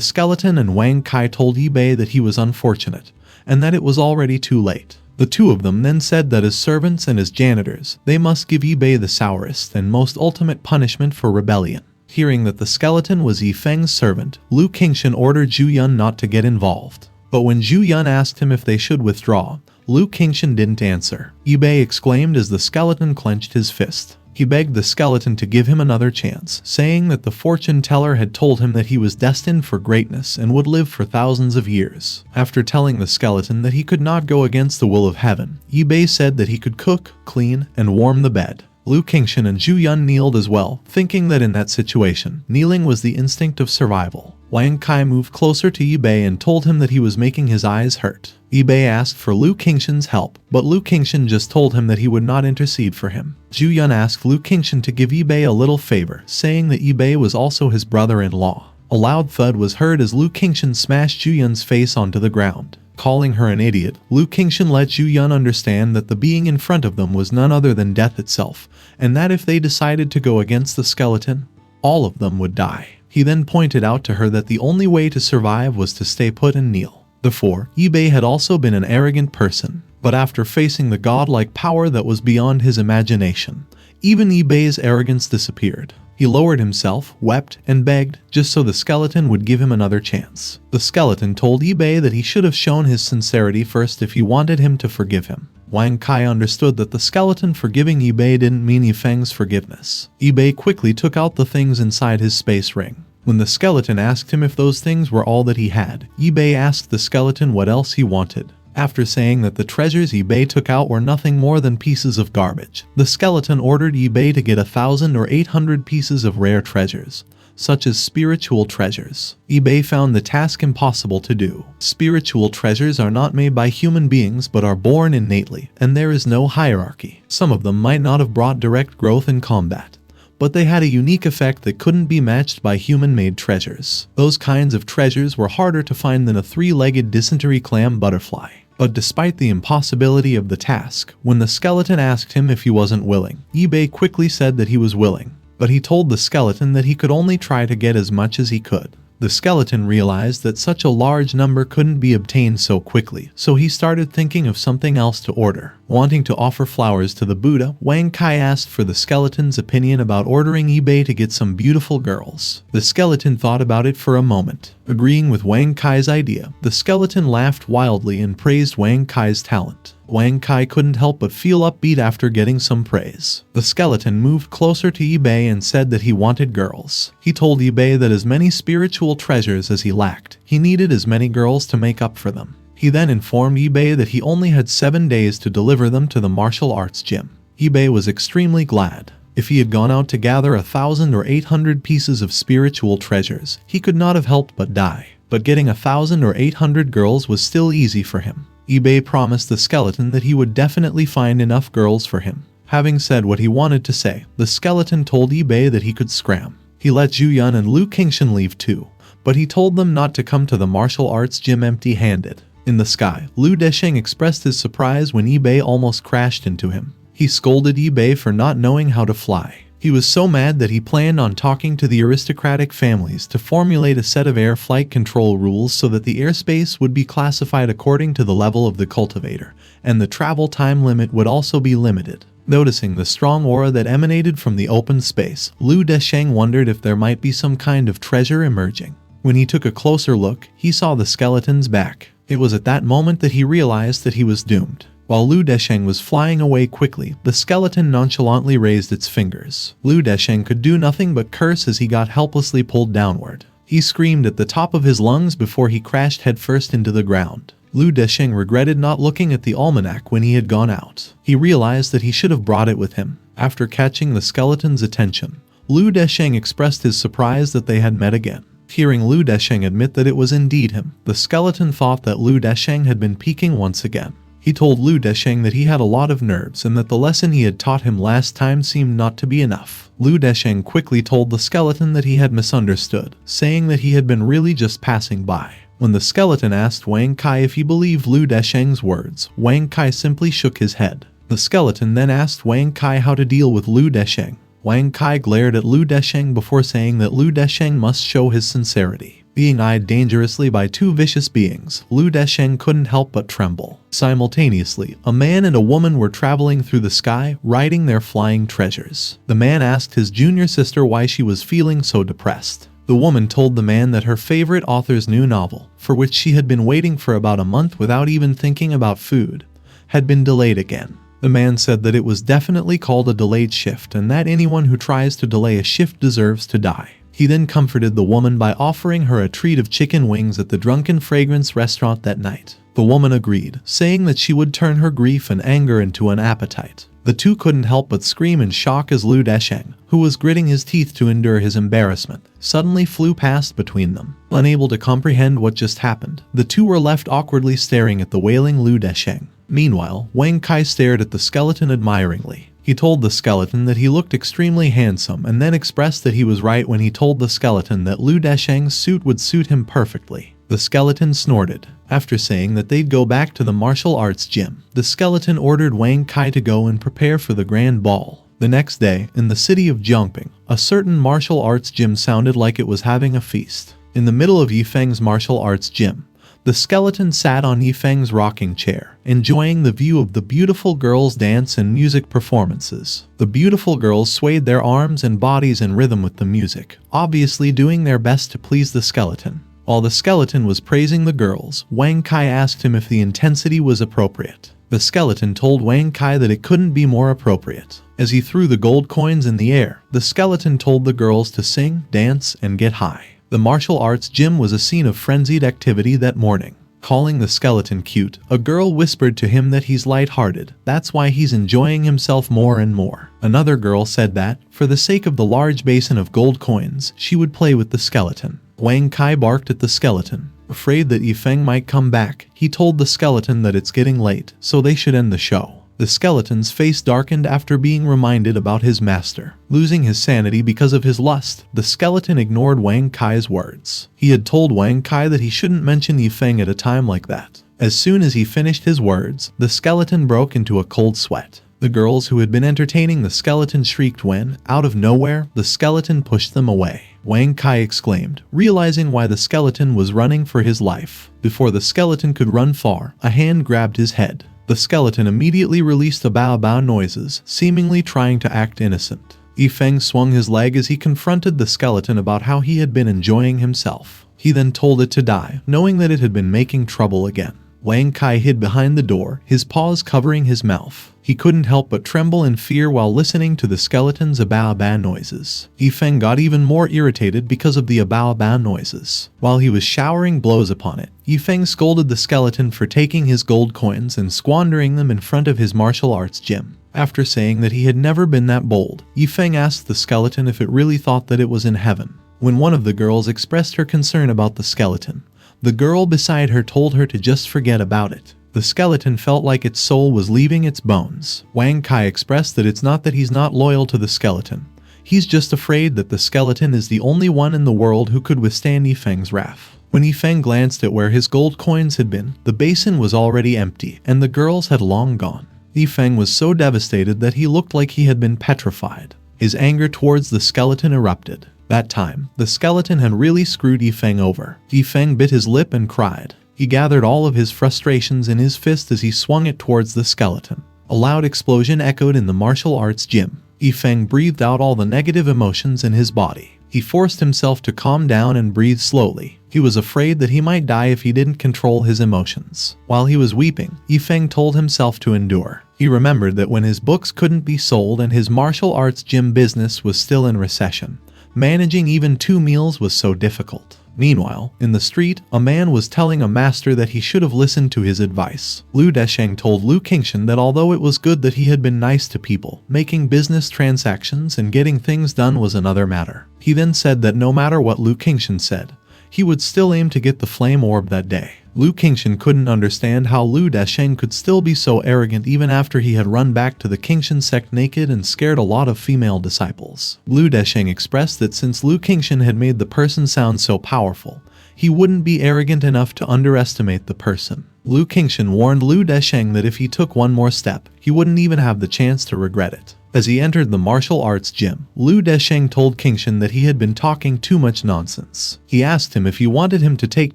skeleton and Wang Kai told Bei that he was unfortunate, and that it was already too late. The two of them then said that as servants and as janitors, they must give Bei the sourest and most ultimate punishment for rebellion. Hearing that the skeleton was Feng's servant, Lu Qingshan ordered Zhu Yun not to get involved. But when Zhu Yun asked him if they should withdraw, Lu Qingshan didn't answer. Bei exclaimed as the skeleton clenched his fist. He begged the skeleton to give him another chance, saying that the fortune teller had told him that he was destined for greatness and would live for thousands of years. After telling the skeleton that he could not go against the will of heaven, Bei said that he could cook, clean, and warm the bed. Lu Qingshan and Zhu Yun kneeled as well, thinking that in that situation, kneeling was the instinct of survival. Wang Kai moved closer to Yi Bei and told him that he was making his eyes hurt. Yi Bei asked for Lu Qingshan's help, but Lu Qingshan just told him that he would not intercede for him. Zhu Yun asked Lu Qingshan to give Yi Bei a little favor, saying that Yi Bei was also his brother-in-law. A loud thud was heard as Lu Qingshan smashed Zhu Yun's face onto the ground. Calling her an idiot, Lu Qingshan let Zhu Yun understand that the being in front of them was none other than death itself, and that if they decided to go against the skeleton, all of them would die. He then pointed out to her that the only way to survive was to stay put and kneel. Before, Yi Bei had also been an arrogant person, but after facing the godlike power that was beyond his imagination, even Yi Bei's arrogance disappeared. He lowered himself, wept, and begged, just so the skeleton would give him another chance. The skeleton told Yi Bei that he should have shown his sincerity first if he wanted him to forgive him. Wang Kai understood that the skeleton forgiving Yi Bei didn't mean Yi Feng's forgiveness. Yi Bei quickly took out the things inside his space ring. When the skeleton asked him if those things were all that he had, Yi Bei asked the skeleton what else he wanted. After saying that the treasures Yi Bei took out were nothing more than pieces of garbage, the skeleton ordered Yi Bei to get 1,000 or 800 pieces of rare treasures, such as spiritual treasures. Yi Bei found the task impossible to do. Spiritual treasures are not made by human beings but are born innately, and there is no hierarchy. Some of them might not have brought direct growth in combat, but they had a unique effect that couldn't be matched by human-made treasures. Those kinds of treasures were harder to find than a three-legged dysentery clam butterfly. But despite the impossibility of the task, when the skeleton asked him if he wasn't willing, Yi Bei quickly said that he was willing. But he told the skeleton that he could only try to get as much as he could. The skeleton realized that such a large number couldn't be obtained so quickly, so he started thinking of something else to order. Wanting to offer flowers to the Buddha, Wang Kai asked for the skeleton's opinion about ordering Yi Bei to get some beautiful girls. The skeleton thought about it for a moment. Agreeing with Wang Kai's idea, the skeleton laughed wildly and praised Wang Kai's talent. Wang Kai couldn't help but feel upbeat after getting some praise. The skeleton moved closer to Yi Bei and said that he wanted girls. He told Yi Bei that as many spiritual treasures as he lacked, he needed as many girls to make up for them. He then informed Yi Bei that he only had 7 days to deliver them to the martial arts gym. Yi Bei was extremely glad. If he had gone out to gather 1,000 or 800 pieces of spiritual treasures, he could not have helped but die. But getting 1,000 or 800 girls was still easy for him. Yi Bei promised the skeleton that he would definitely find enough girls for him. Having said what he wanted to say, the skeleton told Yi Bei that he could scram. He let Zhu Yun and Lu Qingshan leave too, but he told them not to come to the martial arts gym empty-handed. In the sky, Lu Desheng expressed his surprise when Yi Bei almost crashed into him. He scolded Yi Bei for not knowing how to fly. He was so mad that he planned on talking to the aristocratic families to formulate a set of air flight control rules so that the airspace would be classified according to the level of the cultivator, and the travel time limit would also be limited. Noticing the strong aura that emanated from the open space, Lu Desheng wondered if there might be some kind of treasure emerging. When he took a closer look, he saw the skeleton's back. It was at that moment that he realized that he was doomed. While Lu Desheng was flying away quickly, the skeleton nonchalantly raised its fingers. Lu Desheng could do nothing but curse as he got helplessly pulled downward. He screamed at the top of his lungs before he crashed headfirst into the ground. Lu Desheng regretted not looking at the almanac when he had gone out. He realized that he should have brought it with him. After catching the skeleton's attention, Lu Desheng expressed his surprise that they had met again. Hearing Lu Desheng admit that it was indeed him, the skeleton thought that Lu Desheng had been peeking once again. He told Lu Desheng that he had a lot of nerves and that the lesson he had taught him last time seemed not to be enough. Lu Desheng quickly told the skeleton that he had misunderstood, saying that he had been really just passing by. When the skeleton asked Wang Kai if he believed Lu Desheng's words, Wang Kai simply shook his head. The skeleton then asked Wang Kai how to deal with Lu Desheng. Wang Kai glared at Lu Desheng before saying that Lu Desheng must show his sincerity. Being eyed dangerously by two vicious beings, Lu Desheng couldn't help but tremble. Simultaneously, a man and a woman were traveling through the sky, riding their flying treasures. The man asked his junior sister why she was feeling so depressed. The woman told the man that her favorite author's new novel, for which she had been waiting for about a month without even thinking about food, had been delayed again. The man said that it was definitely called a delayed shift and that anyone who tries to delay a shift deserves to die. He then comforted the woman by offering her a treat of chicken wings at the Drunken Fragrance restaurant that night. The woman agreed, saying that she would turn her grief and anger into an appetite. The two couldn't help but scream in shock as Lu Desheng, who was gritting his teeth to endure his embarrassment, suddenly flew past between them. Unable to comprehend what just happened, the two were left awkwardly staring at the wailing Lu Desheng. Meanwhile, Wang Kai stared at the skeleton admiringly. He told the skeleton that he looked extremely handsome and then expressed that he was right when he told the skeleton that Lu Desheng's suit would suit him perfectly. The skeleton snorted. After saying that they'd go back to the martial arts gym, the skeleton ordered Wang Kai to go and prepare for the grand ball. The next day, in the city of Jongqing, a certain martial arts gym sounded like it was having a feast. In the middle of Yifeng's martial arts gym, the skeleton sat on Yifeng's rocking chair, enjoying the view of the beautiful girls' dance and music performances. The beautiful girls swayed their arms and bodies in rhythm with the music, obviously doing their best to please the skeleton. While the skeleton was praising the girls, Wang Kai asked him if the intensity was appropriate. The skeleton told Wang Kai that it couldn't be more appropriate. As he threw the gold coins in the air, the skeleton told the girls to sing, dance, and get high. The martial arts gym was a scene of frenzied activity that morning. Calling the skeleton cute, a girl whispered to him that he's light-hearted. That's why he's enjoying himself more and more. Another girl said that, for the sake of the large basin of gold coins, she would play with the skeleton. Wang Kai barked at the skeleton. Afraid that Yifeng might come back, he told the skeleton that it's getting late, so they should end the show. The skeleton's face darkened after being reminded about his master. Losing his sanity because of his lust, the skeleton ignored Wang Kai's words. He had told Wang Kai that he shouldn't mention Yifeng at a time like that. As soon as he finished his words, the skeleton broke into a cold sweat. The girls who had been entertaining the skeleton shrieked when, out of nowhere, the skeleton pushed them away. Wang Kai exclaimed, realizing why the skeleton was running for his life. Before the skeleton could run far, a hand grabbed his head. The skeleton immediately released the bao-bao noises, seemingly trying to act innocent. Yifeng swung his leg as he confronted the skeleton about how he had been enjoying himself. He then told it to die, knowing that it had been making trouble again. Wang Kai hid behind the door, his paws covering his mouth. He couldn't help but tremble in fear while listening to the skeleton's bao-bao noises. Yifeng got even more irritated because of the bao-bao noises. While he was showering blows upon it, Yifeng scolded the skeleton for taking his gold coins and squandering them in front of his martial arts gym. After saying that he had never been that bold, Yifeng asked the skeleton if it really thought that it was in heaven. When one of the girls expressed her concern about the skeleton, the girl beside her told her to just forget about it. The skeleton felt like its soul was leaving its bones. Wang Kai expressed that it's not that he's not loyal to the skeleton. He's just afraid that the skeleton is the only one in the world who could withstand Yifeng's wrath. When Yifeng glanced at where his gold coins had been, the basin was already empty, and the girls had long gone. Yifeng was so devastated that he looked like he had been petrified. His anger towards the skeleton erupted. That time, the skeleton had really screwed Yifeng over. Yifeng bit his lip and cried. He gathered all of his frustrations in his fist as he swung it towards the skeleton. A loud explosion echoed in the martial arts gym. Yifeng breathed out all the negative emotions in his body. He forced himself to calm down and breathe slowly. He was afraid that he might die if he didn't control his emotions. While he was weeping, Yifeng told himself to endure. He remembered that when his books couldn't be sold and his martial arts gym business was still in recession, managing even 2 meals was so difficult. Meanwhile, in the street, a man was telling a master that he should have listened to his advice. Lu Desheng told Lu Qingshan that although it was good that he had been nice to people, making business transactions and getting things done was another matter. He then said that no matter what Lu Qingshan said, he would still aim to get the flame orb that day. Lu Qingshan couldn't understand how Lu Desheng could still be so arrogant even after he had run back to the Qingshan sect naked and scared a lot of female disciples. Lu Desheng expressed that since Lu Qingshan had made the person sound so powerful, he wouldn't be arrogant enough to underestimate the person. Lu Qingshan warned Lu Desheng that if he took one more step, he wouldn't even have the chance to regret it. As he entered the martial arts gym, Lu Desheng told Qingshan that he had been talking too much nonsense. He asked him if he wanted him to take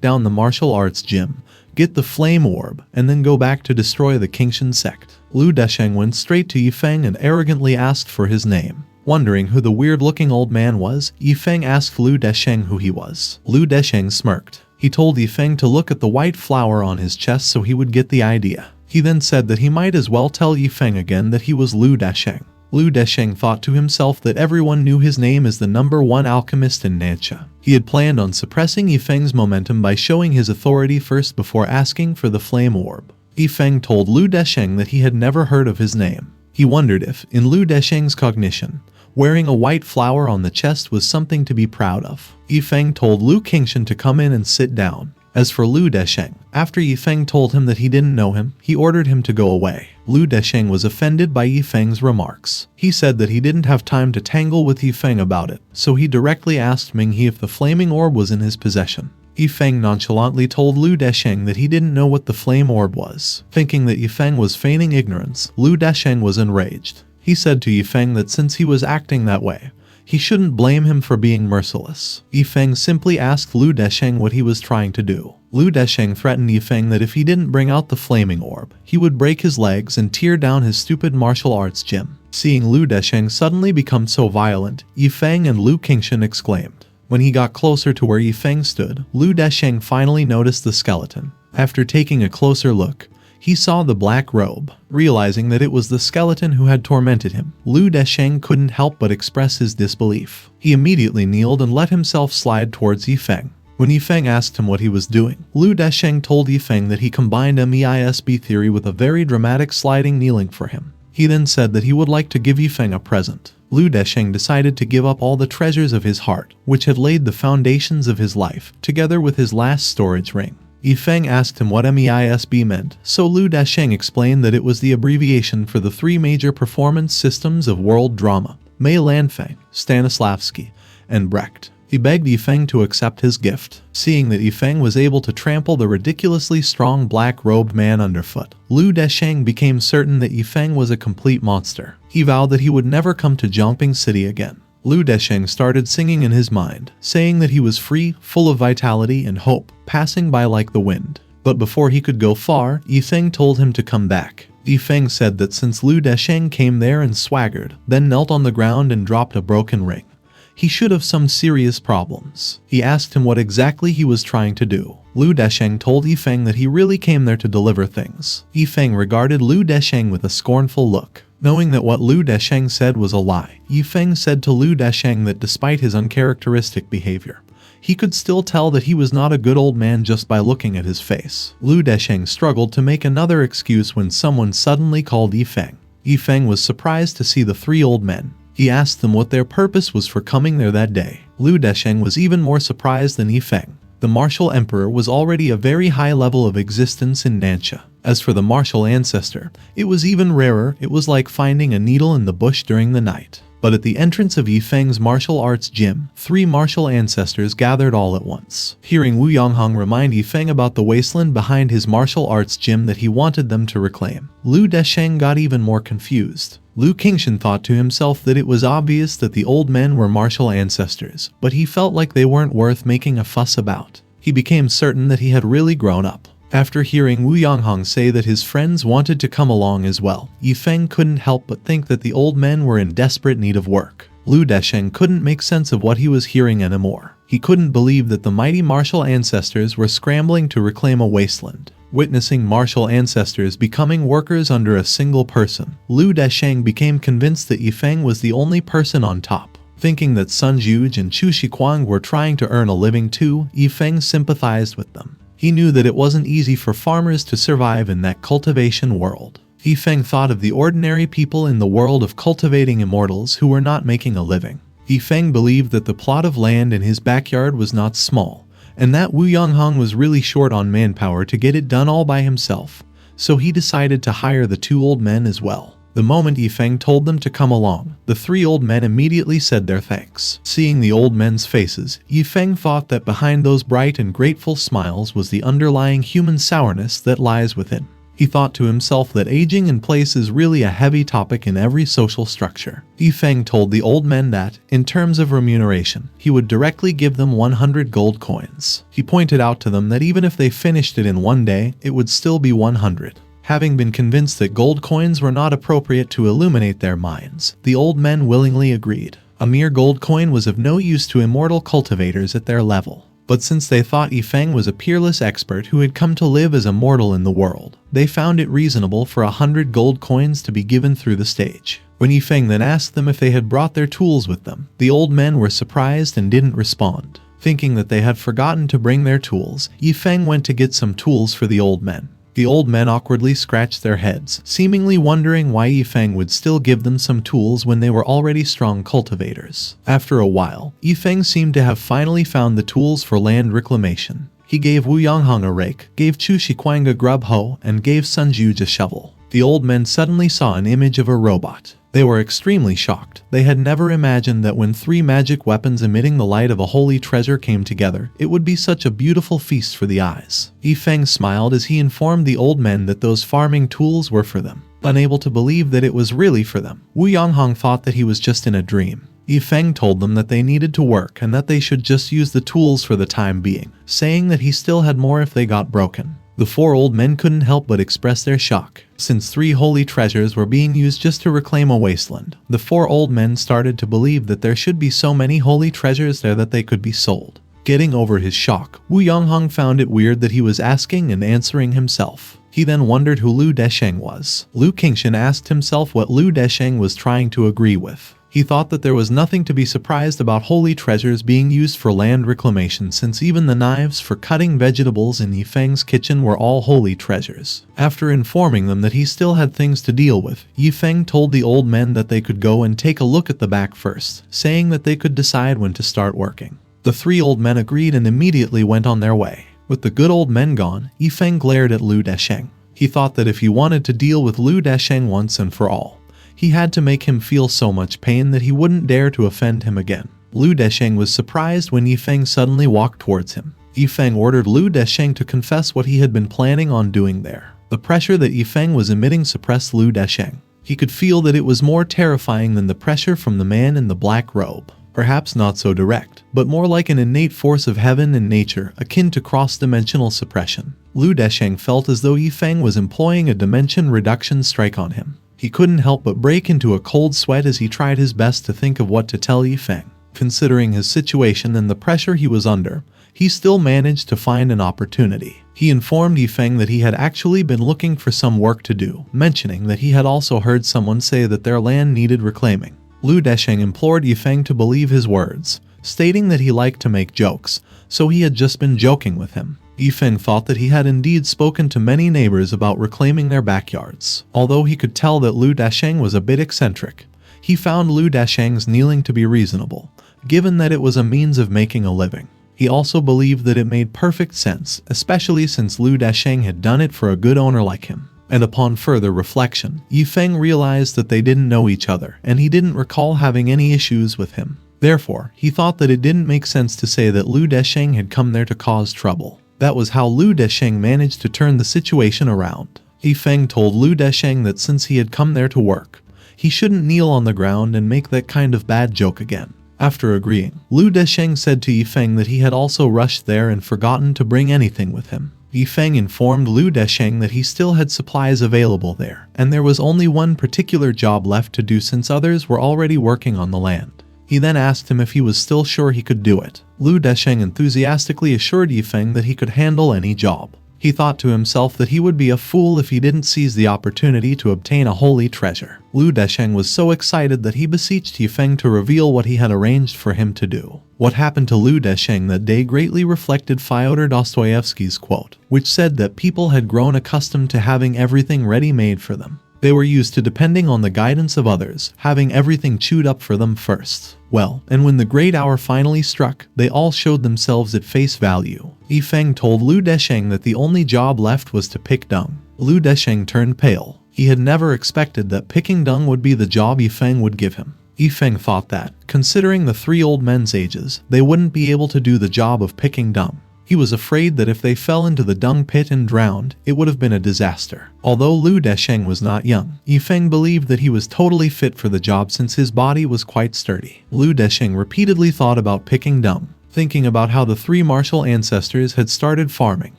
down the martial arts gym, get the flame orb, and then go back to destroy the Qingshan sect. Lu Desheng went straight to Yifeng and arrogantly asked for his name. Wondering who the weird-looking old man was, Yifeng asked Lu Desheng who he was. Lu Desheng smirked. He told Yifeng to look at the white flower on his chest so he would get the idea. He then said that he might as well tell Yifeng again that he was Lu Desheng. Lu Desheng thought to himself that everyone knew his name as the #1 alchemist in Nancha. He had planned on suppressing Yifeng's momentum by showing his authority first before asking for the flame orb. Yifeng told Lu Desheng that he had never heard of his name. He wondered if, in Lu Desheng's cognition, wearing a white flower on the chest was something to be proud of. Feng told Lu Qingshan to come in and sit down. As for Lu Desheng, after Feng told him that he didn't know him, he ordered him to go away. Lu Desheng was offended by Feng's remarks. He said that he didn't have time to tangle with Feng about it, so he directly asked Ming He if the flaming orb was in his possession. Feng nonchalantly told Lu Desheng that he didn't know what the flame orb was. Thinking that Feng was feigning ignorance, Lu Desheng was enraged. He said to Feng that since he was acting that way, he shouldn't blame him for being merciless. Feng simply asked Lu Desheng what he was trying to do. Lu Desheng threatened Feng that if he didn't bring out the flaming orb, he would break his legs and tear down his stupid martial arts gym. Seeing Lu Desheng suddenly become so violent, Feng and Lu Qingshan exclaimed. When he got closer to where Feng stood, Lu Desheng finally noticed the skeleton. After taking a closer look, he saw the black robe. Realizing that it was the skeleton who had tormented him, Lu Desheng couldn't help but express his disbelief. He immediately kneeled and let himself slide towards Feng. When Feng asked him what he was doing, Lu Desheng told Feng that he combined MISB theory with a very dramatic sliding kneeling for him. He then said that he would like to give Feng a present. Lu Desheng decided to give up all the treasures of his heart, which had laid the foundations of his life, together with his last storage ring. Feng asked him what MISB meant, so Lu Desheng explained that it was the abbreviation for the three major performance systems of world drama: Mei Lanfeng, Stanislavski, and Brecht. He begged Feng to accept his gift. Seeing that Feng was able to trample the ridiculously strong black-robed man underfoot, Lu Desheng became certain that Feng was a complete monster. He vowed that he would never come to Jongqing City again. Lu Desheng started singing in his mind, saying that he was free, full of vitality and hope, passing by like the wind. But before he could go far, Feng told him to come back. Feng said that since Lu Desheng came there and swaggered, then knelt on the ground and dropped a broken ring, he should have some serious problems. He asked him what exactly he was trying to do. Lu Desheng told Feng that he really came there to deliver things. Feng regarded Lu Desheng with a scornful look. Knowing that what Lu Desheng said was a lie, Feng said to Lu Desheng that despite his uncharacteristic behavior, he could still tell that he was not a good old man just by looking at his face. Lu Desheng struggled to make another excuse when someone suddenly called Feng. Feng was surprised to see the three old men. He asked them what their purpose was for coming there that day. Lu Desheng was even more surprised than Feng. The martial emperor was already a very high level of existence in Nansha. As for the martial ancestor, it was even rarer. It was like finding a needle in the bush during the night. But at the entrance of Feng's martial arts gym, three martial ancestors gathered all at once. Hearing Wu Yonghong remind Feng about the wasteland behind his martial arts gym that he wanted them to reclaim, Lu Desheng got even more confused. Lu Qingshan thought to himself that it was obvious that the old men were martial ancestors, but he felt like they weren't worth making a fuss about. He became certain that he had really grown up. After hearing Wu Yonghong say that his friends wanted to come along as well, Feng couldn't help but think that the old men were in desperate need of work. Lu Desheng couldn't make sense of what he was hearing anymore. He couldn't believe that the mighty martial ancestors were scrambling to reclaim a wasteland. Witnessing martial ancestors becoming workers under a single person, Lu Desheng became convinced that Feng was the only person on top. Thinking that Sun Juge and Chu Shiquang were trying to earn a living too, Feng sympathized with them. He knew that it wasn't easy for farmers to survive in that cultivation world. Feng thought of the ordinary people in the world of cultivating immortals who were not making a living. Feng believed that the plot of land in his backyard was not small, and that Wu Yonghong was really short on manpower to get it done all by himself, so he decided to hire the two old men as well. The moment Feng told them to come along, the three old men immediately said their thanks. Seeing the old men's faces, Feng thought that behind those bright and grateful smiles was the underlying human sourness that lies within. He thought to himself that aging in place is really a heavy topic in every social structure. Feng told the old men that, in terms of remuneration, he would directly give them 100 gold coins. He pointed out to them that even if they finished it in one day, it would still be 100. Having been convinced that gold coins were not appropriate to illuminate their minds, the old men willingly agreed. A mere gold coin was of no use to immortal cultivators at their level. But since they thought Feng was a peerless expert who had come to live as a mortal in the world, they found it reasonable for 100 gold coins to be given through the stage. When Feng then asked them if they had brought their tools with them, the old men were surprised and didn't respond. Thinking that they had forgotten to bring their tools, Feng went to get some tools for the old men. The old men awkwardly scratched their heads, seemingly wondering why Yifeng would still give them some tools when they were already strong cultivators. After a while, Yifeng seemed to have finally found the tools for land reclamation. He gave Wu Yonghong a rake, gave Chu Shiquang a grub hoe, and gave Sun Juge a shovel. The old men suddenly saw an image of a robot. They were extremely shocked. They had never imagined that when 3 magic weapons emitting the light of a holy treasure came together, it would be such a beautiful feast for the eyes. Yifeng smiled as he informed the old men that those farming tools were for them, unable to believe that it was really for them. Wu Yonghong thought that he was just in a dream. Yifeng told them that they needed to work and that they should just use the tools for the time being, saying that he still had more if they got broken. The 4 old men couldn't help but express their shock. Since 3 holy treasures were being used just to reclaim a wasteland, the 4 old men started to believe that there should be so many holy treasures there that they could be sold. Getting over his shock, Wu Yonghong found it weird that he was asking and answering himself. He then wondered who Lu Desheng was. Lu Qingshan asked himself what Lu Desheng was trying to agree with. He thought that there was nothing to be surprised about holy treasures being used for land reclamation, since even the knives for cutting vegetables in Yifeng's kitchen were all holy treasures. After informing them that he still had things to deal with, Yifeng told the old men that they could go and take a look at the back first, saying that they could decide when to start working. The 3 old men agreed and immediately went on their way. With the good old men gone, Yifeng glared at Lu Desheng. He thought that if he wanted to deal with Lu Desheng once and for all, he had to make him feel so much pain that he wouldn't dare to offend him again. Lu Desheng was surprised when Yifeng suddenly walked towards him. Yifeng ordered Lu Desheng to confess what he had been planning on doing there. The pressure that Yifeng was emitting suppressed Lu Desheng. He could feel that it was more terrifying than the pressure from the man in the black robe. Perhaps not so direct, but more like an innate force of heaven and nature, akin to cross-dimensional suppression. Lu Desheng felt as though Yifeng was employing a dimension reduction strike on him. He couldn't help but break into a cold sweat as he tried his best to think of what to tell Yifeng. Considering his situation and the pressure he was under, he still managed to find an opportunity. He informed Yifeng that he had actually been looking for some work to do, mentioning that he had also heard someone say that their land needed reclaiming. Lu Desheng implored Yifeng to believe his words, stating that he liked to make jokes, so he had just been joking with him. Yifeng thought that he had indeed spoken to many neighbors about reclaiming their backyards. Although he could tell that Lu Desheng was a bit eccentric, he found Lu Desheng's kneeling to be reasonable, given that it was a means of making a living. He also believed that it made perfect sense, especially since Lu Desheng had done it for a good owner like him. And upon further reflection, Yifeng realized that they didn't know each other, and he didn't recall having any issues with him. Therefore, he thought that it didn't make sense to say that Lu Desheng had come there to cause trouble. That was how Lu Desheng managed to turn the situation around. Yifeng told Lu Desheng that since he had come there to work, he shouldn't kneel on the ground and make that kind of bad joke again. After agreeing, Lu Desheng said to Yifeng that he had also rushed there and forgotten to bring anything with him. Yifeng informed Lu Desheng that he still had supplies available there, and there was only one particular job left to do since others were already working on the land. He then asked him if he was still sure he could do it. Lu Desheng enthusiastically assured Yifeng that he could handle any job. He thought to himself that he would be a fool if he didn't seize the opportunity to obtain a holy treasure. Lu Desheng was so excited that he beseeched Yifeng to reveal what he had arranged for him to do. What happened to Lu Desheng that day greatly reflected Fyodor Dostoevsky's quote, which said that people had grown accustomed to having everything ready-made for them. They were used to depending on the guidance of others, having everything chewed up for them first. Well, and when the great hour finally struck, they all showed themselves at face value. Yifeng told Lu Desheng that the only job left was to pick dung. Lu Desheng turned pale. He had never expected that picking dung would be the job Yifeng would give him. Yifeng thought that, considering the 3 old men's ages, they wouldn't be able to do the job of picking dung. He was afraid that if they fell into the dung pit and drowned, it would have been a disaster. Although Lu Desheng was not young, Yifeng believed that he was totally fit for the job since his body was quite sturdy. Lu Desheng repeatedly thought about picking dung. Thinking about how the 3 martial ancestors had started farming,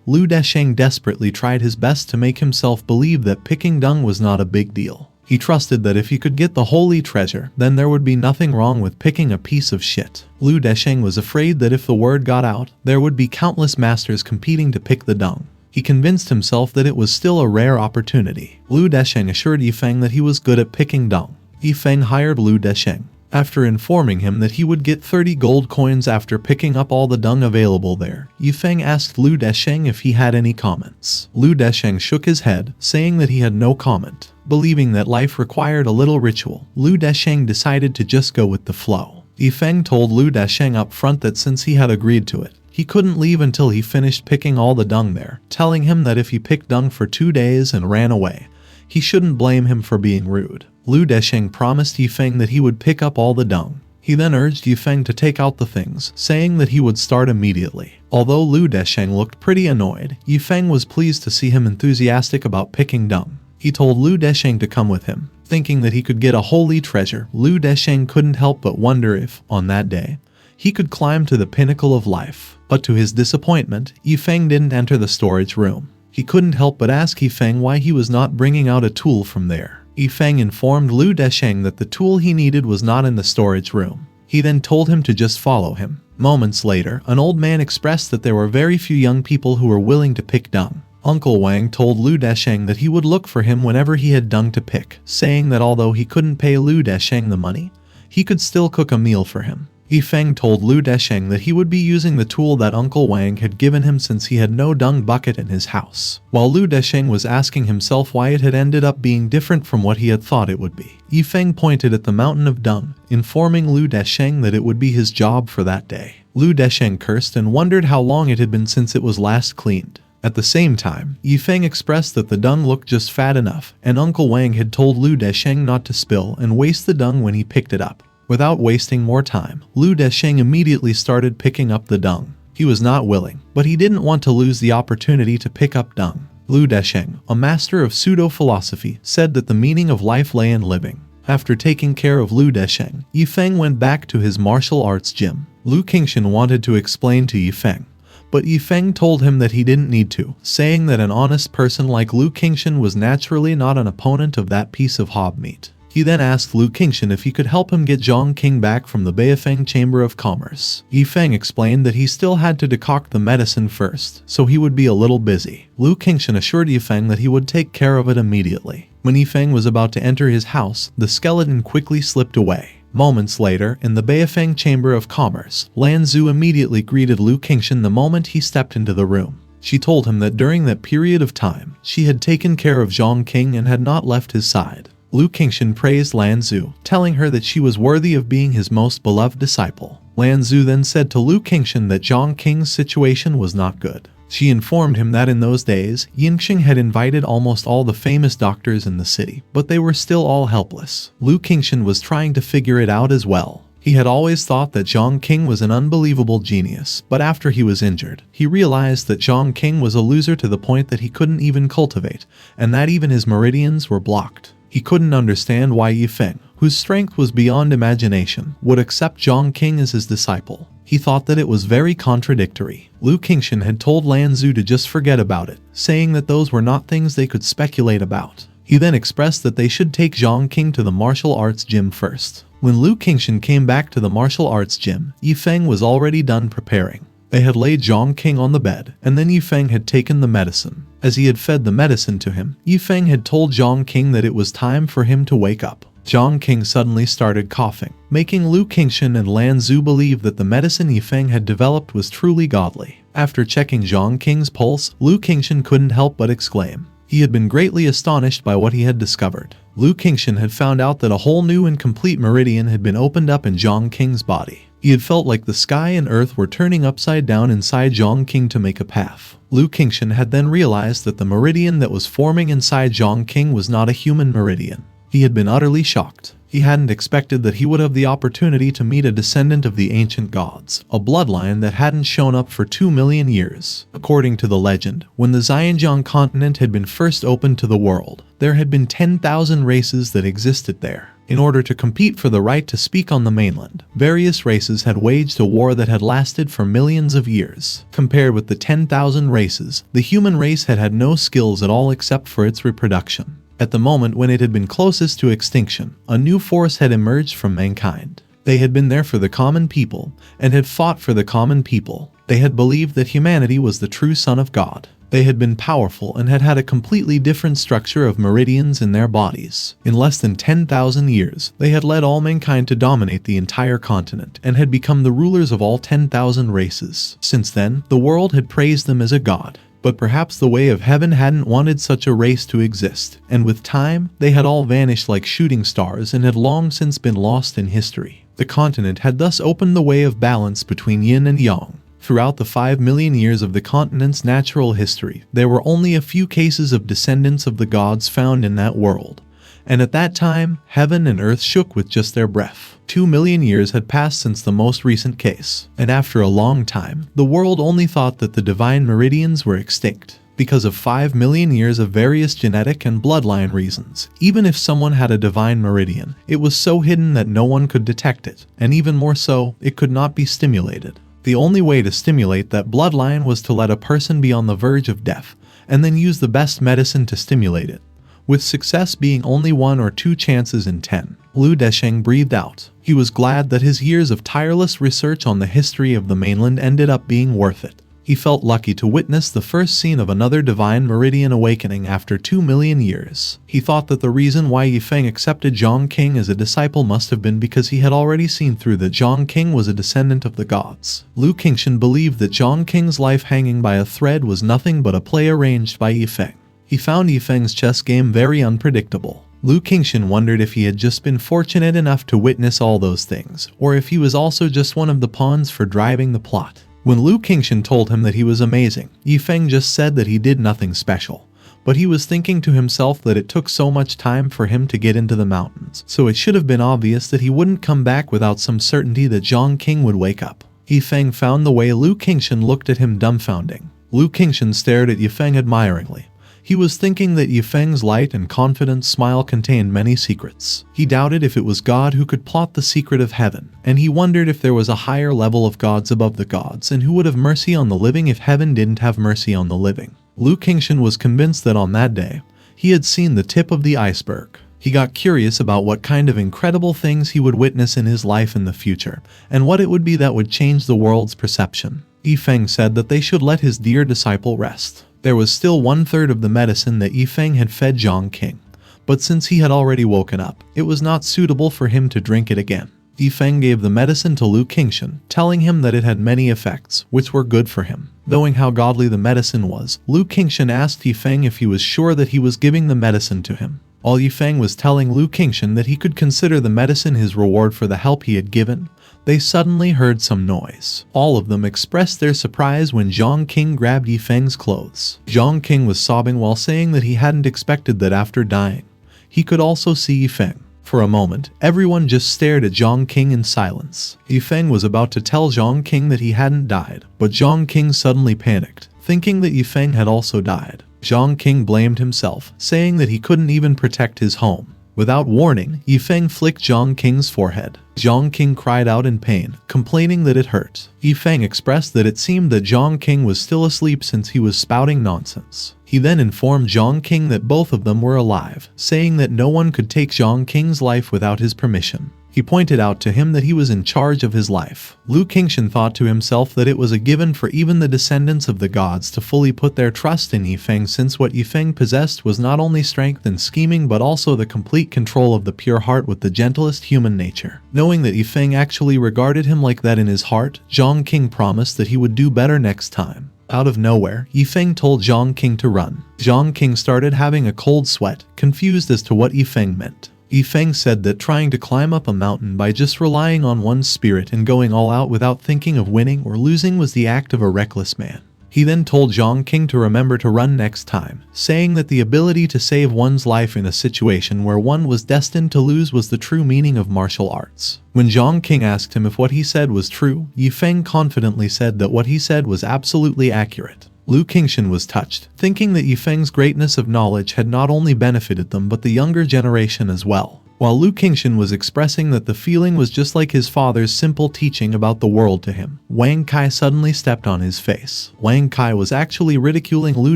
Lu Desheng desperately tried his best to make himself believe that picking dung was not a big deal. He trusted that if he could get the holy treasure, then there would be nothing wrong with picking a piece of shit. Lu Desheng was afraid that if the word got out, there would be countless masters competing to pick the dung. He convinced himself that it was still a rare opportunity. Lu Desheng assured Yifeng that he was good at picking dung. Yifeng hired Lu Desheng. After informing him that he would get 30 gold coins after picking up all the dung available there, Feng asked Lu Desheng if he had any comments. Lu Desheng shook his head, saying that he had no comment. Believing that life required a little ritual, Lu Desheng decided to just go with the flow. Feng told Lu Desheng up front that since he had agreed to it, he couldn't leave until he finished picking all the dung there, telling him that if he picked dung for 2 days and ran away, he shouldn't blame him for being rude. Lu Desheng promised Feng that he would pick up all the dung. He then urged Feng to take out the things, saying that he would start immediately. Although Lu Desheng looked pretty annoyed, Feng was pleased to see him enthusiastic about picking dung. He told Lu Desheng to come with him, thinking that he could get a holy treasure. Lu Desheng couldn't help but wonder if, on that day, he could climb to the pinnacle of life. But to his disappointment, Feng didn't enter the storage room. He couldn't help but ask Feng why he was not bringing out a tool from there. Feng informed Lu Desheng that the tool he needed was not in the storage room. He then told him to just follow him. Moments later, an old man expressed that there were very few young people who were willing to pick dung. Uncle Wang told Lu Desheng that he would look for him whenever he had dung to pick, saying that although he couldn't pay Lu Desheng the money, he could still cook a meal for him. Feng told Lu Desheng that he would be using the tool that Uncle Wang had given him since he had no dung bucket in his house. While Lu Desheng was asking himself why it had ended up being different from what he had thought it would be, Feng pointed at the mountain of dung, informing Lu Desheng that it would be his job for that day. Lu Desheng cursed and wondered how long it had been since it was last cleaned. At the same time, Feng expressed that the dung looked just fat enough, and Uncle Wang had told Lu Desheng not to spill and waste the dung when he picked it up. Without wasting more time, Lu Desheng immediately started picking up the dung. He was not willing, but he didn't want to lose the opportunity to pick up dung. Lu Desheng, a master of pseudo-philosophy, said that the meaning of life lay in living. After taking care of Lu Desheng, Feng went back to his martial arts gym. Lu Qingshan wanted to explain to Feng, but Feng told him that he didn't need to, saying that an honest person like Lu Qingshan was naturally not an opponent of that piece of hob meat. He then asked Lu Qingshan if he could help him get Jongqing back from the Beifeng Chamber of Commerce. Feng explained that he still had to decoct the medicine first, so he would be a little busy. Lu Qingshan assured Feng that he would take care of it immediately. When Feng was about to enter his house, the skeleton quickly slipped away. Moments later, in the Beifeng Chamber of Commerce, Lan Zhu immediately greeted Lu Qingshan the moment he stepped into the room. She told him that during that period of time, she had taken care of Jongqing and had not left his side. Lu Qingshan praised Lan Zhu, telling her that she was worthy of being his most beloved disciple. Lan Zhu then said to Lu Qingshan that Jongqing's situation was not good. She informed him that in those days, Yingxing had invited almost all the famous doctors in the city, but they were still all helpless. Lu Qingshan was trying to figure it out as well. He had always thought that Jongqing was an unbelievable genius, but after he was injured, he realized that Jongqing was a loser to the point that he couldn't even cultivate, and that even his meridians were blocked. He couldn't understand why Feng, whose strength was beyond imagination, would accept Jongqing as his disciple. He thought that it was very contradictory. Lu Qingshan had told Lan Zhu to just forget about it, saying that those were not things they could speculate about. He then expressed that they should take Jongqing to the martial arts gym first. When Lu Qingshan came back to the martial arts gym, Feng was already done preparing. They had laid Jongqing on the bed, and then Feng had taken the medicine. As he had fed the medicine to him, Feng had told Jongqing that it was time for him to wake up. Jongqing suddenly started coughing, making Lu Qingshan and Lan Zhu believe that the medicine Feng had developed was truly godly. After checking Jongqing's pulse, Lu Qingshan couldn't help but exclaim. He had been greatly astonished by what he had discovered. Lu Qingshan had found out that a whole new and complete meridian had been opened up in Jongqing's body. He had felt like the sky and earth were turning upside down inside Jongqing to make a path. Lu Qingshan had then realized that the meridian that was forming inside Jongqing was not a human meridian. He had been utterly shocked. He hadn't expected that he would have the opportunity to meet a descendant of the ancient gods, a bloodline that hadn't shown up for 2 million years. According to the legend, when the Xinjiang continent had been first opened to the world, there had been 10,000 races that existed there. In order to compete for the right to speak on the mainland, various races had waged a war that had lasted for millions of years. Compared with the 10,000 races, the human race had had no skills at all except for its reproduction. At the moment when it had been closest to extinction, a new force had emerged from mankind. They had been there for the common people, and had fought for the common people. They had believed that humanity was the true son of God. They had been powerful and had had a completely different structure of meridians in their bodies. In less than 10,000 years, they had led all mankind to dominate the entire continent and had become the rulers of all 10,000 races. Since then, the world had praised them as a god. But perhaps the way of heaven hadn't wanted such a race to exist, and with time, they had all vanished like shooting stars and had long since been lost in history. The continent had thus opened the way of balance between yin and yang. Throughout the 5 million years of the continent's natural history, there were only a few cases of descendants of the gods found in that world. And at that time, heaven and earth shook with just their breath. 2 million years had passed since the most recent case, and after a long time, the world only thought that the divine meridians were extinct. Because of 5 million years of various genetic and bloodline reasons, even if someone had a divine meridian, it was so hidden that no one could detect it, and even more so, it could not be stimulated. The only way to stimulate that bloodline was to let a person be on the verge of death, and then use the best medicine to stimulate it. With success being only 1 or 2 chances in 10, Lu Desheng breathed out. He was glad that his years of tireless research on the history of the mainland ended up being worth it. He felt lucky to witness the first scene of another divine meridian awakening after 2 million years. He thought that the reason why Feng accepted Jongqing as a disciple must have been because he had already seen through that Jongqing was a descendant of the gods. Lu Qingshan believed that Jongqing's life hanging by a thread was nothing but a play arranged by Feng. He found Feng's chess game very unpredictable. Lu Qingshan wondered if he had just been fortunate enough to witness all those things, or if he was also just one of the pawns for driving the plot. When Lu Qingshan told him that he was amazing, Feng just said that he did nothing special. But he was thinking to himself that it took so much time for him to get into the mountains, so it should have been obvious that he wouldn't come back without some certainty that Jongqing would wake up. Feng found the way Lu Qingshan looked at him dumbfounding. Lu Qingshan stared at Feng admiringly. He was thinking that Feng's light and confident smile contained many secrets. He doubted if it was God who could plot the secret of heaven, and he wondered if there was a higher level of gods above the gods and who would have mercy on the living if heaven didn't have mercy on the living. Lu Qingshan was convinced that on that day, he had seen the tip of the iceberg. He got curious about what kind of incredible things he would witness in his life in the future, and what it would be that would change the world's perception. Feng said that they should let his dear disciple rest. There was still 1/3 of the medicine that Feng had fed Jongqing, but since he had already woken up, it was not suitable for him to drink it again. Feng gave the medicine to Lu Qingshan, telling him that it had many effects, which were good for him. Knowing how godly the medicine was, Lu Qingshan asked Feng if he was sure that he was giving the medicine to him. While Feng was telling Lu Qingshan that he could consider the medicine his reward for the help he had given, they suddenly heard some noise. All of them expressed their surprise when Jongqing grabbed Feng's clothes. Jongqing was sobbing while saying that he hadn't expected that after dying, he could also see Feng. For a moment, everyone just stared at Jongqing in silence. Feng was about to tell Jongqing that he hadn't died, but Jongqing suddenly panicked, thinking that Feng had also died. Jongqing blamed himself, saying that he couldn't even protect his home. Without warning, Feng flicked Jongqing's forehead. Jongqing cried out in pain, complaining that it hurt. Feng expressed that it seemed that Jongqing was still asleep since he was spouting nonsense. He then informed Jongqing that both of them were alive, saying that no one could take Jongqing's life without his permission. He pointed out to him that he was in charge of his life. Lu Qingshan thought to himself that it was a given for even the descendants of the gods to fully put their trust in Feng, since what Feng possessed was not only strength and scheming but also the complete control of the pure heart with the gentlest human nature. Knowing that Feng actually regarded him like that in his heart, Jongqing promised that he would do better next time. Out of nowhere, Feng told Jongqing to run. Jongqing started having a cold sweat, confused as to what Feng meant. Feng said that trying to climb up a mountain by just relying on one's spirit and going all out without thinking of winning or losing was the act of a reckless man. He then told Jongqing to remember to run next time, saying that the ability to save one's life in a situation where one was destined to lose was the true meaning of martial arts. When Jongqing asked him if what he said was true, Feng confidently said that what he said was absolutely accurate. Lu Qingshan was touched, thinking that Feng's greatness of knowledge had not only benefited them but the younger generation as well. While Lu Qingshan was expressing that the feeling was just like his father's simple teaching about the world to him, Wang Kai suddenly stepped on his face. Wang Kai was actually ridiculing Lu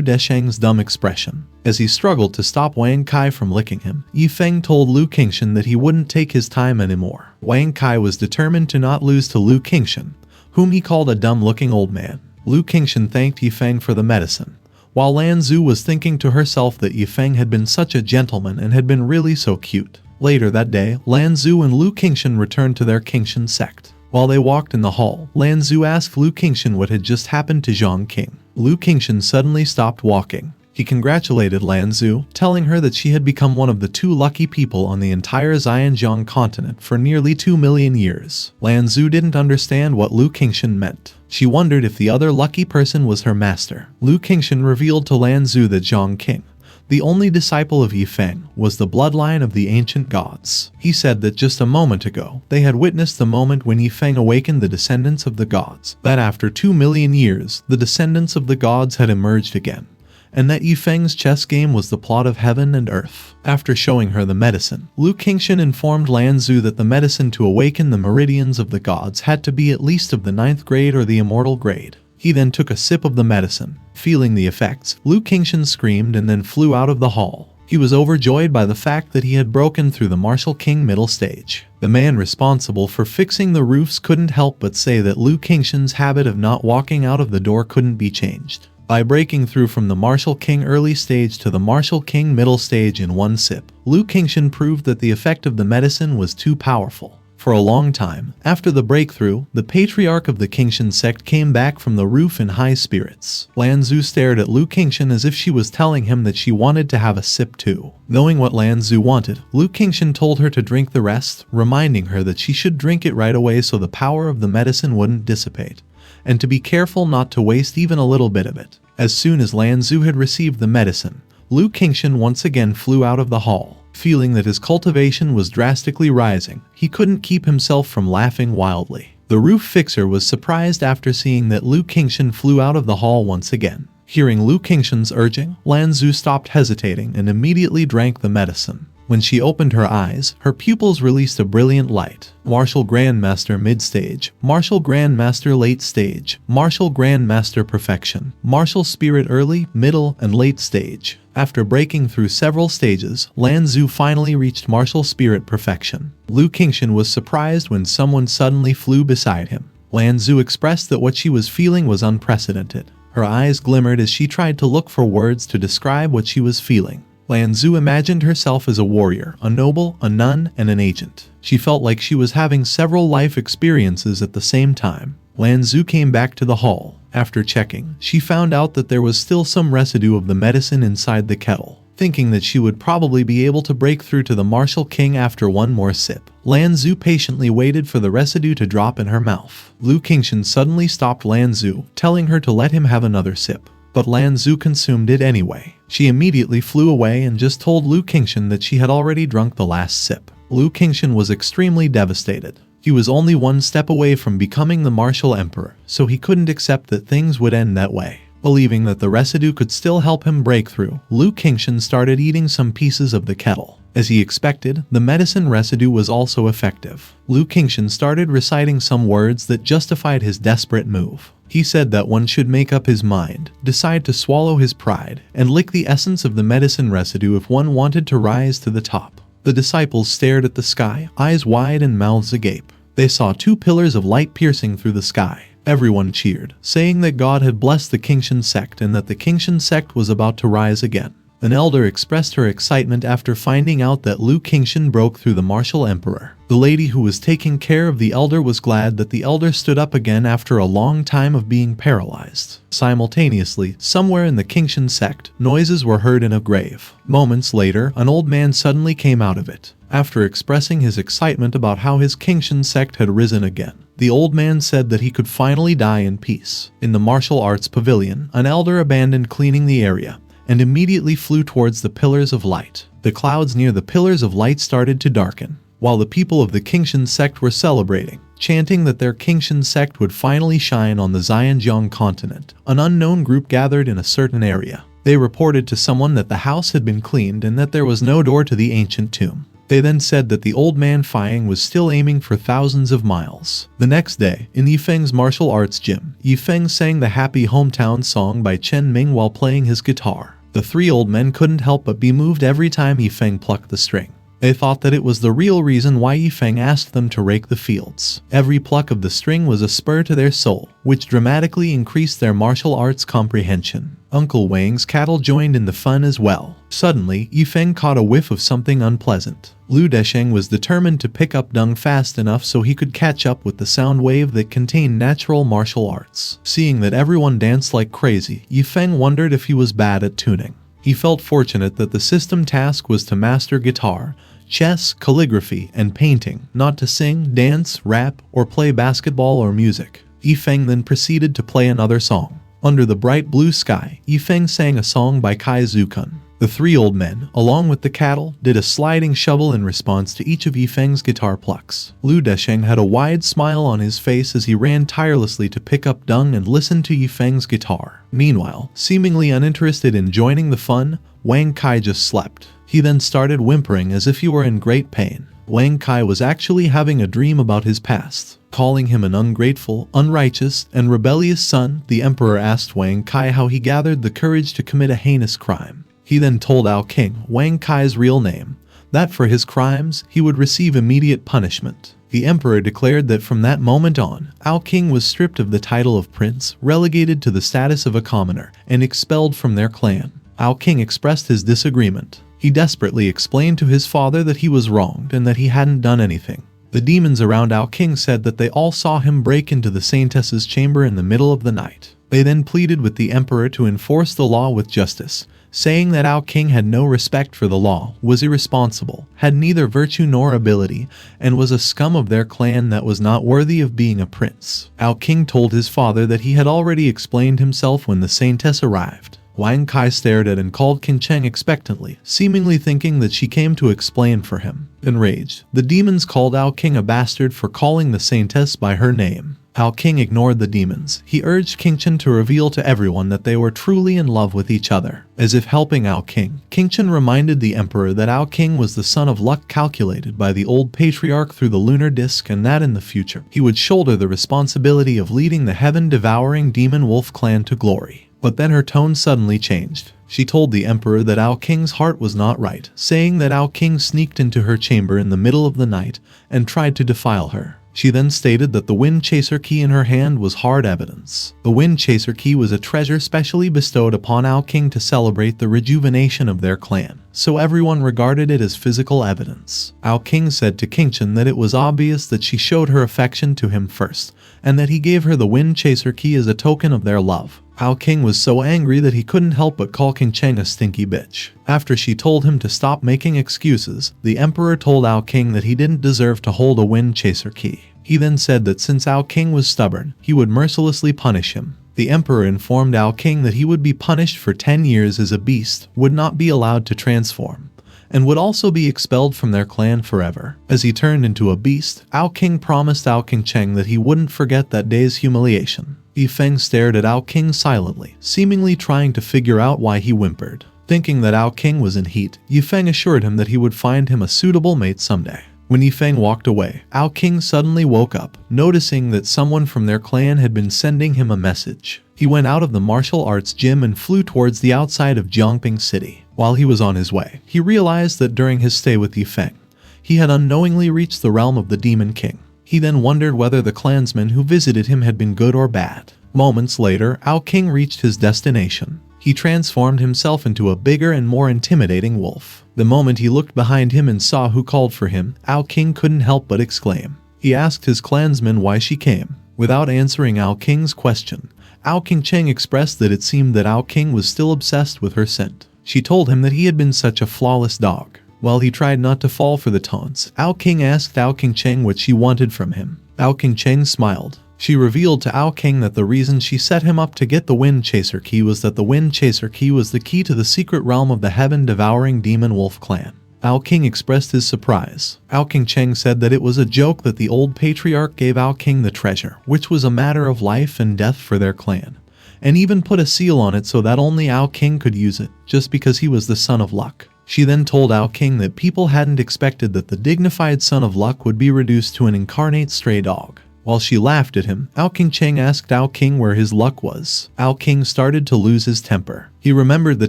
Desheng's dumb expression. As he struggled to stop Wang Kai from licking him, Feng told Lu Qingshan that he wouldn't take his time anymore. Wang Kai was determined to not lose to Lu Qingshan, whom he called a dumb-looking old man. Lu Qingshan thanked Feng for the medicine. while Lanzu was thinking to herself that Feng had been such a gentleman and had been really so cute. Later that day, Lanzu and Lu Qingshan returned to their Qingshan sect. While they walked in the hall, Lanzu asked Lu Qingshan what had just happened to Jongqing. Lu Qingshan suddenly stopped walking. He congratulated Lanzu, telling her that she had become one of the 2 lucky people on the entire Xianzhong continent for nearly 2 million years. Lanzu didn't understand what Lu Qingshan meant. She wondered if the other lucky person was her master. Lu Qingshan revealed to Lanzu that Jongqing, the only disciple of Feng, was the bloodline of the ancient gods. He said that just a moment ago, they had witnessed the moment when Feng awakened the descendants of the gods, that after 2 million years, the descendants of the gods had emerged again, and that Feng's chess game was the plot of heaven and earth. After showing her the medicine, Lu Qingshan informed Lanzu that the medicine to awaken the meridians of the gods had to be at least of the 9th grade or the immortal grade. He then took a sip of the medicine. Feeling the effects, Lu Qingshan screamed and then flew out of the hall. He was overjoyed by the fact that he had broken through the Martial King middle stage. The man responsible for fixing the roofs couldn't help but say that Lu Qingshan's habit of not walking out of the door couldn't be changed. By breaking through from the Martial King early stage to the Martial King middle stage in one sip, Lu Qingshan proved that the effect of the medicine was too powerful. For a long time, after the breakthrough, the patriarch of the Qingshan sect came back from the roof in high spirits. Lanzu stared at Lu Qingshan as if she was telling him that she wanted to have a sip too. Knowing what Lanzu wanted, Lu Qingshan told her to drink the rest, reminding her that she should drink it right away so the power of the medicine wouldn't dissipate, and to be careful not to waste even a little bit of it. As soon as Lanzu had received the medicine, Lu Qingshan once again flew out of the hall. Feeling that his cultivation was drastically rising, he couldn't keep himself from laughing wildly. The roof fixer was surprised after seeing that Lu Qingshan flew out of the hall once again. Hearing Lu Qingshan's urging, Lanzu stopped hesitating and immediately drank the medicine. When she opened her eyes, her pupils released a brilliant light. Martial Grandmaster Mid-Stage, Martial Grandmaster Late Stage, Martial Grandmaster Perfection, Martial Spirit Early, Middle, and Late Stage. After breaking through several stages, Lanzu finally reached Martial Spirit Perfection. Lu Qingshan was surprised when someone suddenly flew beside him. Lanzu expressed that what she was feeling was unprecedented. Her eyes glimmered as she tried to look for words to describe what she was feeling. Lanzu imagined herself as a warrior, a noble, a nun, and an agent. She felt like she was having several life experiences at the same time. Lanzu came back to the hall. After checking, she found out that there was still some residue of the medicine inside the kettle. Thinking that she would probably be able to break through to the Martial King after one more sip, Lanzu patiently waited for the residue to drop in her mouth. Lu Qingshan suddenly stopped Lanzu, telling her to let him have another sip. But Lanzu consumed it anyway. She immediately flew away and just told Lu Qingshan that she had already drunk the last sip. Lu Qingshan was extremely devastated. He was only one step away from becoming the Martial Emperor, so he couldn't accept that things would end that way. Believing that the residue could still help him break through, Lu Qingshan started eating some pieces of the kettle. As he expected, the medicine residue was also effective. Lu Qingshan started reciting some words that justified his desperate move. He said that one should make up his mind, decide to swallow his pride, and lick the essence of the medicine residue if one wanted to rise to the top. The disciples stared at the sky, eyes wide and mouths agape. They saw 2 pillars of light piercing through the sky. Everyone cheered, saying that God had blessed the Qingshan sect and that the Qingshan sect was about to rise again. An elder expressed her excitement after finding out that Lu Qingshan broke through the Martial Emperor. The lady who was taking care of the elder was glad that the elder stood up again after a long time of being paralyzed. Simultaneously, somewhere in the Qingshan sect, noises were heard in a grave. Moments later, an old man suddenly came out of it. After expressing his excitement about how his Qingshan sect had risen again, the old man said that he could finally die in peace. In the martial arts pavilion, an elder abandoned cleaning the area and immediately flew towards the pillars of light. The clouds near the pillars of light started to darken, while the people of the Qingshan sect were celebrating, chanting that their Qingshan sect would finally shine on the Xianzhong continent. An unknown group gathered in a certain area. They reported to someone that the house had been cleaned and that there was no door to the ancient tomb. They then said that the old man Feng was still aiming for thousands of miles. The next day, in Feng's martial arts gym, Feng sang the Happy Hometown song by Chen Ming while playing his guitar. The 3 old men couldn't help but be moved every time Feng plucked the string. They thought that it was the real reason why Feng asked them to rake the fields. Every pluck of the string was a spur to their soul, which dramatically increased their martial arts comprehension. Uncle Wang's cattle joined in the fun as well. Suddenly, Feng caught a whiff of something unpleasant. Lu Desheng was determined to pick up dung fast enough so he could catch up with the sound wave that contained natural martial arts. Seeing that everyone danced like crazy, Feng wondered if he was bad at tuning. He felt fortunate that the system task was to master guitar, chess, calligraphy, and painting, not to sing, dance, rap, or play basketball or music. Feng then proceeded to play another song. Under the bright blue sky, Feng sang a song by Kai Zukun. The three old men, along with the cattle, did a sliding shovel in response to each of Feng's guitar plucks. Lu Desheng had a wide smile on his face as he ran tirelessly to pick up dung and listen to Feng's guitar. Meanwhile, seemingly uninterested in joining the fun, Wang Kai just slept. He then started whimpering as if he were in great pain. Wang Kai was actually having a dream about his past. Calling him an ungrateful, unrighteous, and rebellious son, the emperor asked Wang Kai how he gathered the courage to commit a heinous crime. He then told Ao King, Wang Kai's real name, that for his crimes, he would receive immediate punishment. The emperor declared that from that moment on, Ao King was stripped of the title of prince, relegated to the status of a commoner, and expelled from their clan. Ao King expressed his disagreement. He desperately explained to his father that he was wronged and that he hadn't done anything. The demons around Ao King said that they all saw him break into the saintess's chamber in the middle of the night. They then pleaded with the emperor to enforce the law with justice, saying that Ao King had no respect for the law, was irresponsible, had neither virtue nor ability, and was a scum of their clan that was not worthy of being a prince. Ao King told his father that he had already explained himself when the saintess arrived. Wang Kai stared at and called Qingcheng expectantly, seemingly thinking that she came to explain for him. Enraged, the demons called Ao King a bastard for calling the saintess by her name. Ao King ignored the demons. He urged Qingchen to reveal to everyone that they were truly in love with each other. As if helping Ao King, Qingchen reminded the emperor that Ao King was the son of luck calculated by the old patriarch through the lunar disk, and that in the future, he would shoulder the responsibility of leading the heaven-devouring demon wolf clan to glory. But then her tone suddenly changed. She told the emperor that Ao King's heart was not right, saying that Ao King sneaked into her chamber in the middle of the night and tried to defile her. She then stated that the Wind Chaser key in her hand was hard evidence. The Wind Chaser key was a treasure specially bestowed upon Ao King to celebrate the rejuvenation of their clan, so everyone regarded it as physical evidence. Ao King said to Qingchen that it was obvious that she showed her affection to him first, and that he gave her the Wind Chaser key as a token of their love. Ao King was so angry that he couldn't help but call Qingcheng a stinky bitch. After she told him to stop making excuses, the emperor told Ao King that he didn't deserve to hold a Wind Chaser key. He then said that since Ao King was stubborn, he would mercilessly punish him. The emperor informed Ao King that he would be punished for 10 years as a beast, would not be allowed to transform, and would also be expelled from their clan forever. As he turned into a beast, Ao King promised Ao Qingcheng that he wouldn't forget that day's humiliation. Feng stared at Ao King silently, seemingly trying to figure out why he whimpered. Thinking that Ao King was in heat, Feng assured him that he would find him a suitable mate someday. When Feng walked away, Ao King suddenly woke up, noticing that someone from their clan had been sending him a message. He went out of the martial arts gym and flew towards the outside of Jongqing city. While he was on his way, he realized that during his stay with Feng, he had unknowingly reached the realm of the Demon King. He then wondered whether the clansmen who visited him had been good or bad. Moments later, Ao King reached his destination. He transformed himself into a bigger and more intimidating wolf. The moment he looked behind him and saw who called for him, Ao King couldn't help but exclaim. He asked his clansmen why she came. Without answering Ao King's question, Ao Qingcheng expressed that it seemed that Ao King was still obsessed with her scent. She told him that he had been such a flawless dog. While he tried not to fall for the taunts, Ao King asked Ao Qingcheng what she wanted from him. Ao Qingcheng smiled. She revealed to Ao King that the reason she set him up to get the Wind Chaser key was that the Wind Chaser key was the key to the secret realm of the heaven-devouring demon wolf clan. Ao King expressed his surprise. Ao Qingcheng said that it was a joke that the old patriarch gave Ao King the treasure, which was a matter of life and death for their clan, and even put a seal on it so that only Ao King could use it, just because he was the son of luck. She then told Ao King that people hadn't expected that the dignified son of luck would be reduced to an incarnate stray dog. While she laughed at him, Ao Qingcheng asked Ao King where his luck was. Ao King started to lose his temper. He remembered the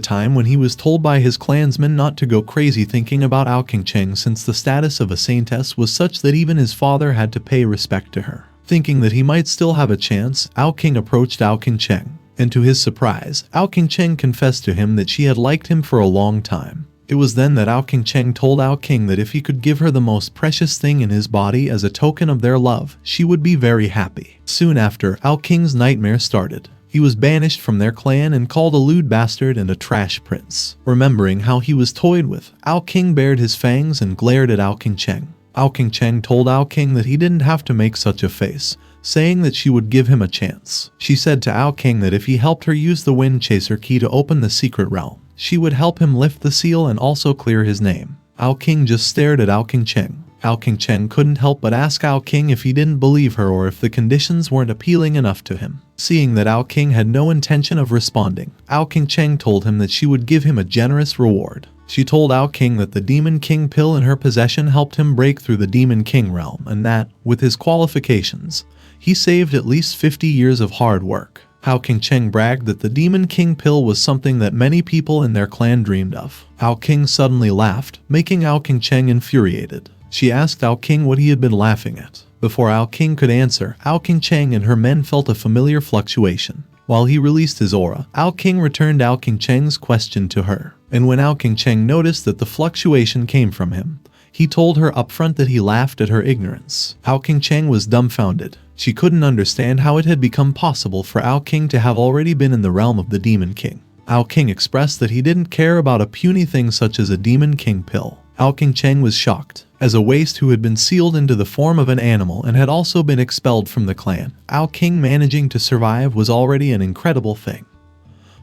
time when he was told by his clansmen not to go crazy thinking about Ao Qingcheng, since the status of a saintess was such that even his father had to pay respect to her. Thinking that he might still have a chance, Ao King approached Ao Qingcheng. And to his surprise, Ao King confessed to him that she had liked him for a long time. It was then that Ao King told Ao King that if he could give her the most precious thing in his body as a token of their love, she would be very happy. Soon after, Ao King's nightmare started. He was banished from their clan and called a lewd bastard and a trash prince. Remembering how he was toyed with, Ao King bared his fangs and glared at Ao King. Ao King told Ao King that he didn't have to make such a face, saying that she would give him a chance. She said to Ao King that if he helped her use the Wind Chaser key to open the secret realm, she would help him lift the seal and also clear his name. Ao King just stared at Ao King. Ao King couldn't help but ask Ao King if he didn't believe her or if the conditions weren't appealing enough to him. Seeing that Ao King had no intention of responding, Ao King told him that she would give him a generous reward. She told Ao King that the Demon King pill in her possession helped him break through the Demon King realm and that, with his qualifications, he saved at least 50 years of hard work. Ao King bragged that the Demon King pill was something that many people in their clan dreamed of. Ao King suddenly laughed, making Ao King infuriated. She asked Ao King what he had been laughing at. Before Ao King could answer, Ao King and her men felt a familiar fluctuation. While he released his aura, Ao King returned Ao King's question to her. And when Ao King noticed that the fluctuation came from him, he told her upfront that he laughed at her ignorance. Ao King was dumbfounded. She couldn't understand how it had become possible for Ao King to have already been in the realm of the Demon King. Ao King expressed that he didn't care about a puny thing such as a Demon King pill. Ao King was shocked. As a waste who had been sealed into the form of an animal and had also been expelled from the clan, Ao King managing to survive was already an incredible thing.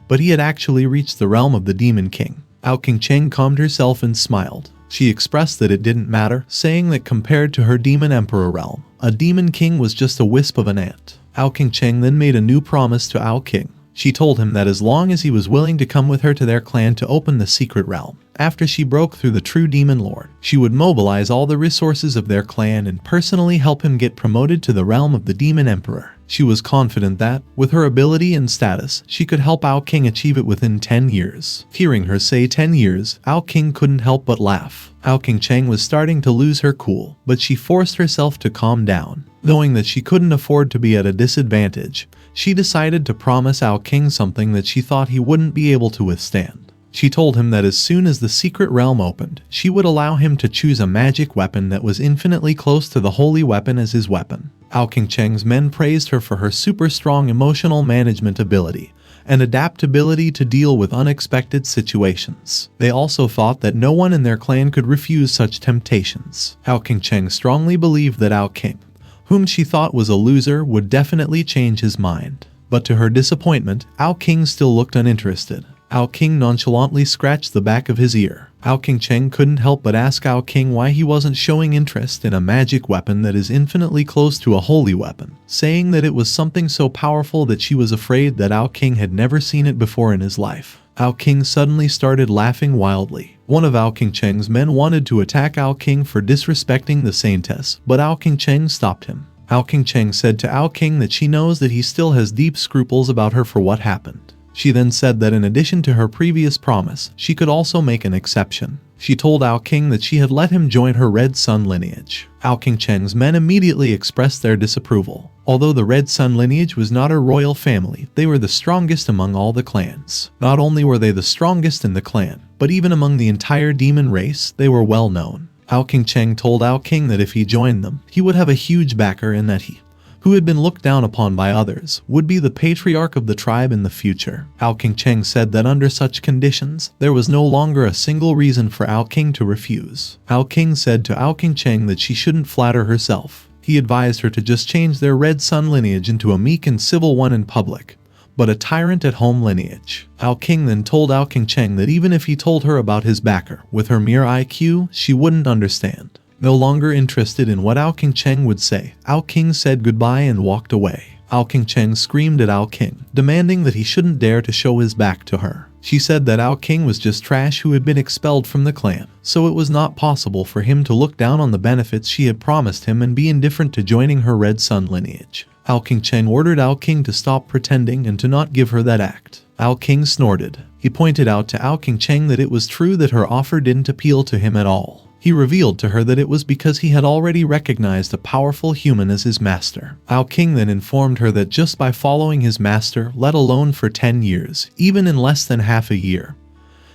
But he had actually reached the realm of the Demon King. Ao King calmed herself and smiled. She expressed that it didn't matter, saying that compared to her Demon Emperor realm, a Demon King was just a wisp of an ant. Ao King then made a new promise to Ao King. She told him that as long as he was willing to come with her to their clan to open the secret realm, after she broke through the true Demon Lord, she would mobilize all the resources of their clan and personally help him get promoted to the realm of the Demon Emperor. She was confident that, with her ability and status, she could help Ao King achieve it within 10 years. Hearing her say 10 years, Ao King couldn't help but laugh. Ao King was starting to lose her cool, but she forced herself to calm down. Knowing that she couldn't afford to be at a disadvantage, she decided to promise Ao King something that she thought he wouldn't be able to withstand. She told him that as soon as the secret realm opened, she would allow him to choose a magic weapon that was infinitely close to the holy weapon as his weapon. Ao King's men praised her for her super strong emotional management ability and adaptability to deal with unexpected situations. They also thought that no one in their clan could refuse such temptations. Ao King strongly believed that Ao King, whom she thought was a loser, would definitely change his mind. But to her disappointment, Ao King still looked uninterested. Ao King nonchalantly scratched the back of his ear. Ao King couldn't help but ask Ao King why he wasn't showing interest in a magic weapon that is infinitely close to a holy weapon, saying that it was something so powerful that she was afraid that Ao King had never seen it before in his life. Ao King suddenly started laughing wildly. One of Ao King's men wanted to attack Ao King for disrespecting the saintess, but Ao King stopped him. Ao King said to Ao King that she knows that he still has deep scruples about her for what happened. She then said that in addition to her previous promise, she could also make an exception. She told Ao King that she had let him join her Red Sun lineage. Ao King's men immediately expressed their disapproval. Although the Red Sun lineage was not a royal family, they were the strongest among all the clans. Not only were they the strongest in the clan, but even among the entire demon race, they were well known. Ao King told Ao King that if he joined them, he would have a huge backer and that he, who had been looked down upon by others, would be the patriarch of the tribe in the future. Ao King said that under such conditions, there was no longer a single reason for Ao King to refuse. Ao King said to Ao King that she shouldn't flatter herself. He advised her to just change their Red Sun lineage into a meek and civil one in public, but a tyrant at home lineage. Ao King then told Ao King that even if he told her about his backer, with her mere IQ, she wouldn't understand. No longer interested in what Ao King would say, Ao King said goodbye and walked away. Ao King screamed at Ao King, demanding that he shouldn't dare to show his back to her. She said that Ao King was just trash who had been expelled from the clan, so it was not possible for him to look down on the benefits she had promised him and be indifferent to joining her Red Sun lineage. Ao King ordered Ao King to stop pretending and to not give her that act. Ao King snorted. He pointed out to Ao King that it was true that her offer didn't appeal to him at all. He revealed to her that it was because he had already recognized a powerful human as his master. King then informed her that just by following his master, let alone for 10 years, even in less than half a year,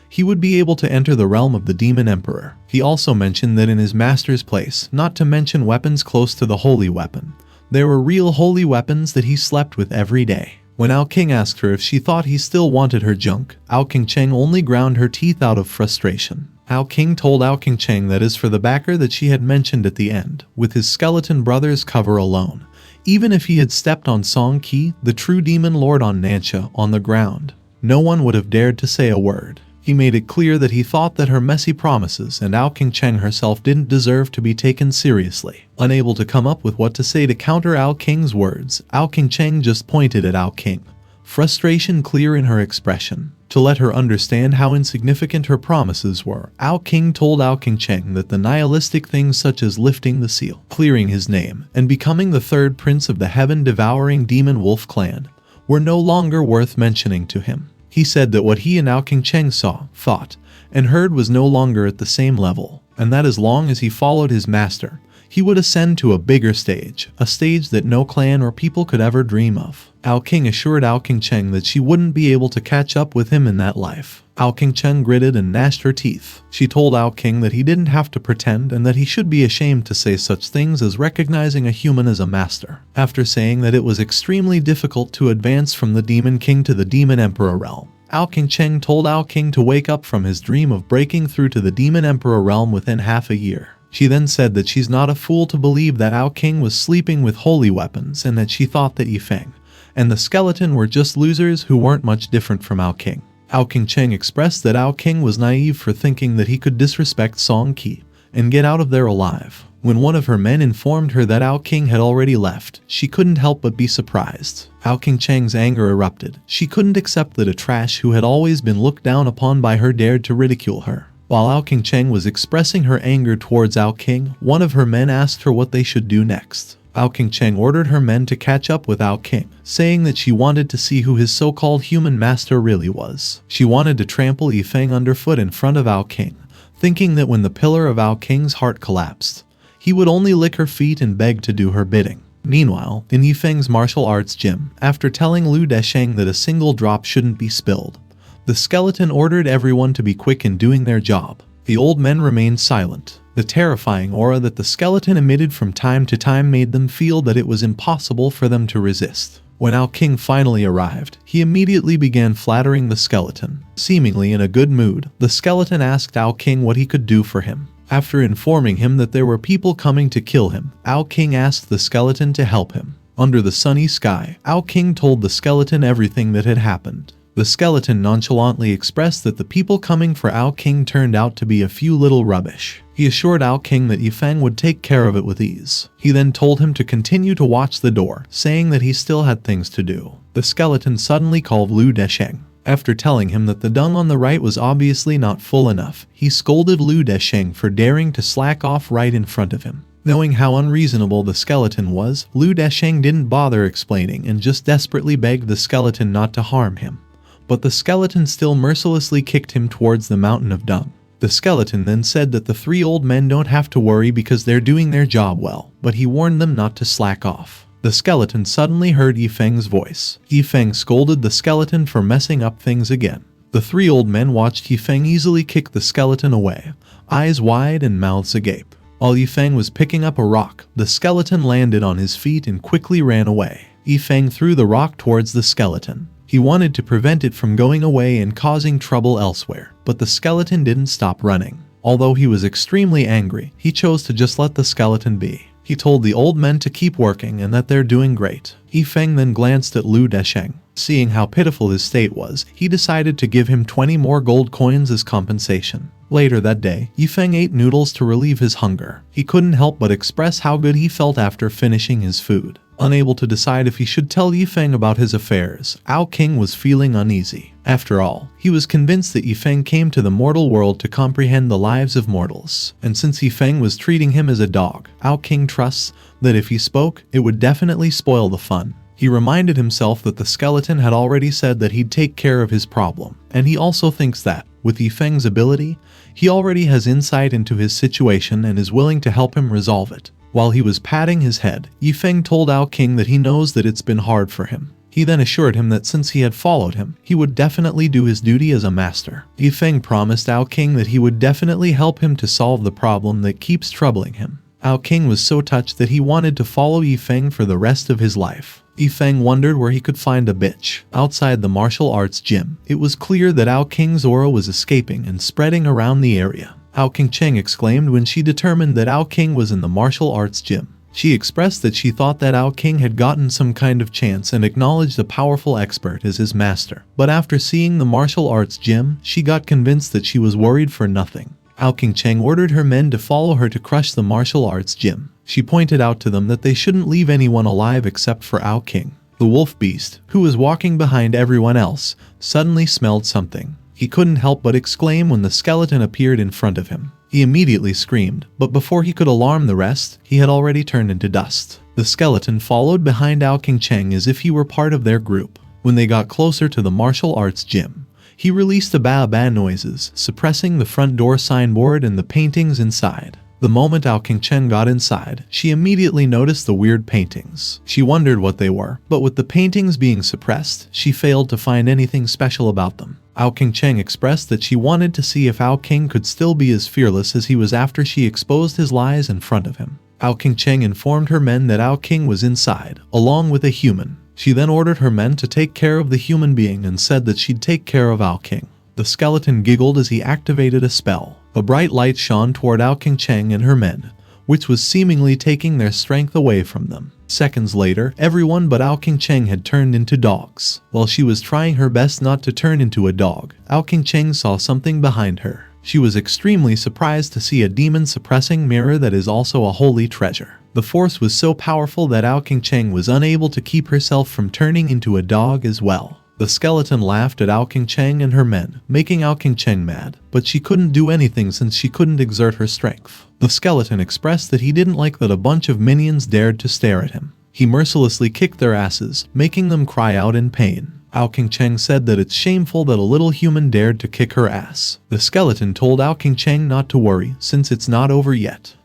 he would be able to enter the realm of the Demon Emperor. He also mentioned that in his master's place, not to mention weapons close to the holy weapon, there were real holy weapons that he slept with every day. When King asked her if she thought he still wanted her junk, King Cheng only ground her teeth out of frustration. King told King Cheng that as for the backer that she had mentioned at the end, with his skeleton brother's cover alone, even if he had stepped on Song Qi, the true demon lord on Nansha, on the ground, no one would have dared to say a word. He made it clear that he thought that her messy promises and King Cheng herself didn't deserve to be taken seriously. Unable to come up with what to say to counter King's words, King Cheng just pointed at King, frustration clear in her expression. To let her understand how insignificant her promises were, King told King Cheng that the nihilistic things such as lifting the seal, clearing his name, and becoming the third prince of the heaven-devouring demon wolf clan were no longer worth mentioning to him. He said that what he and King Cheng saw, thought, and heard was no longer at the same level, and that as long as he followed his master, he would ascend to a bigger stage, a stage that no clan or people could ever dream of. King assured King Cheng that she wouldn't be able to catch up with him in that life. King Cheng gritted and gnashed her teeth. She told King that he didn't have to pretend and that he should be ashamed to say such things as recognizing a human as a master. After saying that it was extremely difficult to advance from the Demon King to the Demon Emperor realm, King Cheng told King to wake up from his dream of breaking through to the Demon Emperor realm within half a year. She then said that she's not a fool to believe that King was sleeping with holy weapons and that she thought that Feng and the skeleton were just losers who weren't much different from King. King Cheng expressed that King was naive for thinking that he could disrespect Song Qi and get out of there alive. When one of her men informed her that King had already left, she couldn't help but be surprised. King Cheng's anger erupted. She couldn't accept that a trash who had always been looked down upon by her dared to ridicule her. While King Cheng was expressing her anger towards King, one of her men asked her what they should do next. King Cheng ordered her men to catch up with King, saying that she wanted to see who his so-called human master really was. She wanted to trample Feng underfoot in front of King, thinking that when the pillar of King's heart collapsed, he would only lick her feet and beg to do her bidding. Meanwhile, in Feng's martial arts gym, after telling Lu Desheng that a single drop shouldn't be spilled, the skeleton ordered everyone to be quick in doing their job. The old men remained silent. The terrifying aura that the skeleton emitted from time to time made them feel that it was impossible for them to resist. When King finally arrived, he immediately began flattering the skeleton. Seemingly in a good mood, the skeleton asked King what he could do for him. After informing him that there were people coming to kill him, King asked the skeleton to help him. Under the sunny sky, King told the skeleton everything that had happened. The skeleton nonchalantly expressed that the people coming for King turned out to be a few little rubbish. He assured King that Feng would take care of it with ease. He then told him to continue to watch the door, saying that he still had things to do. The skeleton suddenly called Lu Desheng. After telling him that the dung on the right was obviously not full enough, he scolded Lu Desheng for daring to slack off right in front of him. Knowing how unreasonable the skeleton was, Lu Desheng didn't bother explaining and just desperately begged the skeleton not to harm him. But the skeleton still mercilessly kicked him towards the mountain of dung. The skeleton then said that the three old men don't have to worry because they're doing their job well, but he warned them not to slack off. The skeleton suddenly heard Feng's voice. Feng scolded the skeleton for messing up things again. The three old men watched Feng easily kick the skeleton away, eyes wide and mouths agape. While Feng was picking up a rock, the skeleton landed on his feet and quickly ran away. Feng threw the rock towards the skeleton. He wanted to prevent it from going away and causing trouble elsewhere, but the skeleton didn't stop running. Although he was extremely angry, he chose to just let the skeleton be. He told the old men to keep working and that they're doing great. Feng then glanced at Lu Desheng. Seeing how pitiful his state was, he decided to give him 20 more gold coins as compensation. Later that day, Feng ate noodles to relieve his hunger. He couldn't help but express how good he felt after finishing his food. Unable to decide if he should tell Feng about his affairs, King was feeling uneasy. After all, he was convinced that Feng came to the mortal world to comprehend the lives of mortals, and since Feng was treating him as a dog, King trusts that if he spoke, it would definitely spoil the fun. He reminded himself that the skeleton had already said that he'd take care of his problem, and he also thinks that, With Feng's ability, he already has insight into his situation and is willing to help him resolve it. While he was patting his head, Feng told King that he knows that it's been hard for him. He then assured him that since he had followed him, he would definitely do his duty as a master. Feng promised King that he would definitely help him to solve the problem that keeps troubling him. King was so touched that he wanted to follow Feng for the rest of his life. Feng wondered where he could find a bitch. Outside the martial arts gym, it was clear that King's aura was escaping and spreading around the area. Cheng exclaimed when she determined that King was in the martial arts gym. She expressed that she thought that King had gotten some kind of chance and acknowledged a powerful expert as his master. But after seeing the martial arts gym, she got convinced that she was worried for nothing. Cheng ordered her men to follow her to crush the martial arts gym. She pointed out to them that they shouldn't leave anyone alive except for King. The wolf beast, who was walking behind everyone else, suddenly smelled something. He couldn't help but exclaim when the skeleton appeared in front of him. He immediately screamed, but before he could alarm the rest, he had already turned into dust. The skeleton followed behind Cheng as if he were part of their group. When they got closer to the martial arts gym, he released the ba-ba noises, suppressing the front door signboard and the paintings inside. The moment Cheng got inside, she immediately noticed the weird paintings. She wondered what they were, but with the paintings being suppressed, she failed to find anything special about them. Cheng expressed that she wanted to see if King could still be as fearless as he was after she exposed his lies in front of him. Cheng informed her men that King was inside, along with a human. She then ordered her men to take care of the human being and said that she'd take care of King. The skeleton giggled as he activated a spell. A bright light shone toward Cheng and her men, which was seemingly taking their strength away from them. Seconds later, everyone but Cheng had turned into dogs. While she was trying her best not to turn into a dog, Cheng saw something behind her. She was extremely surprised to see a demon-suppressing mirror that is also a holy treasure. The force was so powerful that Cheng was unable to keep herself from turning into a dog as well. The skeleton laughed at Cheng and her men, making Cheng mad, but she couldn't do anything since she couldn't exert her strength. The skeleton expressed that he didn't like that a bunch of minions dared to stare at him. He mercilessly kicked their asses, making them cry out in pain. Cheng said that it's shameful that a little human dared to kick her ass. The skeleton told Cheng not to worry, since it's not over yet.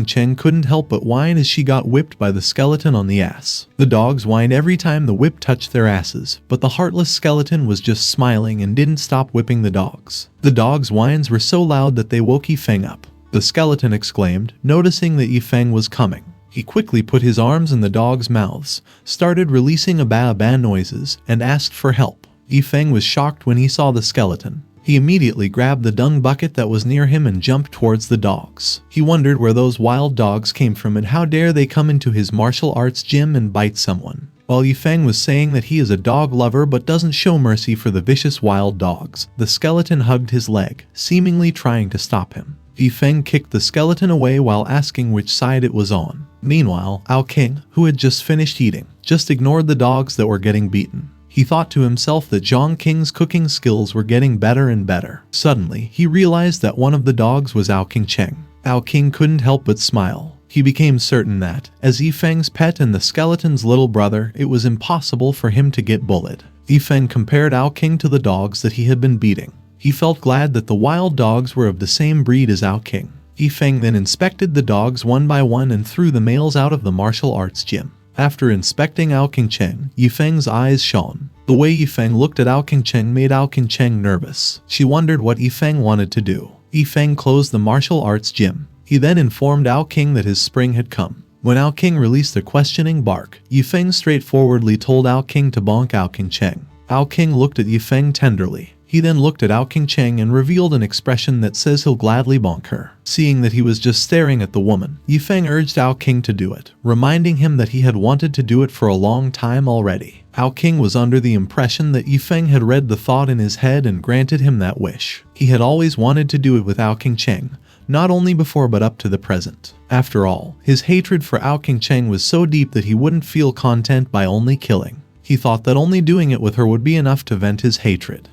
Cheng couldn't help but whine as she got whipped by the skeleton on the ass. The dogs whined every time the whip touched their asses, but the heartless skeleton was just smiling and didn't stop whipping the dogs. The dogs' whines were so loud that they woke Feng up. The skeleton exclaimed, noticing that Feng was coming. He quickly put his arms in the dogs' mouths, started releasing a ba-ba noises, and asked for help. Feng was shocked when he saw the skeleton. He immediately grabbed the dung bucket that was near him and jumped towards the dogs. He wondered where those wild dogs came from and how dare they come into his martial arts gym and bite someone. While Feng was saying that he is a dog lover but doesn't show mercy for the vicious wild dogs, the skeleton hugged his leg, seemingly trying to stop him. Feng kicked the skeleton away while asking which side it was on. Meanwhile, King, who had just finished eating, just ignored the dogs that were getting beaten. He thought to himself that Jongqing's cooking skills were getting better and better. Suddenly, he realized that one of the dogs was Cheng. King couldn't help but smile. He became certain that, as Feng's pet and the skeleton's little brother, it was impossible for him to get bullied. Feng compared King to the dogs that he had been beating. He felt glad that the wild dogs were of the same breed as King. Feng then inspected the dogs one by one and threw the males out of the martial arts gym. After inspecting Cheng, Feng's eyes shone. The way Feng looked at Cheng made Cheng nervous. She wondered what Feng wanted to do. Feng closed the martial arts gym. He then informed King that his spring had come. When King released a questioning bark, Feng straightforwardly told King to bonk Cheng. King looked at Feng tenderly. He then looked at Cheng and revealed an expression that says he'll gladly bonk her. Seeing that he was just staring at the woman, Feng urged King to do it, reminding him that he had wanted to do it for a long time already. King was under the impression that Feng had read the thought in his head and granted him that wish. He had always wanted to do it with Cheng, not only before but up to the present. After all, his hatred for Cheng was so deep that he wouldn't feel content by only killing. He thought that only doing it with her would be enough to vent his hatred.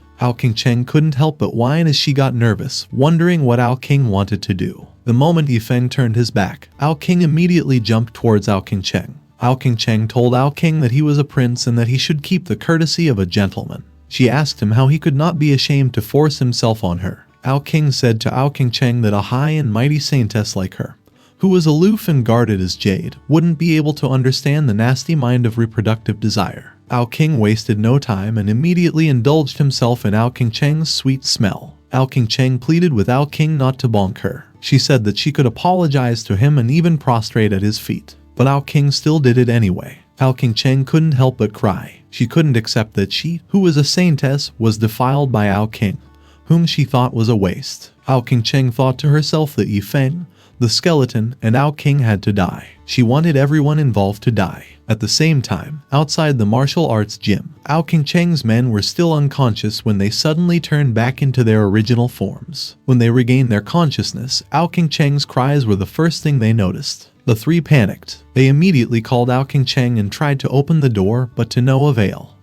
Cheng couldn't help but whine as she got nervous, wondering what King wanted to do. The moment Feng turned his back, King immediately jumped towards Cheng. Cheng told King that he was a prince and that he should keep the courtesy of a gentleman. She asked him how he could not be ashamed to force himself on her. King said to Cheng that a high and mighty saintess like her, who was aloof and guarded as jade, wouldn't be able to understand the nasty mind of reproductive desire. King wasted no time and immediately indulged himself in Cheng's sweet smell. Cheng pleaded with King not to bonk her. She said that she could apologize to him and even prostrate at his feet. But King still did it anyway. Cheng couldn't help but cry. She couldn't accept that she, who was a saintess, was defiled by King, whom she thought was a waste. Cheng thought to herself that Feng, the skeleton, and King had to die. She wanted everyone involved to die. At the same time, outside the martial arts gym, Cheng's men were still unconscious when they suddenly turned back into their original forms. When they regained their consciousness, Cheng's cries were the first thing they noticed. The three panicked. They immediately called Cheng and tried to open the door, but to no avail.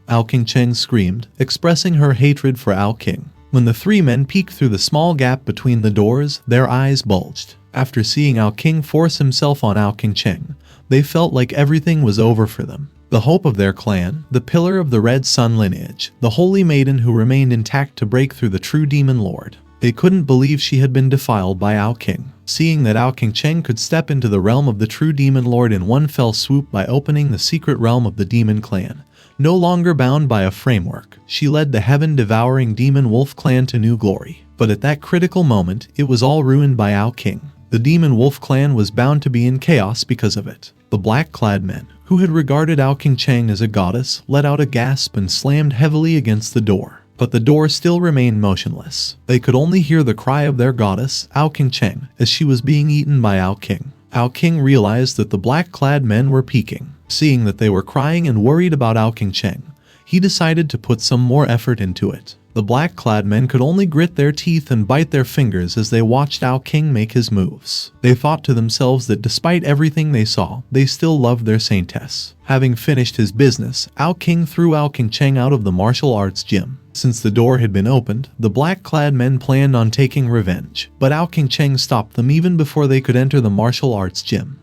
Cheng screamed, expressing her hatred for King. When the three men peeked through the small gap between the doors, their eyes bulged. After seeing King force himself on Cheng, they felt like everything was over for them. The hope of their clan, the pillar of the Red Sun lineage, the holy maiden who remained intact to break through the true demon lord. They couldn't believe she had been defiled by King. Seeing that Cheng could step into the realm of the true demon lord in one fell swoop by opening the secret realm of the demon clan, no longer bound by a framework, she led the heaven-devouring demon wolf clan to new glory. But at that critical moment, it was all ruined by King. The demon wolf clan was bound to be in chaos because of it. The black-clad men, who had regarded Cheng as a goddess, let out a gasp and slammed heavily against the door. But the door still remained motionless. They could only hear the cry of their goddess, Cheng, as she was being eaten by King. King realized that the black-clad men were peeking. Seeing that they were crying and worried about Cheng, he decided to put some more effort into it. The black-clad men could only grit their teeth and bite their fingers as they watched King make his moves. They thought to themselves that despite everything they saw, they still loved their saintess. Having finished his business, King threw Cheng out of the martial arts gym. Since the door had been opened, the black-clad men planned on taking revenge, but Cheng stopped them even before they could enter the martial arts gym.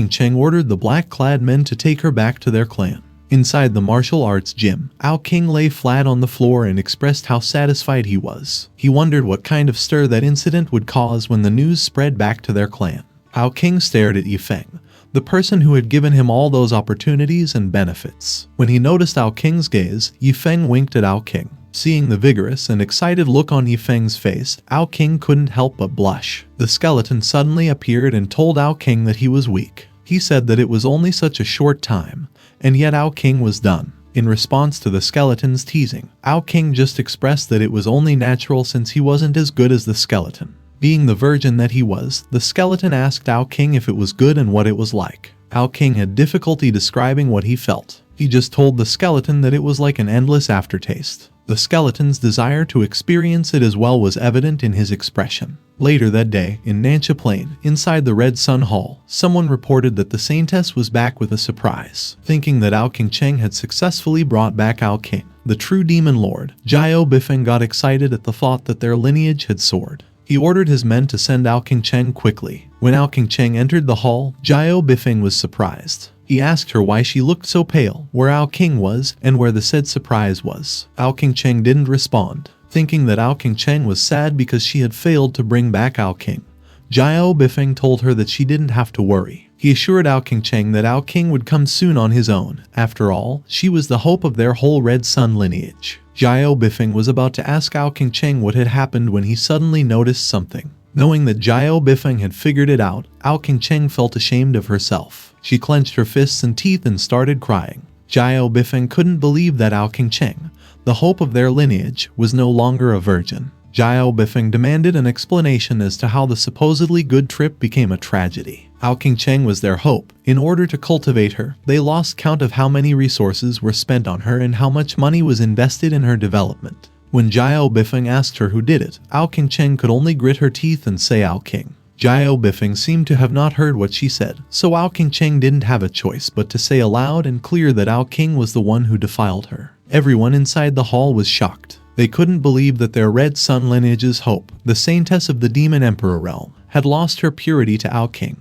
Cheng ordered the black-clad men to take her back to their clan. Inside the martial arts gym, King lay flat on the floor and expressed how satisfied he was. He wondered what kind of stir that incident would cause when the news spread back to their clan. King stared at Feng, the person who had given him all those opportunities and benefits. When he noticed King's gaze, Feng winked at King. Seeing the vigorous and excited look on Feng's face, King couldn't help but blush. The skeleton suddenly appeared and told King that he was weak. He said that it was only such a short time, and yet King was done. In response to the skeleton's teasing, King just expressed that it was only natural since he wasn't as good as the skeleton. Being the virgin that he was, the skeleton asked King if it was good and what it was like. King had difficulty describing what he felt. He just told the skeleton that it was like an endless aftertaste. The skeleton's desire to experience it as well was evident in his expression. Later that day, in Nancha Plain, inside the Red Sun Hall, someone reported that the saintess was back with a surprise. Thinking that Cheng had successfully brought back King, the true demon lord, Feng got excited at the thought that their lineage had soared. He ordered his men to send Cheng quickly. When Cheng entered the hall, Feng was surprised. He asked her why she looked so pale, where King was, and where the said surprise was. Cheng didn't respond. Thinking that Cheng was sad because she had failed to bring back King, Feng told her that she didn't have to worry. He assured Cheng that King would come soon on his own. After all, she was the hope of their whole Red Sun lineage. Feng was about to ask Cheng what had happened when he suddenly noticed something. Knowing that Feng had figured it out, Cheng felt ashamed of herself. She clenched her fists and teeth and started crying. Feng couldn't believe that Cheng, the hope of their lineage, was no longer a virgin. Feng demanded an explanation as to how the supposedly good trip became a tragedy. Cheng was their hope. In order to cultivate her, they lost count of how many resources were spent on her and how much money was invested in her development. When Feng asked her who did it, Cheng could only grit her teeth and say King. Feng seemed to have not heard what she said, so Cheng didn't have a choice but to say aloud and clear that King was the one who defiled her. Everyone inside the hall was shocked. They couldn't believe that their Red Sun lineage's hope, the saintess of the Demon Emperor realm, had lost her purity to King,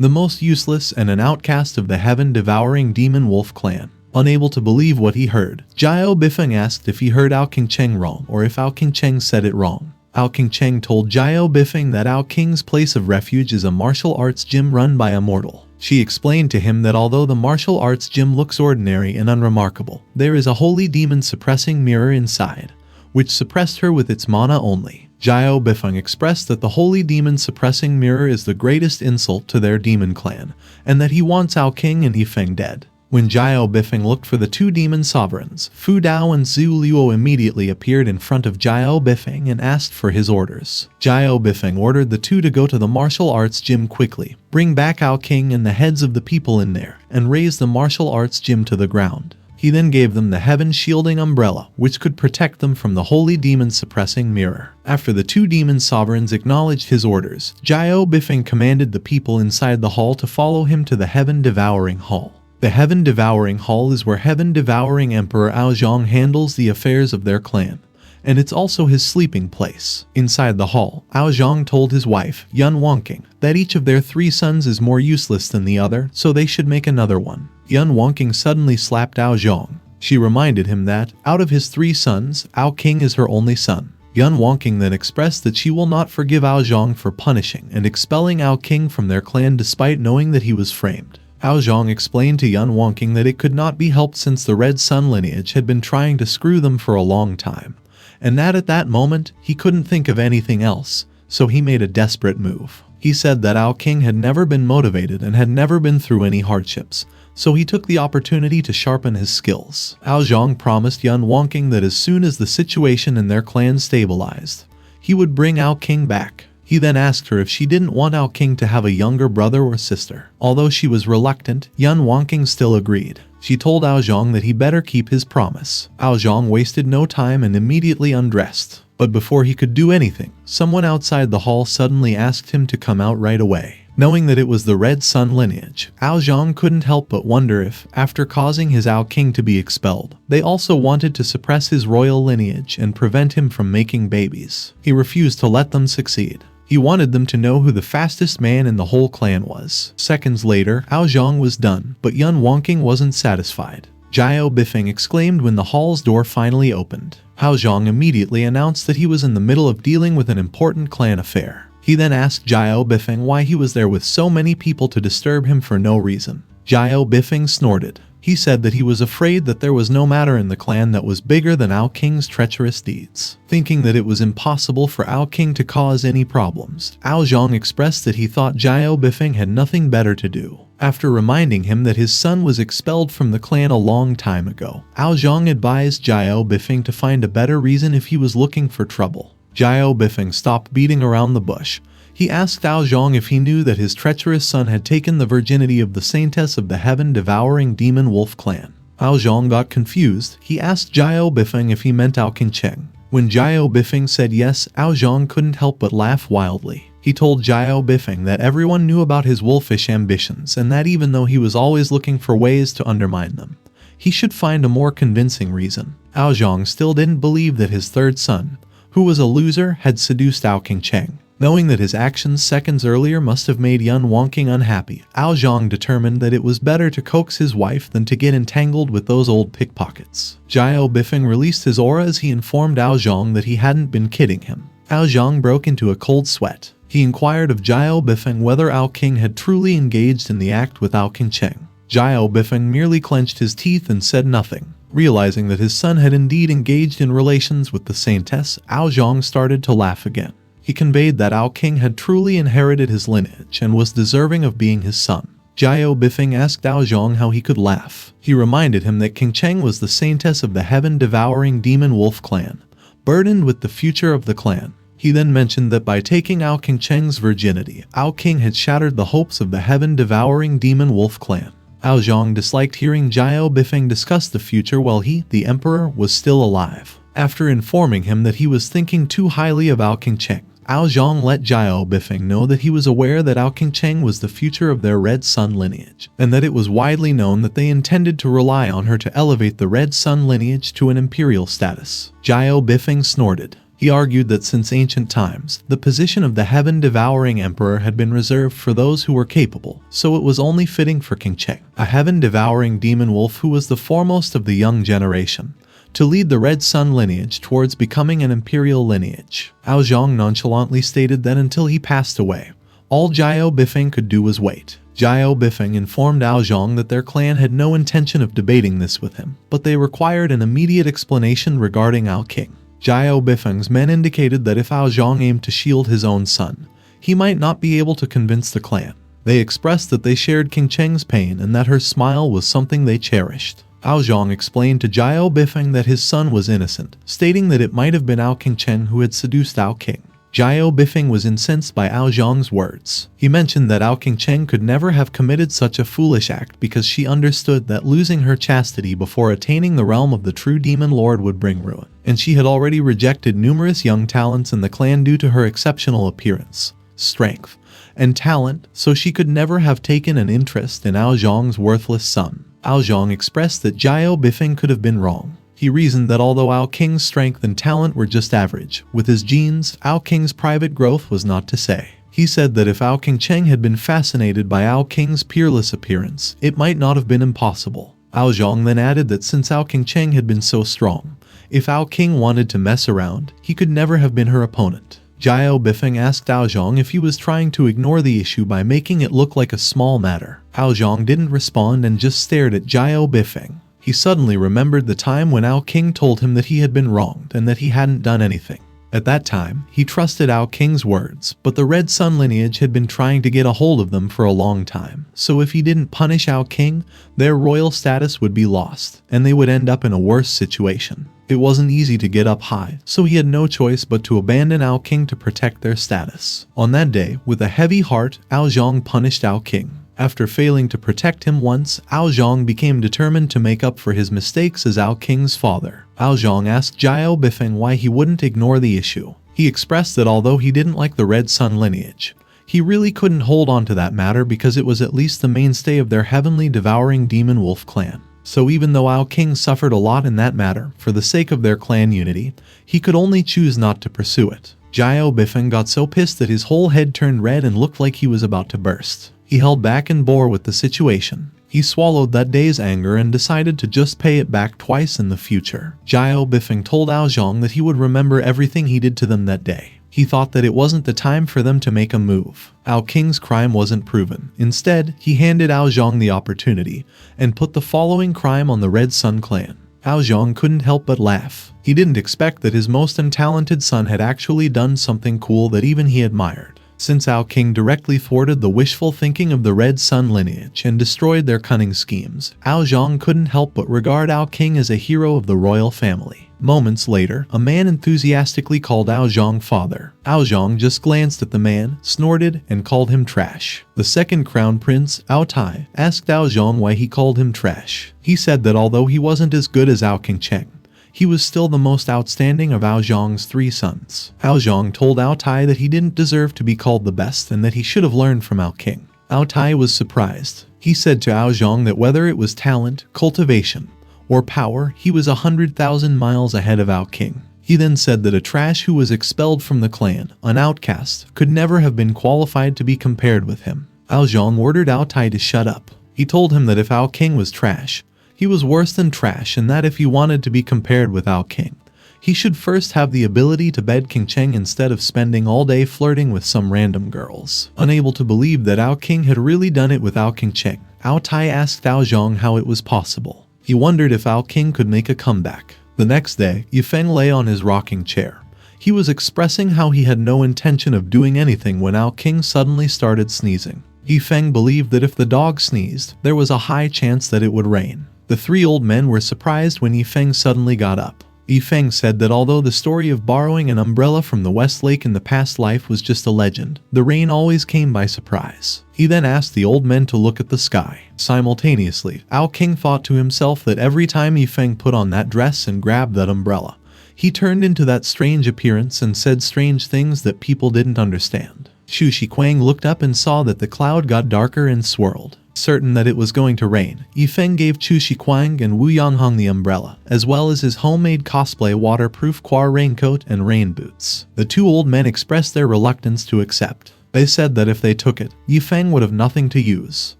the most useless and an outcast of the heaven-devouring demon wolf clan. Unable to believe what he heard, Jiao Bifeng asked if he heard Ao King Cheng wrong or if Ao King Cheng said it wrong. Ao King Cheng told Jiao Bifeng that Ao King's place of refuge is a martial arts gym run by a mortal. She explained to him that although the martial arts gym looks ordinary and unremarkable, there is a holy demon suppressing mirror inside, which suppressed her with its mana only. Jiao Bifeng expressed that the holy demon suppressing mirror is the greatest insult to their demon clan, and that he wants Ao King and Feng dead. When Jiao Bifeng looked for the two demon sovereigns, Fu Dao and Zhu Luo immediately appeared in front of Jiao Bifeng and asked for his orders. Jiao Bifeng ordered the two to go to the martial arts gym quickly, bring back Ao King and the heads of the people in there, and raise the martial arts gym to the ground. He then gave them the heaven-shielding umbrella, which could protect them from the holy demon-suppressing mirror. After the two demon sovereigns acknowledged his orders, Jiao Bifeng commanded the people inside the hall to follow him to the heaven-devouring hall. The heaven-devouring hall is where heaven-devouring Emperor Ao Zhang handles the affairs of their clan, and it's also his sleeping place. Inside the hall, Ao Zhang told his wife, Yun Wangqing, that each of their 3 sons is more useless than the other, so they should make another one. Yun Wangqing suddenly slapped Ao Zhang. She reminded him that, out of his 3 sons, Ao King is her only son. Yun Wangqing then expressed that she will not forgive Ao Zhang for punishing and expelling Ao King from their clan despite knowing that he was framed. Ao Zhang explained to Yun Wangqing that it could not be helped since the Red Sun lineage had been trying to screw them for a long time, and that at that moment, he couldn't think of anything else, so he made a desperate move. He said that Ao King had never been motivated and had never been through any hardships, so he took the opportunity to sharpen his skills. Ao Zhang promised Yun Wangqing that as soon as the situation in their clan stabilized, he would bring Ao King back. He then asked her if she didn't want Ao King to have a younger brother or sister. Although she was reluctant, Yun Wangqing still agreed. She told Ao Zhang that he better keep his promise. Ao Zhang wasted no time and immediately undressed. But before he could do anything, someone outside the hall suddenly asked him to come out right away. Knowing that it was the Red Sun lineage, Ao Zhang couldn't help but wonder if, after causing his Ao King to be expelled, they also wanted to suppress his royal lineage and prevent him from making babies. He refused to let them succeed. He wanted them to know who the fastest man in the whole clan was. Seconds later, Ao Zhang was done, but Yun Wangqing wasn't satisfied. Jiao Bifeng exclaimed when the hall's door finally opened. Ao Zhang immediately announced that he was in the middle of dealing with an important clan affair. He then asked Jiao Bifeng why he was there with so many people to disturb him for no reason. Jiao Bifeng snorted. He said that he was afraid that there was no matter in the clan that was bigger than Ao King's treacherous deeds. Thinking that it was impossible for Ao King to cause any problems, Ao Zhang expressed that he thought Jiao Bifeng had nothing better to do. After reminding him that his son was expelled from the clan a long time ago, Ao Zhang advised Jiao Bifeng to find a better reason if he was looking for trouble. Jiao Bifeng stopped beating around the bush. He asked Ao Zhang if he knew that his treacherous son had taken the virginity of the saintess of the heaven-devouring demon wolf clan. Ao Zhang got confused. He asked Jiao Bifeng if he meant Ao King Cheng. When Jiao Bifeng said yes, Ao Zhang couldn't help but laugh wildly. He told Jiao Bifeng that everyone knew about his wolfish ambitions and that even though he was always looking for ways to undermine them, he should find a more convincing reason. Ao Zhang still didn't believe that his third son, who was a loser, had seduced Ao King Cheng. Knowing that his actions seconds earlier must have made Yun Wangqing unhappy, Ao Zhang determined that it was better to coax his wife than to get entangled with those old pickpockets. Jiao Bifeng released his aura as he informed Ao Zhang that he hadn't been kidding him. Ao Zhang broke into a cold sweat. He inquired of Jiao Bifeng whether Ao King had truly engaged in the act with Ao King Cheng. Jiao Bifeng merely clenched his teeth and said nothing. Realizing that his son had indeed engaged in relations with the saintess, Ao Zhang started to laugh again. He conveyed that Ao King had truly inherited his lineage and was deserving of being his son. Jiao Bifeng asked Ao Zhang how he could laugh. He reminded him that King Cheng was the saintess of the heaven-devouring demon wolf clan, burdened with the future of the clan. He then mentioned that by taking Ao King Cheng's virginity, Ao King had shattered the hopes of the heaven-devouring demon wolf clan. Ao Zhang disliked hearing Jiao Bifeng discuss the future while he, the emperor, was still alive. After informing him that he was thinking too highly of Ao King Cheng, Ao Zhang let Jiao Bifeng know that he was aware that Ao King Cheng was the future of their Red Sun lineage, and that it was widely known that they intended to rely on her to elevate the Red Sun lineage to an imperial status. Jiao Bifeng snorted. He argued that since ancient times, the position of the heaven-devouring emperor had been reserved for those who were capable, so it was only fitting for King Cheng, a heaven-devouring demon wolf who was the foremost of the young generation, to lead the Red Sun lineage towards becoming an imperial lineage. Ao Zhang nonchalantly stated that until he passed away, all Jiao Bifeng could do was wait. Jiao Bifeng informed Ao Zhang that their clan had no intention of debating this with him, but they required an immediate explanation regarding Ao King. Jiao Bifeng's men indicated that if Ao Zhang aimed to shield his own son, he might not be able to convince the clan. They expressed that they shared King Cheng's pain and that her smile was something they cherished. Ao Zhang explained to Jiao Bifeng that his son was innocent, stating that it might have been Ao King Cheng who had seduced Ao King. Jiao Bifeng was incensed by Ao Zhang's words. He mentioned that Ao King Cheng could never have committed such a foolish act because she understood that losing her chastity before attaining the realm of the true demon lord would bring ruin, and she had already rejected numerous young talents in the clan due to her exceptional appearance, strength, and talent, so she could never have taken an interest in Ao Zhang's worthless son. Ao Zhang expressed that Jiao Bifeng could have been wrong. He reasoned that although Ao King's strength and talent were just average, with his genes, Ao King's private growth was not to say. He said that if Ao King Cheng had been fascinated by Ao King's peerless appearance, it might not have been impossible. Ao Zhang then added that since Ao King Cheng had been so strong, if Ao King wanted to mess around, he could never have been her opponent. Jiao Bifeng asked Ao Zhang if he was trying to ignore the issue by making it look like a small matter. Ao Zhang didn't respond and just stared at Jiao Bifeng. He suddenly remembered the time when Ao King told him that he had been wronged and that he hadn't done anything. At that time, he trusted Ao King's words, but the Red Sun lineage had been trying to get a hold of them for a long time, so if he didn't punish Ao King, their royal status would be lost, and they would end up in a worse situation. It wasn't easy to get up high, so he had no choice but to abandon Ao King to protect their status. On that day, with a heavy heart, Ao Zhang punished Ao King. After failing to protect him once, Ao Zhang became determined to make up for his mistakes as Ao King's father. Ao Zhang asked Jiao Bifeng why he wouldn't ignore the issue. He expressed that although he didn't like the Red Sun lineage, he really couldn't hold on to that matter because it was at least the mainstay of their heavenly devouring demon wolf clan. So even though Ao King suffered a lot in that matter, for the sake of their clan unity, he could only choose not to pursue it. Jiao Bifeng got so pissed that his whole head turned red and looked like he was about to burst. He held back and bore with the situation. He swallowed that day's anger and decided to just pay it back twice in the future. Jiao Bifeng told Ao Zhang that he would remember everything he did to them that day. He thought that it wasn't the time for them to make a move. Ao King's crime wasn't proven. Instead, he handed Ao Zhang the opportunity and put the following crime on the Red Sun clan. Ao Zhang couldn't help but laugh. He didn't expect that his most untalented son had actually done something cool that even he admired. Since Ao King directly thwarted the wishful thinking of the Red Sun lineage and destroyed their cunning schemes, Ao Zhang couldn't help but regard Ao King as a hero of the royal family. Moments later, a man enthusiastically called Ao Zhang father. Ao Zhang just glanced at the man, snorted, and called him trash. The second crown prince, Ao Tai, asked Ao Zhang why he called him trash. He said that although he wasn't as good as Ao King Cheng, he was still the most outstanding of Ao Zhang's 3 sons. Ao Zhang told Ao Tai that he didn't deserve to be called the best and that he should have learned from Ao King. Ao Tai was surprised. He said to Ao Zhang that whether it was talent, cultivation, or power, he was 100,000 miles ahead of Ao King. He then said that a trash who was expelled from the clan, an outcast, could never have been qualified to be compared with him. Ao Zhang ordered Ao Tai to shut up. He told him that if Ao King was trash, he was worse than trash, and that if he wanted to be compared with Ao King, he should first have the ability to bed King Cheng instead of spending all day flirting with some random girls. Unable to believe that Ao King had really done it with Ao King Cheng, Ao Tai asked Ao Zhang how it was possible. He wondered if Ao King could make a comeback. The next day, Feng lay on his rocking chair. He was expressing how he had no intention of doing anything when Ao King suddenly started sneezing. Feng believed that if the dog sneezed, there was a high chance that it would rain. The 3 old men were surprised when Feng suddenly got up. Feng said that although the story of borrowing an umbrella from the West Lake in the past life was just a legend, the rain always came by surprise. He then asked the old men to look at the sky. Simultaneously, Ao King thought to himself that every time Feng put on that dress and grabbed that umbrella, he turned into that strange appearance and said strange things that people didn't understand. Shu Shiquang looked up and saw that the cloud got darker and swirled. Certain that it was going to rain, Feng gave Chu Shiquang and Wu Yonghong the umbrella, as well as his homemade cosplay waterproof Qua raincoat and rain boots. The two old men expressed their reluctance to accept. They said that if they took it, Feng would have nothing to use.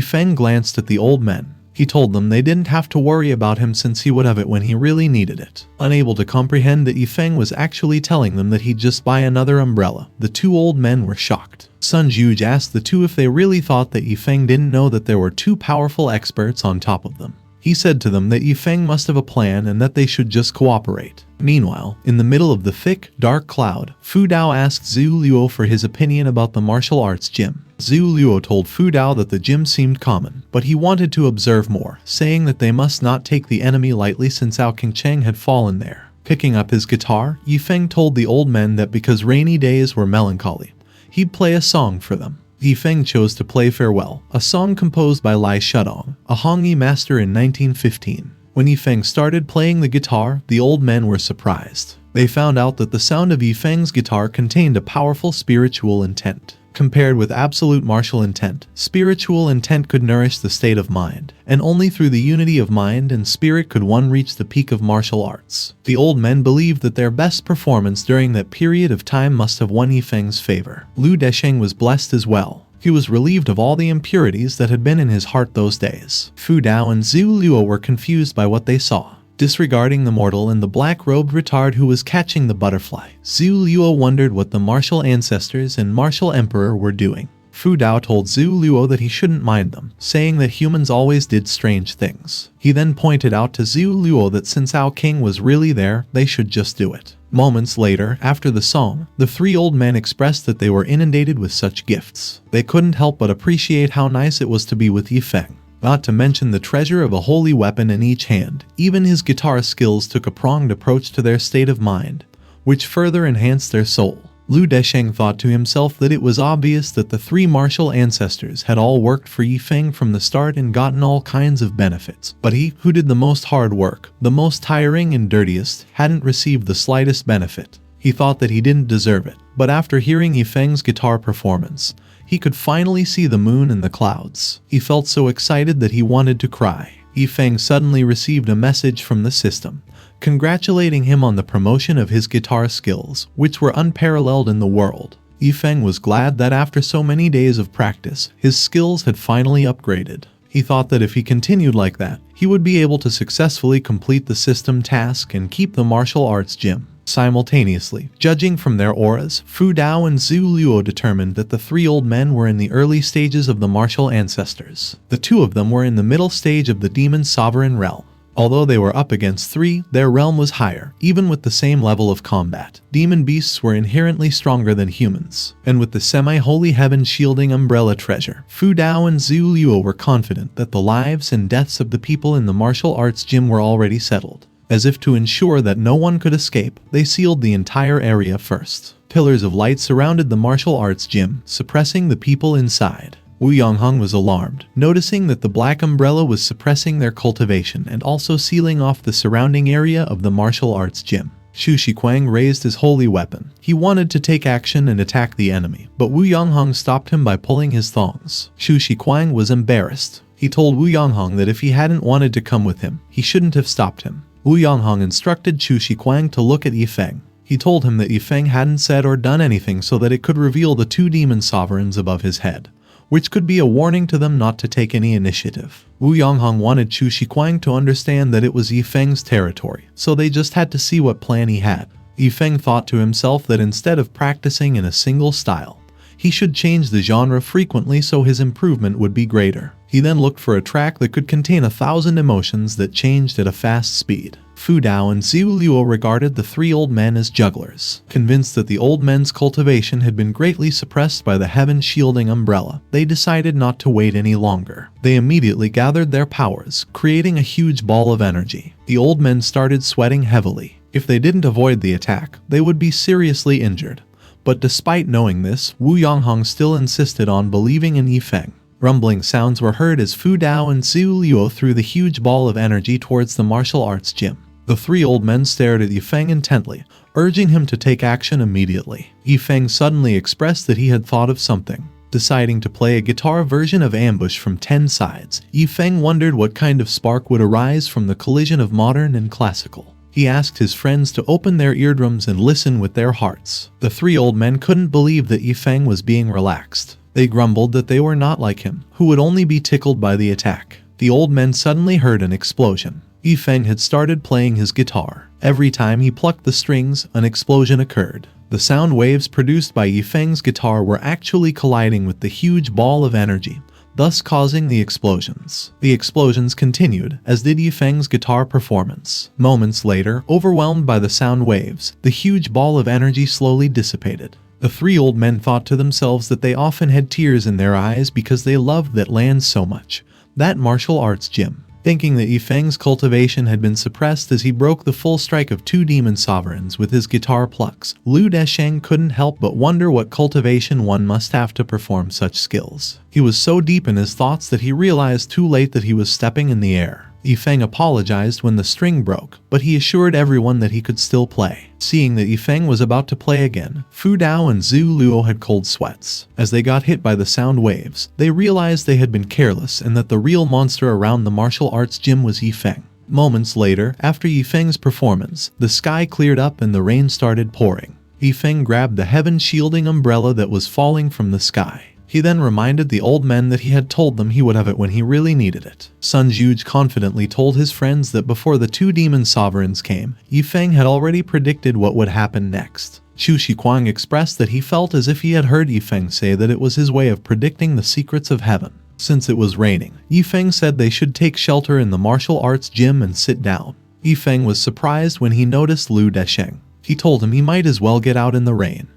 Feng glanced at the old men. He told them they didn't have to worry about him since he would have it when he really needed it. Unable to comprehend that Feng was actually telling them that he'd just buy another umbrella, the two old men were shocked. Sun Juge asked the two if they really thought that Feng didn't know that there were two powerful experts on top of them. He said to them that Feng must have a plan and that they should just cooperate. Meanwhile, in the middle of the thick, dark cloud, Fu Dao asked Zhu Luo for his opinion about the martial arts gym. Zhu Luo told Fu Dao that the gym seemed common, but he wanted to observe more, saying that they must not take the enemy lightly since Ao Qingcheng had fallen there. Picking up his guitar, Feng told the old men that because rainy days were melancholy, he'd play a song for them. Feng chose to play Farewell, a song composed by Lai Shudong, a Hongyi master in 1915. When Feng started playing the guitar, the old men were surprised. They found out that the sound of Feng's guitar contained a powerful spiritual intent. Compared with absolute martial intent, spiritual intent could nourish the state of mind, and only through the unity of mind and spirit could one reach the peak of martial arts. The old men believed that their best performance during that period of time must have won Feng's favor. Lu Desheng was blessed as well. He was relieved of all the impurities that had been in his heart those days. Fu Dao and Zhu Luo were confused by what they saw. Disregarding the mortal and the black-robed retard who was catching the butterfly, Zhu Luo wondered what the martial ancestors and martial emperor were doing. Fu Dao told Zhu Luo that he shouldn't mind them, saying that humans always did strange things. He then pointed out to Zhu Luo that since Ao King was really there, they should just do it. Moments later, after the song, the three old men expressed that they were inundated with such gifts. They couldn't help but appreciate how nice it was to be with Feng. Not to mention the treasure of a holy weapon in each hand. Even his guitar skills took a pronged approach to their state of mind, which further enhanced their soul. Lu Desheng thought to himself that it was obvious that the three martial ancestors had all worked for Feng from the start and gotten all kinds of benefits. But he, who did the most hard work, the most tiring and dirtiest, hadn't received the slightest benefit. He thought that he didn't deserve it, but after hearing Feng's guitar performance, he could finally see the moon and the clouds. He felt so excited that he wanted to cry. Feng suddenly received a message from the system, congratulating him on the promotion of his guitar skills, which were unparalleled in the world. Feng was glad that after so many days of practice, his skills had finally upgraded. He thought that if he continued like that, he would be able to successfully complete the system task and keep the martial arts gym. Simultaneously, judging from their auras, Fu Dao and Zhu Luo determined that the three old men were in the early stages of the martial ancestors. The two of them were in the middle stage of the demon sovereign realm. Although they were up against three, their realm was higher, even with the same level of combat. Demon beasts were inherently stronger than humans, and with the semi-holy heaven shielding umbrella treasure, Fu Dao and Zhu Luo were confident that the lives and deaths of the people in the martial arts gym were already settled. As if to ensure that no one could escape, they sealed the entire area first. Pillars of light surrounded the martial arts gym, suppressing the people inside. Wu Yonghong was alarmed, noticing that the black umbrella was suppressing their cultivation and also sealing off the surrounding area of the martial arts gym. Chu Shiquang raised his holy weapon. He wanted to take action and attack the enemy, but Wu Yonghong stopped him by pulling his thongs. Chu Shiquang was embarrassed. He told Wu Yonghong that if he hadn't wanted to come with him, he shouldn't have stopped him. Wu Yonghong instructed Chu Shiquang to look at Feng. He told him that Feng hadn't said or done anything so that it could reveal the two demon sovereigns above his head, which could be a warning to them not to take any initiative. Wu Yonghong wanted Chu Shiquang to understand that it was Feng's territory, so they just had to see what plan he had. Feng thought to himself that instead of practicing in a single style, he should change the genre frequently so his improvement would be greater. He then looked for a track that could contain 1,000 emotions that changed at a fast speed. Fu Dao and Zhu Luo regarded the three old men as jugglers. Convinced that the old men's cultivation had been greatly suppressed by the heaven-shielding umbrella, they decided not to wait any longer. They immediately gathered their powers, creating a huge ball of energy. The old men started sweating heavily. If they didn't avoid the attack, they would be seriously injured. But despite knowing this, Wu Yonghong still insisted on believing in Feng. Rumbling sounds were heard as Fu Dao and Zhu Luo threw the huge ball of energy towards the martial arts gym. The three old men stared at Feng intently, urging him to take action immediately. Feng suddenly expressed that he had thought of something. Deciding to play a guitar version of Ambush from 10 sides, Feng wondered what kind of spark would arise from the collision of modern and classical. He asked his friends to open their eardrums and listen with their hearts. The three old men couldn't believe that Feng was being relaxed. They grumbled that they were not like him, who would only be tickled by the attack. The old men suddenly heard an explosion. Feng had started playing his guitar. Every time he plucked the strings, an explosion occurred. The sound waves produced by Feng's guitar were actually colliding with the huge ball of energy, thus causing the explosions. The explosions continued, as did Feng's guitar performance. Moments later, overwhelmed by the sound waves, the huge ball of energy slowly dissipated. The three old men thought to themselves that they often had tears in their eyes because they loved that land so much, that martial arts gym. Thinking that Feng's cultivation had been suppressed as he broke the full strike of 2 demon sovereigns with his guitar plucks, Lu Desheng couldn't help but wonder what cultivation one must have to perform such skills. He was so deep in his thoughts that he realized too late that he was stepping in the air. Feng apologized when the string broke, but he assured everyone that he could still play. Seeing that Feng was about to play again, Fu Dao and Zhu Luo had cold sweats. As they got hit by the sound waves, they realized they had been careless and that the real monster around the martial arts gym was Feng. Moments later, after Feng's performance, the sky cleared up and the rain started pouring. Feng grabbed the heaven-shielding umbrella that was falling from the sky. He then reminded the old men that he had told them he would have it when he really needed it. Sun Juge confidently told his friends that before the 2 demon sovereigns came, Feng had already predicted what would happen next. Chu Shiquang expressed that he felt as if he had heard Feng say that it was his way of predicting the secrets of heaven. Since it was raining, Feng said they should take shelter in the martial arts gym and sit down. Feng was surprised when he noticed Lu Desheng. He told him he might as well get out in the rain.